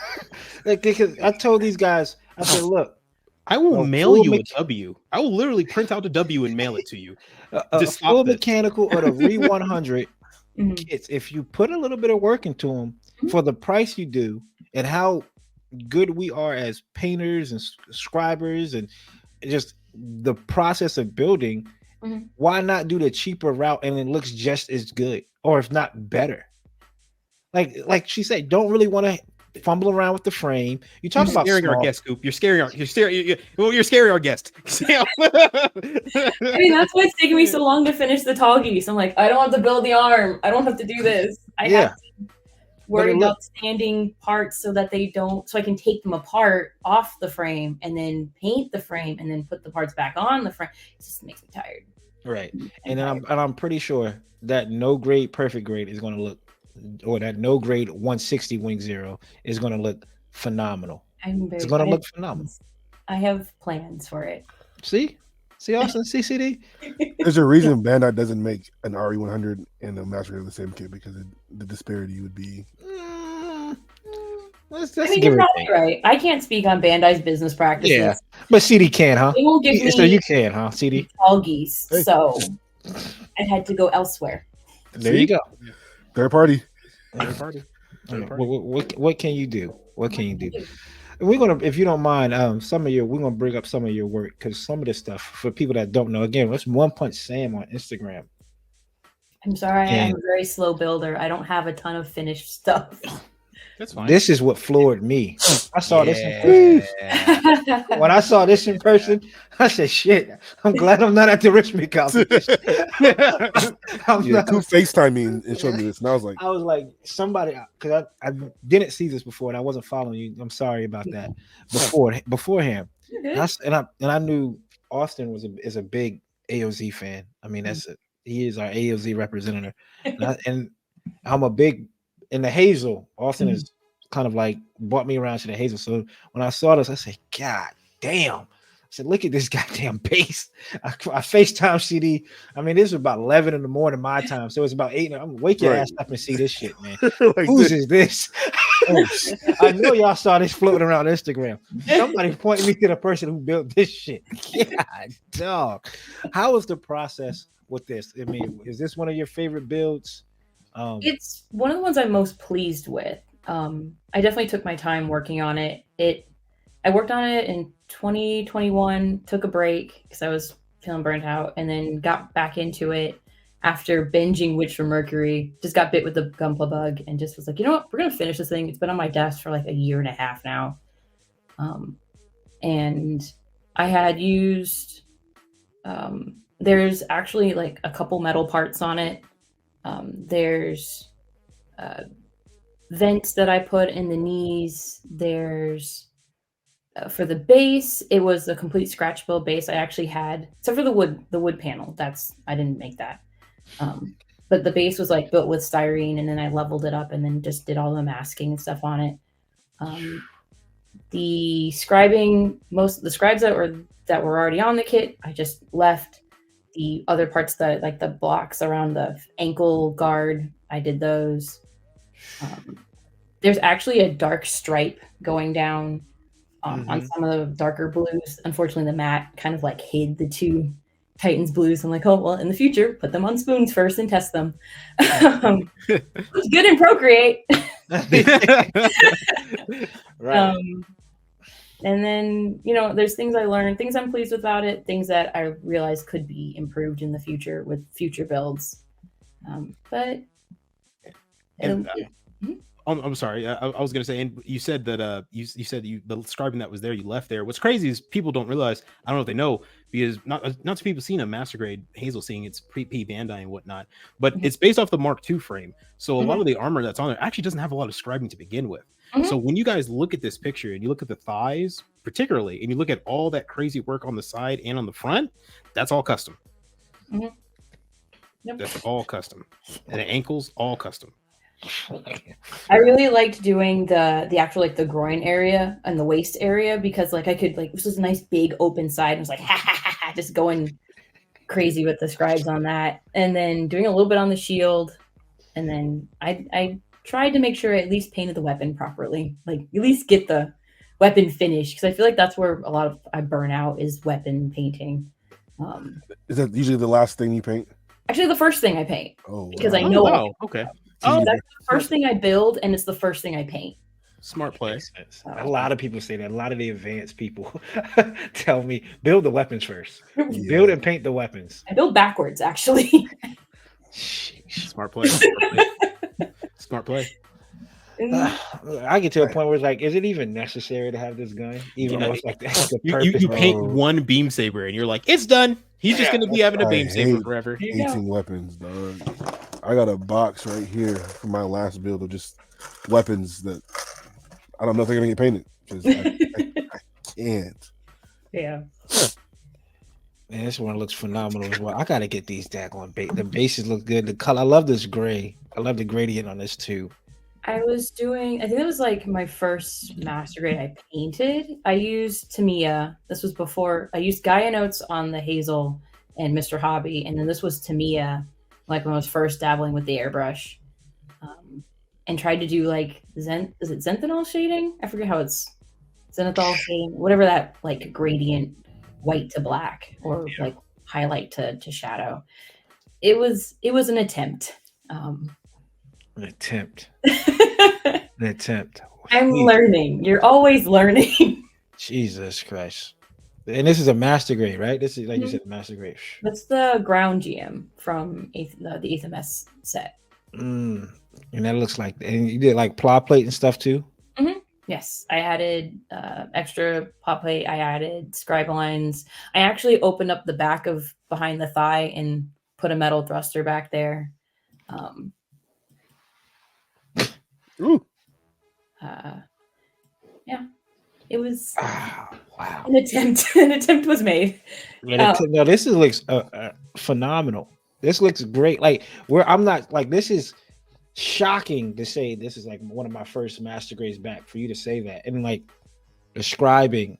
Because I told these guys, I said, look, I will mail you a W. I will literally print out a W and mail it to you. Just full mechanical or the Re 100 kits. If you put a little bit of work into them for the price you do, and how good we are as painters and scribers, and just the process of building, why not do the cheaper route and it looks just as good, or if not better? Like she said, don't really want to fumble around with the frame. You talk about scaring our guest, Scoop. You're scaring our guest. I mean, that's why it's taking me so long to finish the tall geese. I'm like, I don't have to build the arm. I don't have to do this. I have to worry about standing parts so that so I can take them apart off the frame and then paint the frame and then put the parts back on the frame. It just makes me tired. Right. And I'm pretty sure that no grade perfect grade is going to look, or that no grade 160 wing zero is going to look phenomenal. It's going to look phenomenal. I have plans for it. See Austin, CCD. There's a reason Bandai doesn't make an RE100 and a Master of the same kit, because the disparity would be. You're probably right. I can't speak on Bandai's business practices. Yeah, but CD can, huh? They won't give me so you can, huh? CD tall geese, so I had to go elsewhere. There you go. Third party. What can you do? What can you do? We're gonna, if you don't mind, we're gonna bring up some of your work, because some of this stuff, for people that don't know, again, let's One Punch Sam on Instagram. I'm sorry, I'm And a very slow builder. I don't have a ton of finished stuff. That's fine. this is what floored me. I saw this in Yeah. person. When I saw this in person, I said, "Shit! I'm glad I'm not at the Richmond competition." I'm Yeah, not. Coop FaceTime me and showed me this, and I was like, I was like, somebody, because I didn't see this before, and I wasn't following you. I'm sorry about that. Beforehand, You're and good. I knew Austin is a big AOZ fan. I mean, he is our AOZ representative, and I'm a big in the Hazel. Austin is kind of like brought me around to the Hazel. So when I saw this, I said, "God damn!" I said, "Look at this goddamn base." I FaceTime CD. I mean, this was about 11 in the morning my time, so it's about 8. I'm wake your Right. ass up and see this shit, man. like Whose this. is this? Oh, I know y'all saw this floating around Instagram. Somebody pointed me to the person who built this shit. Yeah, dog. How was the process with this? I mean, is this one of your favorite builds? It's one of the ones I'm most pleased with. I definitely took my time working on it. I worked on it in 2021, took a break because I was feeling burnt out, and then got back into it after binging Witch from Mercury. Just got bit with the Gunpla bug and just was like, you know what, we're gonna finish this thing. It's been on my desk for like a year and a half now. And I had used there's actually like a couple metal parts on it. There's vents that I put in the knees. There's for the base, it was a complete scratch build base. I actually had, except for the wood panel. That's I didn't make that. But the base was like built with styrene, and then I leveled it up, and then just did all the masking and stuff on it. The scribing, most of the scribes that were already on the kit, I just left. The other parts that like the blocks around the ankle guard, I did those. There's actually a dark stripe going down on some of the darker blues. Unfortunately, the matte kind of like hid the two Titans blues. I'm like, oh well, in the future, put them on spoons first and test them. It's good in Procreate. Right. And then, there's things I learned, things I'm pleased with about it, things that I realize could be improved in the future with future builds. But And, I'm sorry. I was gonna say, and you said that you said the scribing that was there, you left there. What's crazy is people don't realize. I don't know if they know, because not too people seen a master grade Hazel, seeing its pre-P Bandai and whatnot, but it's based off the Mark II frame. So a lot of the armor that's on there actually doesn't have a lot of scribing to begin with. So when you guys look at this picture and you look at the thighs particularly, and you look at all that crazy work on the side and on the front, that's all custom. Yep. That's all custom, and the ankles all custom. I really liked doing the actual like the groin area and the waist area, because like I could like, this was a nice big open side, and it was like just going crazy with the scribes on that, and then doing a little bit on the shield, and then I tried to make sure I at least painted the weapon properly, like at least get the weapon finished, because I feel like that's where a lot of I burn out is weapon painting. is that usually the last thing you paint? Actually, the first thing I paint, Oh, because wow. I know wow. Okay. that's the first thing I build, and it's the first thing I paint. Smart play. A lot of people say that. A lot of the advanced people tell me build the weapons first. Yeah. Build and paint the weapons. I build backwards, actually. Smart play. Smart play. I get to a point where it's like, is it even necessary to have this gun? Even though it's like the You paint one beam saber and you're like, it's done. He's just gonna be having a I beam saber hate forever. painting weapons, dog. I got a box right here from my last build of just weapons that I don't know if they're gonna get painted, because I can't. Yeah. Man, this one looks phenomenal as well. I gotta get these daggone the bases look good. The color, I love this gray. I love the gradient on this too. I think that was like my first master grade I painted. I used Tamiya. This was before I used Gaia Notes on the Hazel and Mr. Hobby. And then this was Tamiya, like when I was first dabbling with the airbrush. And tried to do like is it zenithal shading? I forget how it's zenithal shading, whatever that like gradient, white to black, or like highlight to shadow. It was an attempt. An attempt. An attempt. I'm learning. You're always learning. Jesus Christ. And this is a master grade, right? This is like you Mhm. said, master grade. That's the ground GM from the IPMS set. Mm. And that looks like, and you did like ply plate and stuff too. Yes, I added extra pop plate. I added scribe lines. I actually opened up the back of behind the thigh and put a metal thruster back there. Um, Ooh. Yeah, it was Wow. an attempt. An attempt was made. No, this looks phenomenal. This looks great. Like where I'm not like this is shocking to say this is like one of my first master grades back for you to say that and like describing.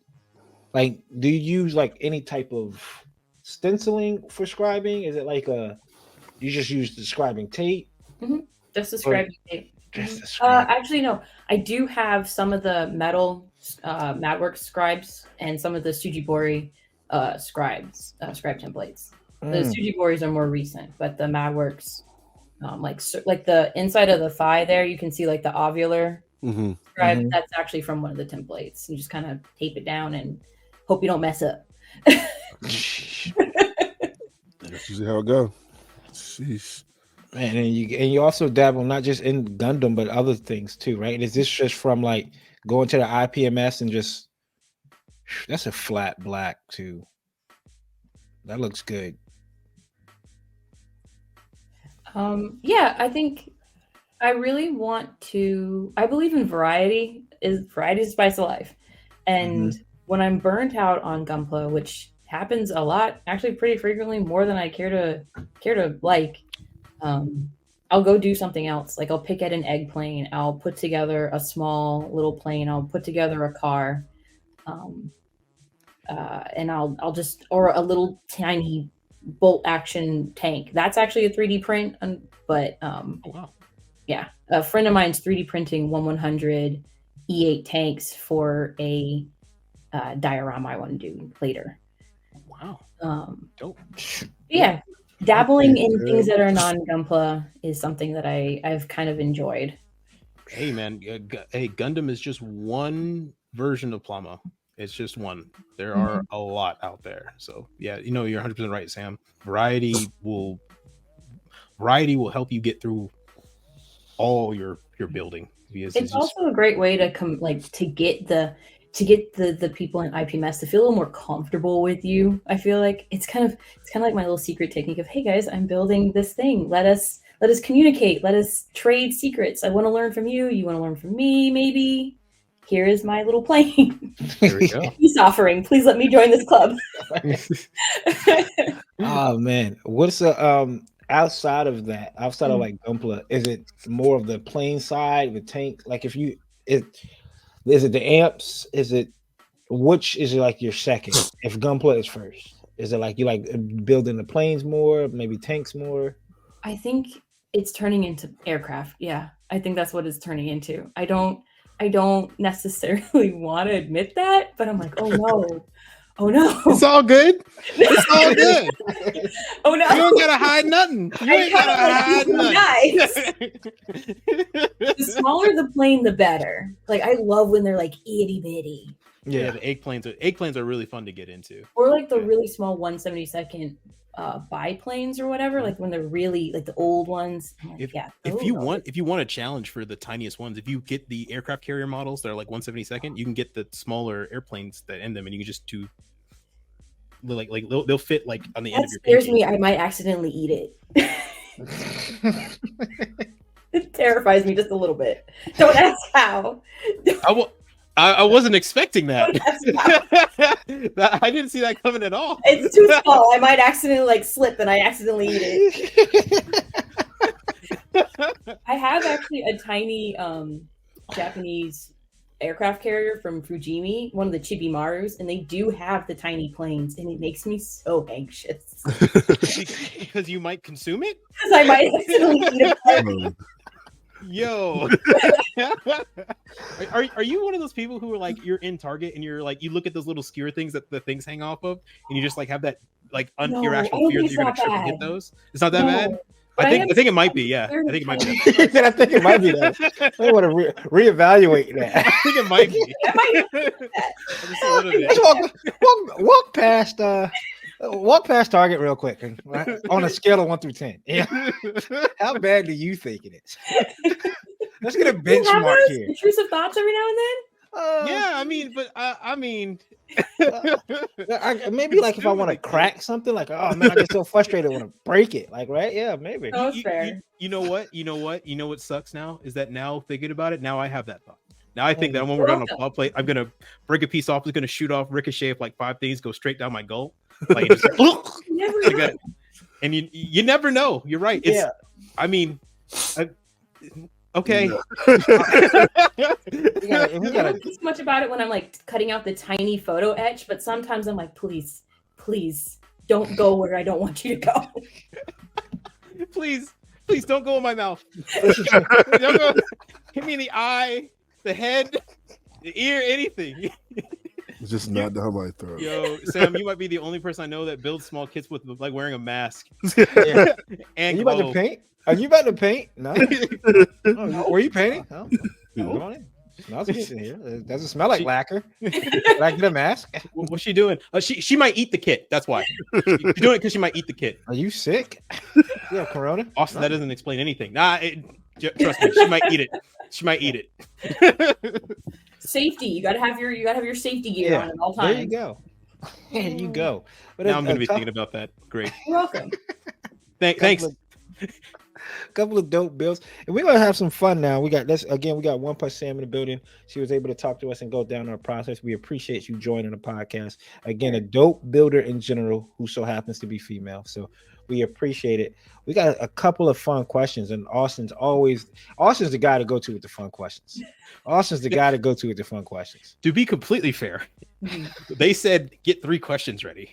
Like, do you use like any type of stenciling for scribing? Is it like you just use describing tape? Just describing tape. Just describe. Actually, no. I do have some of the metal Madworks scribes and some of the Sujibori scribe templates. The Sujiboris are more recent, but the Madworks, like the inside of the thigh there, you can see like the ovular scribe. Mhm. That's actually from one of the templates. You just kind of tape it down and hope you don't mess up. That's usually how it go. Sheesh. Man, and you also dabble not just in Gundam but other things too, right? Is this just from like going to the IPMS and just that's a flat black too? That looks good. Yeah, I think I really want to. I believe in variety. Variety is the spice of life, and when I'm burnt out on Gunpla, which happens a lot, actually pretty frequently, more than I care to like, I'll go do something else. Like I'll pick at an egg plane. I'll put together a small little plane. I'll put together a car, and I'll just or a little tiny bolt action tank. That's actually a 3D print, but Wow. yeah, a friend of mine's 3D printing 1/100 E8 tanks for a diorama I want to do later. Wow. Dope. Yeah, dabbling in good. things that are non-Gunpla is something that I've kind of enjoyed. Hey man, hey, Gundam is just one version of Plama. It's just one. There are a lot out there. So yeah, you're 100% right, Sam. Variety will help you get through all your building. Because It's also a great way to get the people in IPMS to feel a little more comfortable with you. I feel like it's kind of like my little secret technique of, hey guys, I'm building this thing. Let us communicate. Let us trade secrets. I want to learn from you. You want to learn from me, maybe. Here is my little plane. There we go. Peace offering. Please let me join this club. Oh man, what's outside of that? Outside of like Gunpla, is it more of the plane side, the tank? Like is it the amps? Is it which is it like your second? If Gunpla is first, is it like you like building the planes more, maybe tanks more? I think it's turning into aircraft. Yeah, I think that's what it's turning into. I don't necessarily want to admit that, but I'm like, oh no. It's all good. It's all good. Oh no. You don't gotta hide nothing. You ain't gotta hide nothing. The smaller the plane, the better. Like I love when they're like itty bitty. Yeah, the eggplanes are really fun to get into. Or like the really small 1/72nd biplanes or whatever, like when they're really like the old ones. If you want a challenge for the tiniest ones, if you get the aircraft carrier models that are like 1/72nd, you can get the smaller airplanes that end them, and you can just do like they'll fit like on the end of your scares pancake. me. I might accidentally eat it. It terrifies me just a little bit. Don't ask how. I wasn't expecting that. I didn't see that coming at all. It's too small. I might accidentally like slip and I accidentally eat it. I have actually a tiny Japanese aircraft carrier from Fujimi, one of the Chibimarus, and they do have the tiny planes, and it makes me so anxious. Because you might consume it? Because I might accidentally eat it. Yo. Are you one of those people who are like, you're in Target and you're like, you look at those little skewer things that the things hang off of, and you just like have that like irrational fear that you're gonna trip and hit those? It's not that bad? But I think it might be. Yeah, I think it might be. I think it might be that. I want to reevaluate that. I think it might be. Just a little bit. Let's walk past Target real quick on a scale of 1 through 10. Yeah. How bad do you think it is? Let's get a benchmark here. Intrusive thoughts every now and then. Yeah, I mean, but I mean, maybe like if I want to crack something, like oh man, I get so frustrated, I want to break it. Like right, yeah, maybe. Oh, fair. You know what sucks now is that now thinking about it, now I have that thought. Now I think that when we're going to plate, I'm gonna break a piece off. It's gonna shoot off, ricochet of like 5 things, go straight down my goal. Like, just, like and you never know. You're right. It's, I mean, okay. We gotta think much about it when I'm like cutting out the tiny photo etch, but sometimes I'm like, please don't go where I don't want you to go. Please don't go in my mouth. Don't go. Hit me in the eye, the head, the ear, anything. It's just not down my throat. Yo, Sam, you might be the only person I know that builds small kits with like wearing a mask. Yeah. And Are you about to paint? Are you about to paint? No. Oh, were you painting? Oh, come on in. Smells decent here. It doesn't smell like lacquer. Can I get a mask? What's she doing? She might eat the kit. That's why. She's doing it because she might eat the kit. Are you sick? Yeah, Corona. Austin, that doesn't explain anything. Nah, trust me, she might eat it. She might eat it. Safety. You gotta have your safety gear on at all times. There you go. There you go. But now I'm gonna be thinking about that. Great. You're welcome. Thanks. Couple of dope builds, and we're gonna have some fun now. We got this again. We got One Punch Sam in the building. She was able to talk to us and go down our process. We appreciate you joining the podcast. Again, a dope builder in general who so happens to be female. So we appreciate it. We got a couple of fun questions, and Austin's the guy to go to with the fun questions. Austin's the guy to go to with the fun questions. To be completely fair, they said get 3 questions ready.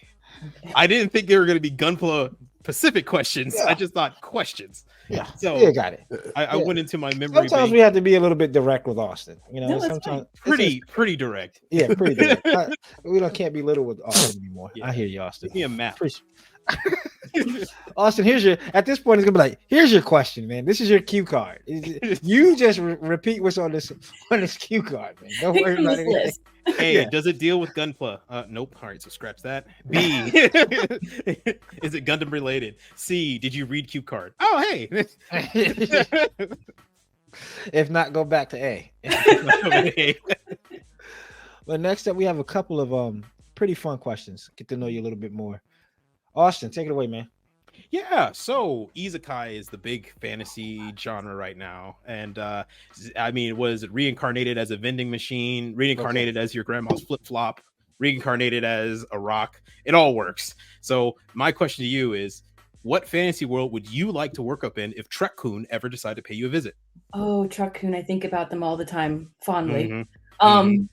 I didn't think they were going to be Gunpla Pacific questions. Yeah. I just thought questions. Yeah, so you got it. I went into my memory. Sometimes we have to be a little bit direct with Austin. You know, sometimes pretty direct. Yeah, pretty direct. We can't be little with Austin anymore. Yeah. I hear you, Austin. Give me a map. Austin, at this point, it's gonna be like, here's your question, man. This is your cue card. You just repeat what's on this cue card, man. Don't worry about anything. A, does it deal with Gunpla? Nope. All right, so scratch that. B, is it Gundam related? C, did you read cue card? Oh, hey. If not, go back to A. But next up, we have a couple of pretty fun questions. Get to know you a little bit more. Austin, take it away, man. Yeah, so isekai is the big fantasy genre right now, and I mean, was it reincarnated as a vending machine, reincarnated as your grandma's flip flop, reincarnated as a rock? It all works. So my question to you is, what fantasy world would you like to work up in if Trek-kun ever decided to pay you a visit? Oh, Trek-kun, I think about them all the time fondly. Mm-hmm.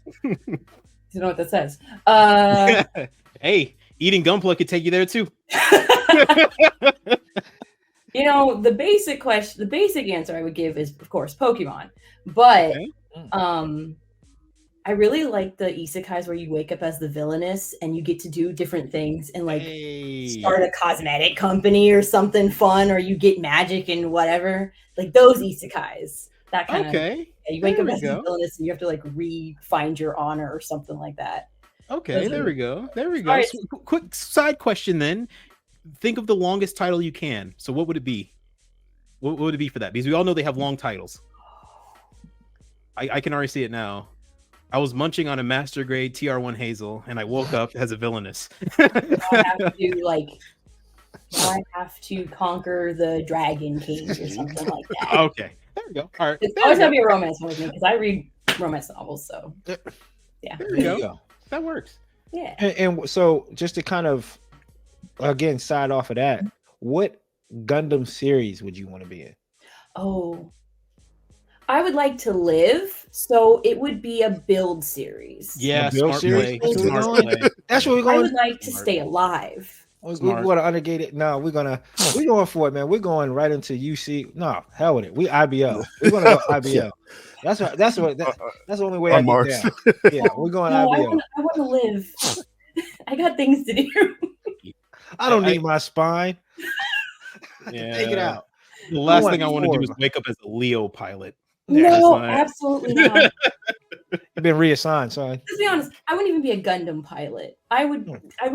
You know what that says? Hey, eating Gunpla could take you there too. You know, the basic answer I would give is, of course, Pokemon. But I really like the isekais where you wake up as the villainess and you get to do different things and like start a cosmetic company or something fun, or you get magic and whatever. Like those isekais. That kind of you wake up as the villainess and you have to like find your honor or something like that. Okay, there we go. Right. So, quick side question then. Think of the longest title you can. So what would it be? What would it be for that? Because we all know they have long titles. I can already see it now. I was munching on a master grade TR1 Hazel, and I woke up as a villainess. I have to conquer the Dragon King or something like that. Okay, there we go. All right. It's always gotta be a romance one with me because I read romance novels. So yeah, there you go. That works. Yeah. And so just to kind of again side off of that, what Gundam series would you want to be in? Oh, I would like to live, so it would be a build series. Yeah, build series. Smart play. That's what we're going. I would like to stay alive. We're going to Undergated. No, we're going for it, man. We're going right into UC. No, hell with it. We IBO. We're going to go IBO. That's the only way I get down. Yeah, we're going IBO. I want to live. I got things to do. I don't need my spine. Yeah. Take it out. The last want thing I want to do is four. wake up as a Leo pilot. No, not- absolutely not. You've been reassigned, son. Let's be honest. I wouldn't even be a Gundam pilot. I would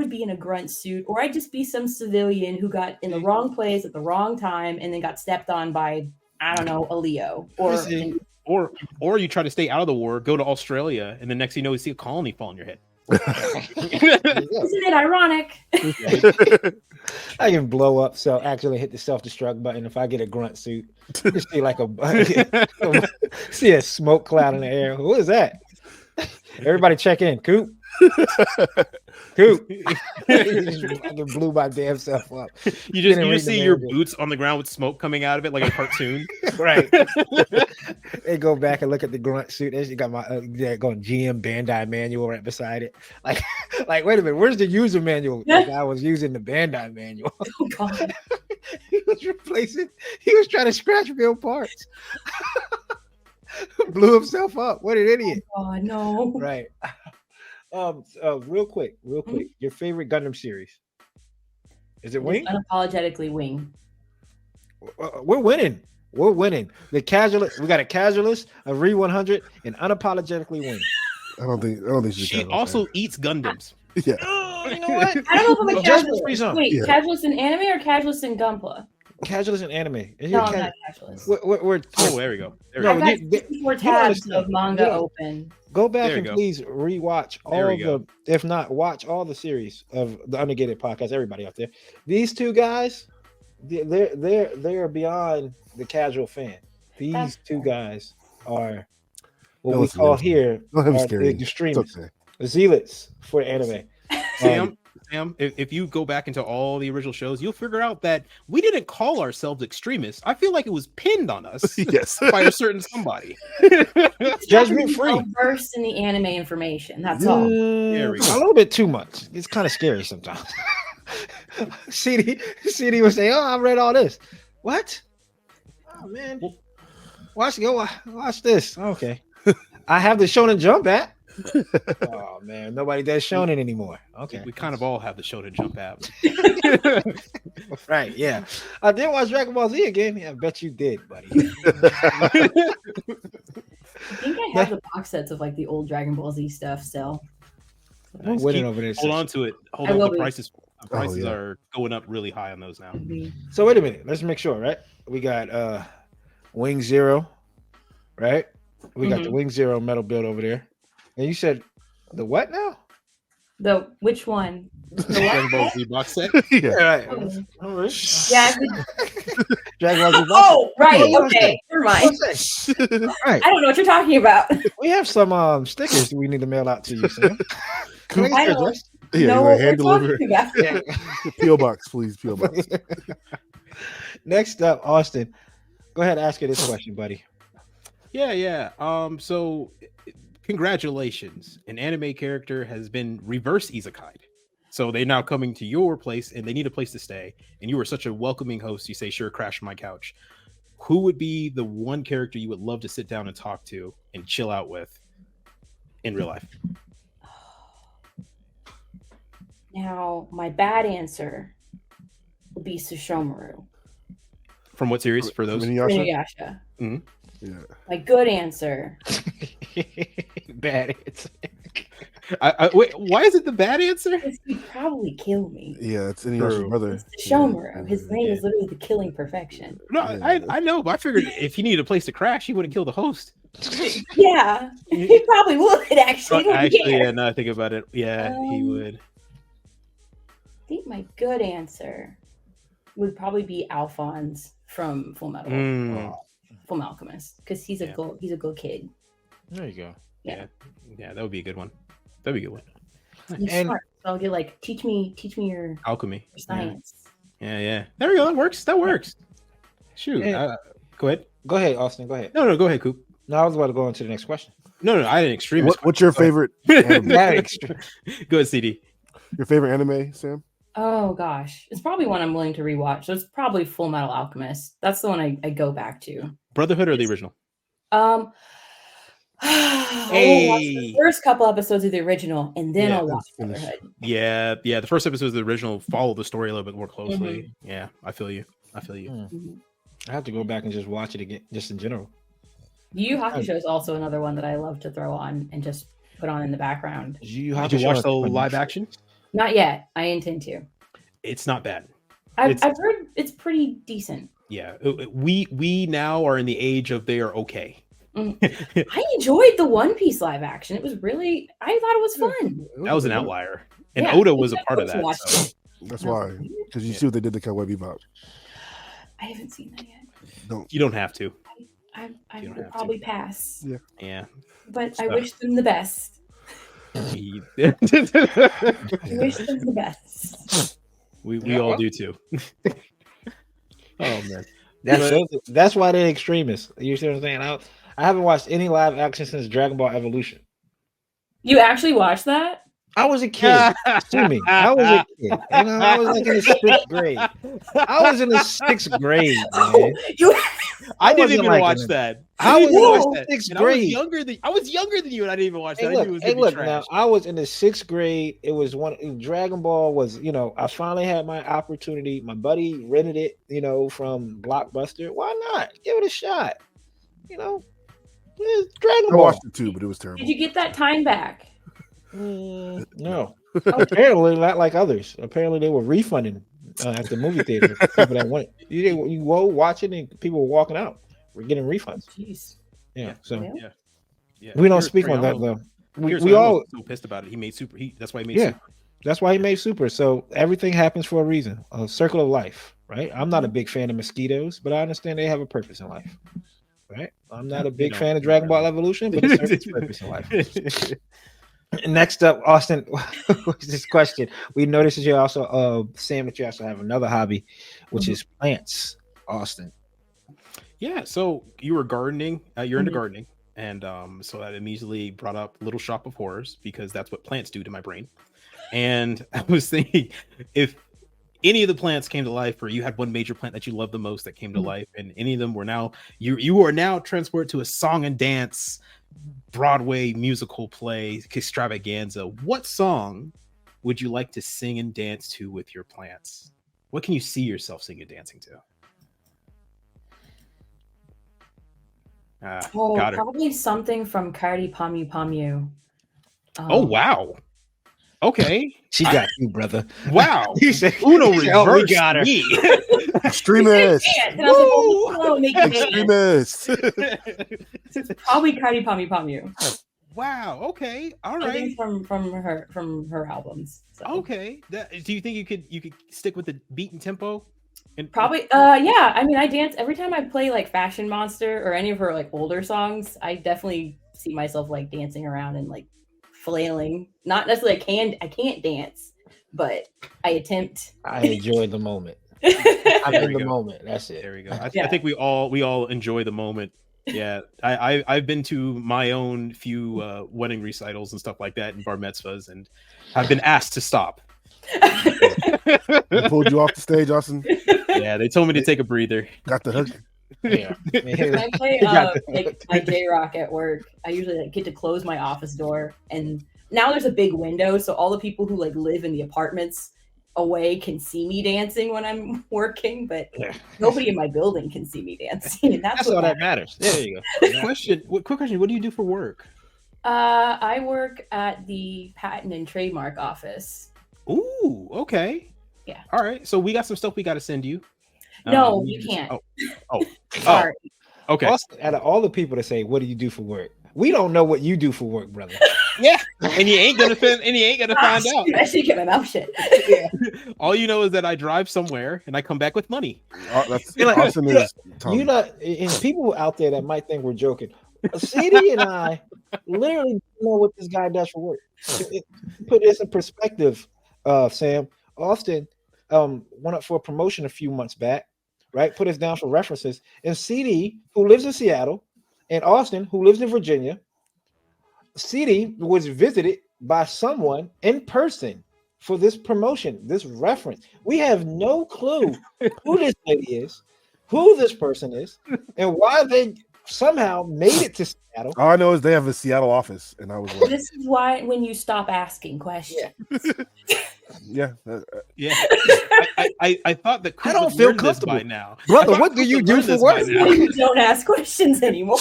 be in a grunt suit, or I'd just be some civilian who got in the wrong place at the wrong time and then got stepped on by, I don't know, a Leo. Or you try to stay out of the war, go to Australia, and the next thing you know, you see a colony fall on your head. Isn't it ironic? I can blow up, so actually hit the self-destruct button if I get a grunt suit. You see like see a smoke cloud in the air. Who is that? Everybody check in. Coop. Coop. I can blew my damn self up. You just see your boots on the ground with smoke coming out of it like a cartoon. Right. They go back and look at the grunt suit. They got my going GM Bandai manual right beside it. Like wait a minute, where's the user manual? Like I was using the Bandai manual. Oh, God. He was trying to scratch real parts. Blew himself up. What an idiot. Oh, no. Right. Real quick. Your favorite Gundam series? Is it Wing? Unapologetically Wing. We're winning. We're winning. The casualist. We got a casualist, a Re 100, and unapologetically Wing. I don't think She also eats Gundams. Yeah. Oh, you know what? I don't know if I'm a Judgment Free casualist. Zone. Wait, Yeah. casualist in anime or casualist in Gunpla? Casualist and anime. No, I'm not casualist. We're Oh, there we go. There we No, I've go. got you- 64 you don't tabs understand. of manga Yeah. open. Go back There you and go. please rewatch There all we go. if not, watch all the series of the Undergated podcast. Everybody out there, these two guys, they're beyond the casual fan. These That's two guys are what No, we it's call good. here Let him are scare the you. It's extremists, okay. zealots for anime. Sam, if you go back into all the original shows, you'll figure out that we didn't call ourselves extremists. I feel like it was pinned on us Yes. by a certain somebody. Judgment free. Versed in the anime information. That's all. There we go. A little bit too much. It's kind of scary sometimes. CD would say, "Oh, I read all this." What? Oh man, watch this. Okay, I have the Shonen Jump app. Oh man, nobody does Shonen anymore. Okay, We kind of all have the Shonen Jump app. right. Yeah, I did watch Dragon Ball Z again. Yeah, I bet you did, buddy. I think I have the box sets of like the old Dragon Ball Z stuff still. We're winning over there. Hold on to it. Hold I on. will The be. prices yeah. are going up really high on those now. So wait a minute. Let's make sure, right? We got Wing Zero, right? We got the Wing Zero metal build over there. And you said the what now? The which one? The Dragon Ball what? Z box set. Yeah. Right. Oh. Yeah. Dragon Ball Z box Oh, right. Oh, Okay. Never mind. set. Right. I don't know what you're talking about. We have some stickers we need to mail out to you, Sam. Can I get I your don't address? Yeah, know you what want we're hand deliver? talking about. Yeah. PO box, please. PO box. Next up, Austin. Go ahead, ask her this question, buddy. Yeah. So congratulations. An anime character has been reverse isekai'd. So they're now coming to your place and they need a place to stay. And you were such a welcoming host. You say, sure, crash my couch. Who would be the one character you would love to sit down and talk to and chill out with in real life? Now, my bad answer would be Sushomaru. From what series for those? Inuyasha. Yeah. My good answer. Bad answer. Wait, why is it the bad answer? Because he'd probably kill me. Yeah, it's Inuyasha's True. brother. It's Sushomaru. His name is literally the killing perfection. No, I know, but I figured if he needed a place to crash, he wouldn't kill the host. Yeah, he probably would actually. Actually, yeah, now I think about it. Yeah, he would. I think my good answer would probably be Alphonse from Full Metal Alchemist, because he's a good kid. There you go. Yeah, that would be a good one. That'd be a good one. He's And- smart. So I'll get like teach me your Alchemy. science. Yeah. There we go. That works. Shoot. Yeah. Go ahead. Go ahead, Austin. Go ahead. No, go ahead, Coop. No, I was about to go into the next question. No, I had an extremist. What's your favorite anime? That extreme. Go ahead, CD. Your favorite anime, Sam? Oh gosh, it's probably one I'm willing to rewatch. So it's probably Full Metal Alchemist. That's the one I go back to. Brotherhood or the original? I'll watch the first couple episodes of the original, and then Yeah, I'll watch finish. Brotherhood. Yeah. The first episode of the original follow the story a little bit more closely. Yeah, I feel you. Mhm. I have to go back and just watch it again, just in general. Yu Yu Hakusho is also another one that I love to throw on and just put on in the background. Yu Yu Did you Hakusho watch is the on live Netflix. action? Not yet. I intend to. It's not bad. I've It's- heard it's pretty decent. Yeah, we now are in the age of they are okay. I enjoyed the One Piece live action. It was really, I thought it was fun. That was an outlier, and Yeah, Oda was a part of Netflix that. watched So. it. That's No. why, because you see what they did to Cowboy Bebop. I haven't seen that yet. You don't have to. I You don't will have to. probably pass. Yeah. But I So- wish them the best. we I wish them the best. all do too. Oh man. That's why they're extremists. You see what I'm saying? I haven't watched any live action since Dragon Ball Evolution. You actually watched that? I was a kid. Sue me. I was a kid. You know, I was like in the 6th grade. I was in the 6th grade, man. I didn't wasn't even like watch it. that. I was didn't in watch the that. 6th And grade. I was younger than you, and I didn't even watch that. Hey, I knew it was gonna be look, trash. now I was in the 6th grade. It was Dragon Ball was, I finally had my opportunity. My buddy rented it, from Blockbuster. Why not? Give it a shot. It's Dragon I Ball. watched it too, but it was terrible. Did you get that time back? No. Apparently not like others. Apparently they were refunding at the movie theater. People that wanted you go watch it and people were walking out. We're getting refunds. Jeez. Yeah. So Really? Yeah. we don't Here's speak on that Toriyama. though. Here's We Toriyama all was so pissed about it. He made Super. That's why he made Yeah. Super. That's why he made Super. So everything happens for a reason. A circle of life, right? I'm not a big fan of mosquitoes, but I understand they have a purpose in life. Right? I'm not a big fan of Dragon Ball Evolution, but it serves its purpose in life. Next up, Austin, this question. We noticed that you also, Sam, that you also have another hobby, which is plants, Austin. Yeah, so you were gardening. You're into Mhm. gardening, and so that immediately brought up Little Shop of Horrors because that's what plants do to my brain. And I was thinking, if any of the plants came to life, or you had one major plant that you loved the most that came to Mhm. life, and any of them were now you are now transported to a song and dance Broadway musical play extravaganza. What song would you like to sing and dance to with your plants? What can you see yourself singing and dancing to? Got it. Probably something from Cardi Pamu Pamu. Oh wow. Okay. She got you, brother. Wow. He said, Uno "Oh, we reversed got her." me. Extremist. And I was like, oh, make it dance. Extremist. Probably Cardi Pamu Pamu. Wow. Okay. All Something right. from her albums. So. Okay. Do you think you could stick with the beat and tempo? And Probably, yeah. I mean, I dance every time I play like Fashion Monster or any of her like older songs. I definitely see myself like dancing around and like flailing. Not necessarily I can't dance, but I attempt. I enjoyed the moment. yeah. I'm There in we the go. moment. That's it. There we go. I Yeah. think we all enjoy the moment. Yeah, I've been to my own few wedding recitals and stuff like that and bar mitzvahs, and I've been asked to stop. They pulled you off the stage, Austin. Yeah, they told me to take a breather. Got the hook. Yeah. When I play got like my J Rock at work, I usually like, get to close my office door, and now there's a big window, so all the people who like live in the apartments away can see me dancing when I'm working, but Yeah. nobody in my building can see me dancing, and That's what all that matters. matters. There you go. Quick question. What do you do for work? I work at the patent and trademark office. Ooh, okay. Yeah. All right. So we got some stuff we got to send you. No, We you just- can't. Oh, Sorry. okay. Austin, out of all the people that say, "What do you do for work?" We don't know what you do for work, brother. Yeah, and you ain't gonna find out. I should get my mouth shut. All you know is that I drive somewhere and I come back with money. That's You're like, Austin you're is Tom. You know, and people out there that might think we're joking. CD and I literally don't know what this guy does for work. Put this in perspective, Sam. Austin went up for a promotion a few months back, right? Put us down for references. And CD, who lives in Seattle, and Austin, who lives in Virginia, CD was visited by someone in person for this promotion, this reference. We have no clue who this lady is, who this person is, and why they somehow made it to Seattle. All I know is they have a Seattle office, and I was like, This is why when you stop asking questions. yeah. Yeah. I thought that Coop I don't would feel learn this by comfortable. now. Brother, I thought what do Coop you would do learn for this by work? now. You don't ask questions anymore.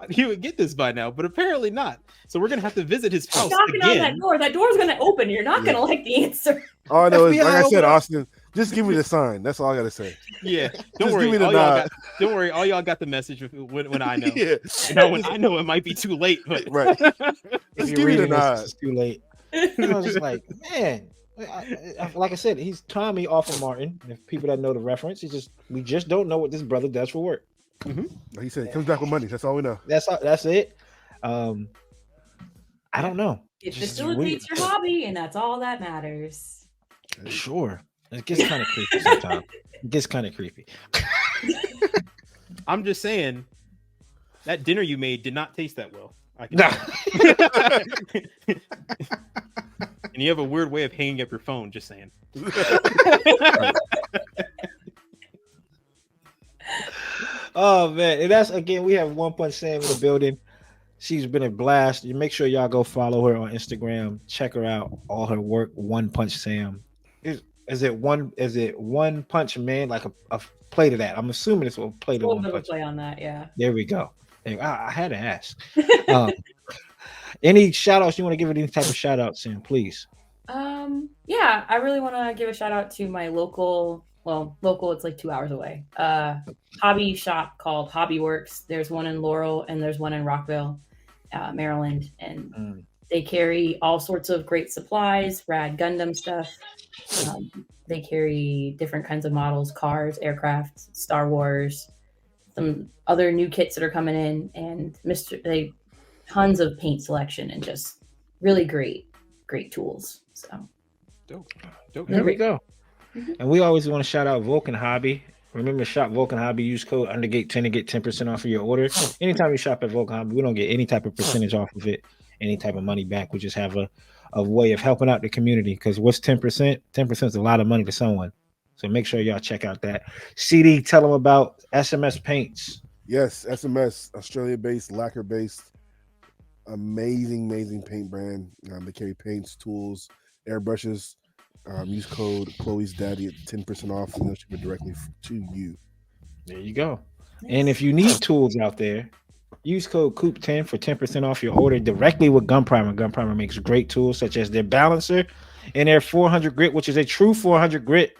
He would get this by now, but apparently not. So we're gonna have to visit his house Knocking on that again. door. That door's gonna open. You're not gonna like the answer. All I know is, like I FBI, said, open up. Austin, just give me the sign. That's all I gotta say. Yeah, don't Just worry. give me the All y'all nod. don't worry. All y'all got the message when I know. Yeah, When I know it might be too late, but right. If Just you're give me the reading this, nod. it's too late. I was just like, man, like I said, he's Tommy off of Martin. If people that know the reference, we just don't know what this brother does for work. Like he said, he comes back with money. That's all we know. That's it. I don't know. It Just facilitates your hobby, and that's all that matters. Sure. It gets kind of creepy sometimes. It gets kind of creepy. I'm just saying that dinner you made did not taste that well. I can No. And you have a weird way of hanging up your phone. Just saying. Oh man, and that's again. We have One Punch Sam in the building. She's been a blast. You make sure y'all go follow her on Instagram. Check her out. All her work. One Punch Sam. Is it One Punch Man? Like a play to that. I'm assuming it's a play to A little One bit of a Punch. play on that, yeah. There we go. I had to ask. Any shout outs you want to give it? Any type of shout out, Sam, please. Yeah, I really want to give a shout out to my local, it's like 2 hours away. Hobby shop called Hobby Works. There's one in Laurel and there's one in Rockville, Maryland, and they carry all sorts of great supplies, rad Gundam stuff. They carry different kinds of models, cars, aircraft, Star Wars, some other new kits that are coming in, and they tons of paint selection and just really great tools. So Dope. There we go. And we always want to shout out Vulcan Hobby. Remember, shop Vulcan Hobby. Use code Undergate10 to get 10% off of your order. Anytime you shop at Vulcan Hobby, we don't get any type of percentage off of it, any type of money back. We just have a way of helping out the community. Because what's 10%? 10% is a lot of money to someone. So make sure y'all check out that. CD, tell them about SMS Paints. Yes, SMS, Australia-based, lacquer-based, amazing paint brand. They carry paints, tools, airbrushes. Use code Chloe's Daddy at 10% off, and they'll ship it directly to you. There you go. And if you need tools out there, use code COOP10 for 10% off your order directly with Gun Primer. Gun Primer makes great tools such as their balancer and their 400 grit, which is a true 400 grit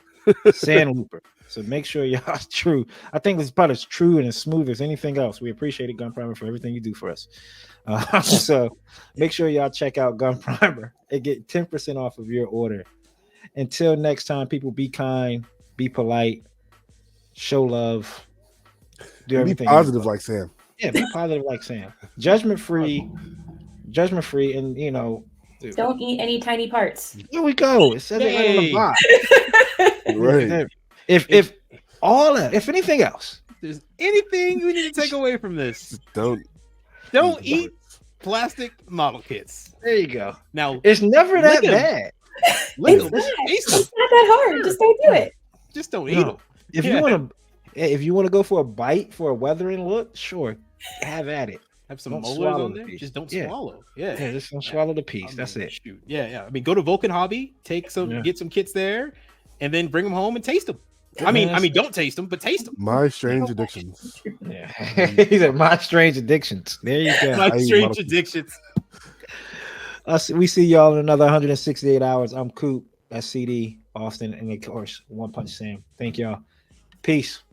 sand looper. So make sure y'all true. I think this part is true and as smooth as anything else. We appreciate it, Gun Primer, for everything you do for us. So make sure y'all check out Gun Primer and get 10% off of your order. Until next time, people, be kind, be polite, show love, do everything. Be positive like Sam. Yeah, be positive like Sam. Judgment free, and don't eat any tiny parts. Here we go. It says it right on the box. Right. If anything else, If there's anything you need to take away from this, Don't eat plastic model kits. there you go. Now It's never that Lick 'em. bad. lick 'em. It's Taste 'em. not that hard. Just don't do it. Just don't eat No. them. If you want to go for a bite for a weathering look, sure, have at it. Have some Don't molars swallow on the there. piece. Just don't Yeah. swallow. Yeah. Yeah, just don't swallow the piece. I That's mean, it. Shoot. Yeah. I mean, go to Vulcan Hobby, get some kits there, and then bring them home and taste them. I mean, don't taste them, but taste them. My strange addictions. Yeah. These are my strange addictions. There you go. My strange addictions. We see y'all in another 168 hours. I'm Coop. That's CD, Austin, and of course, One Punch Sam. Thank y'all. Peace.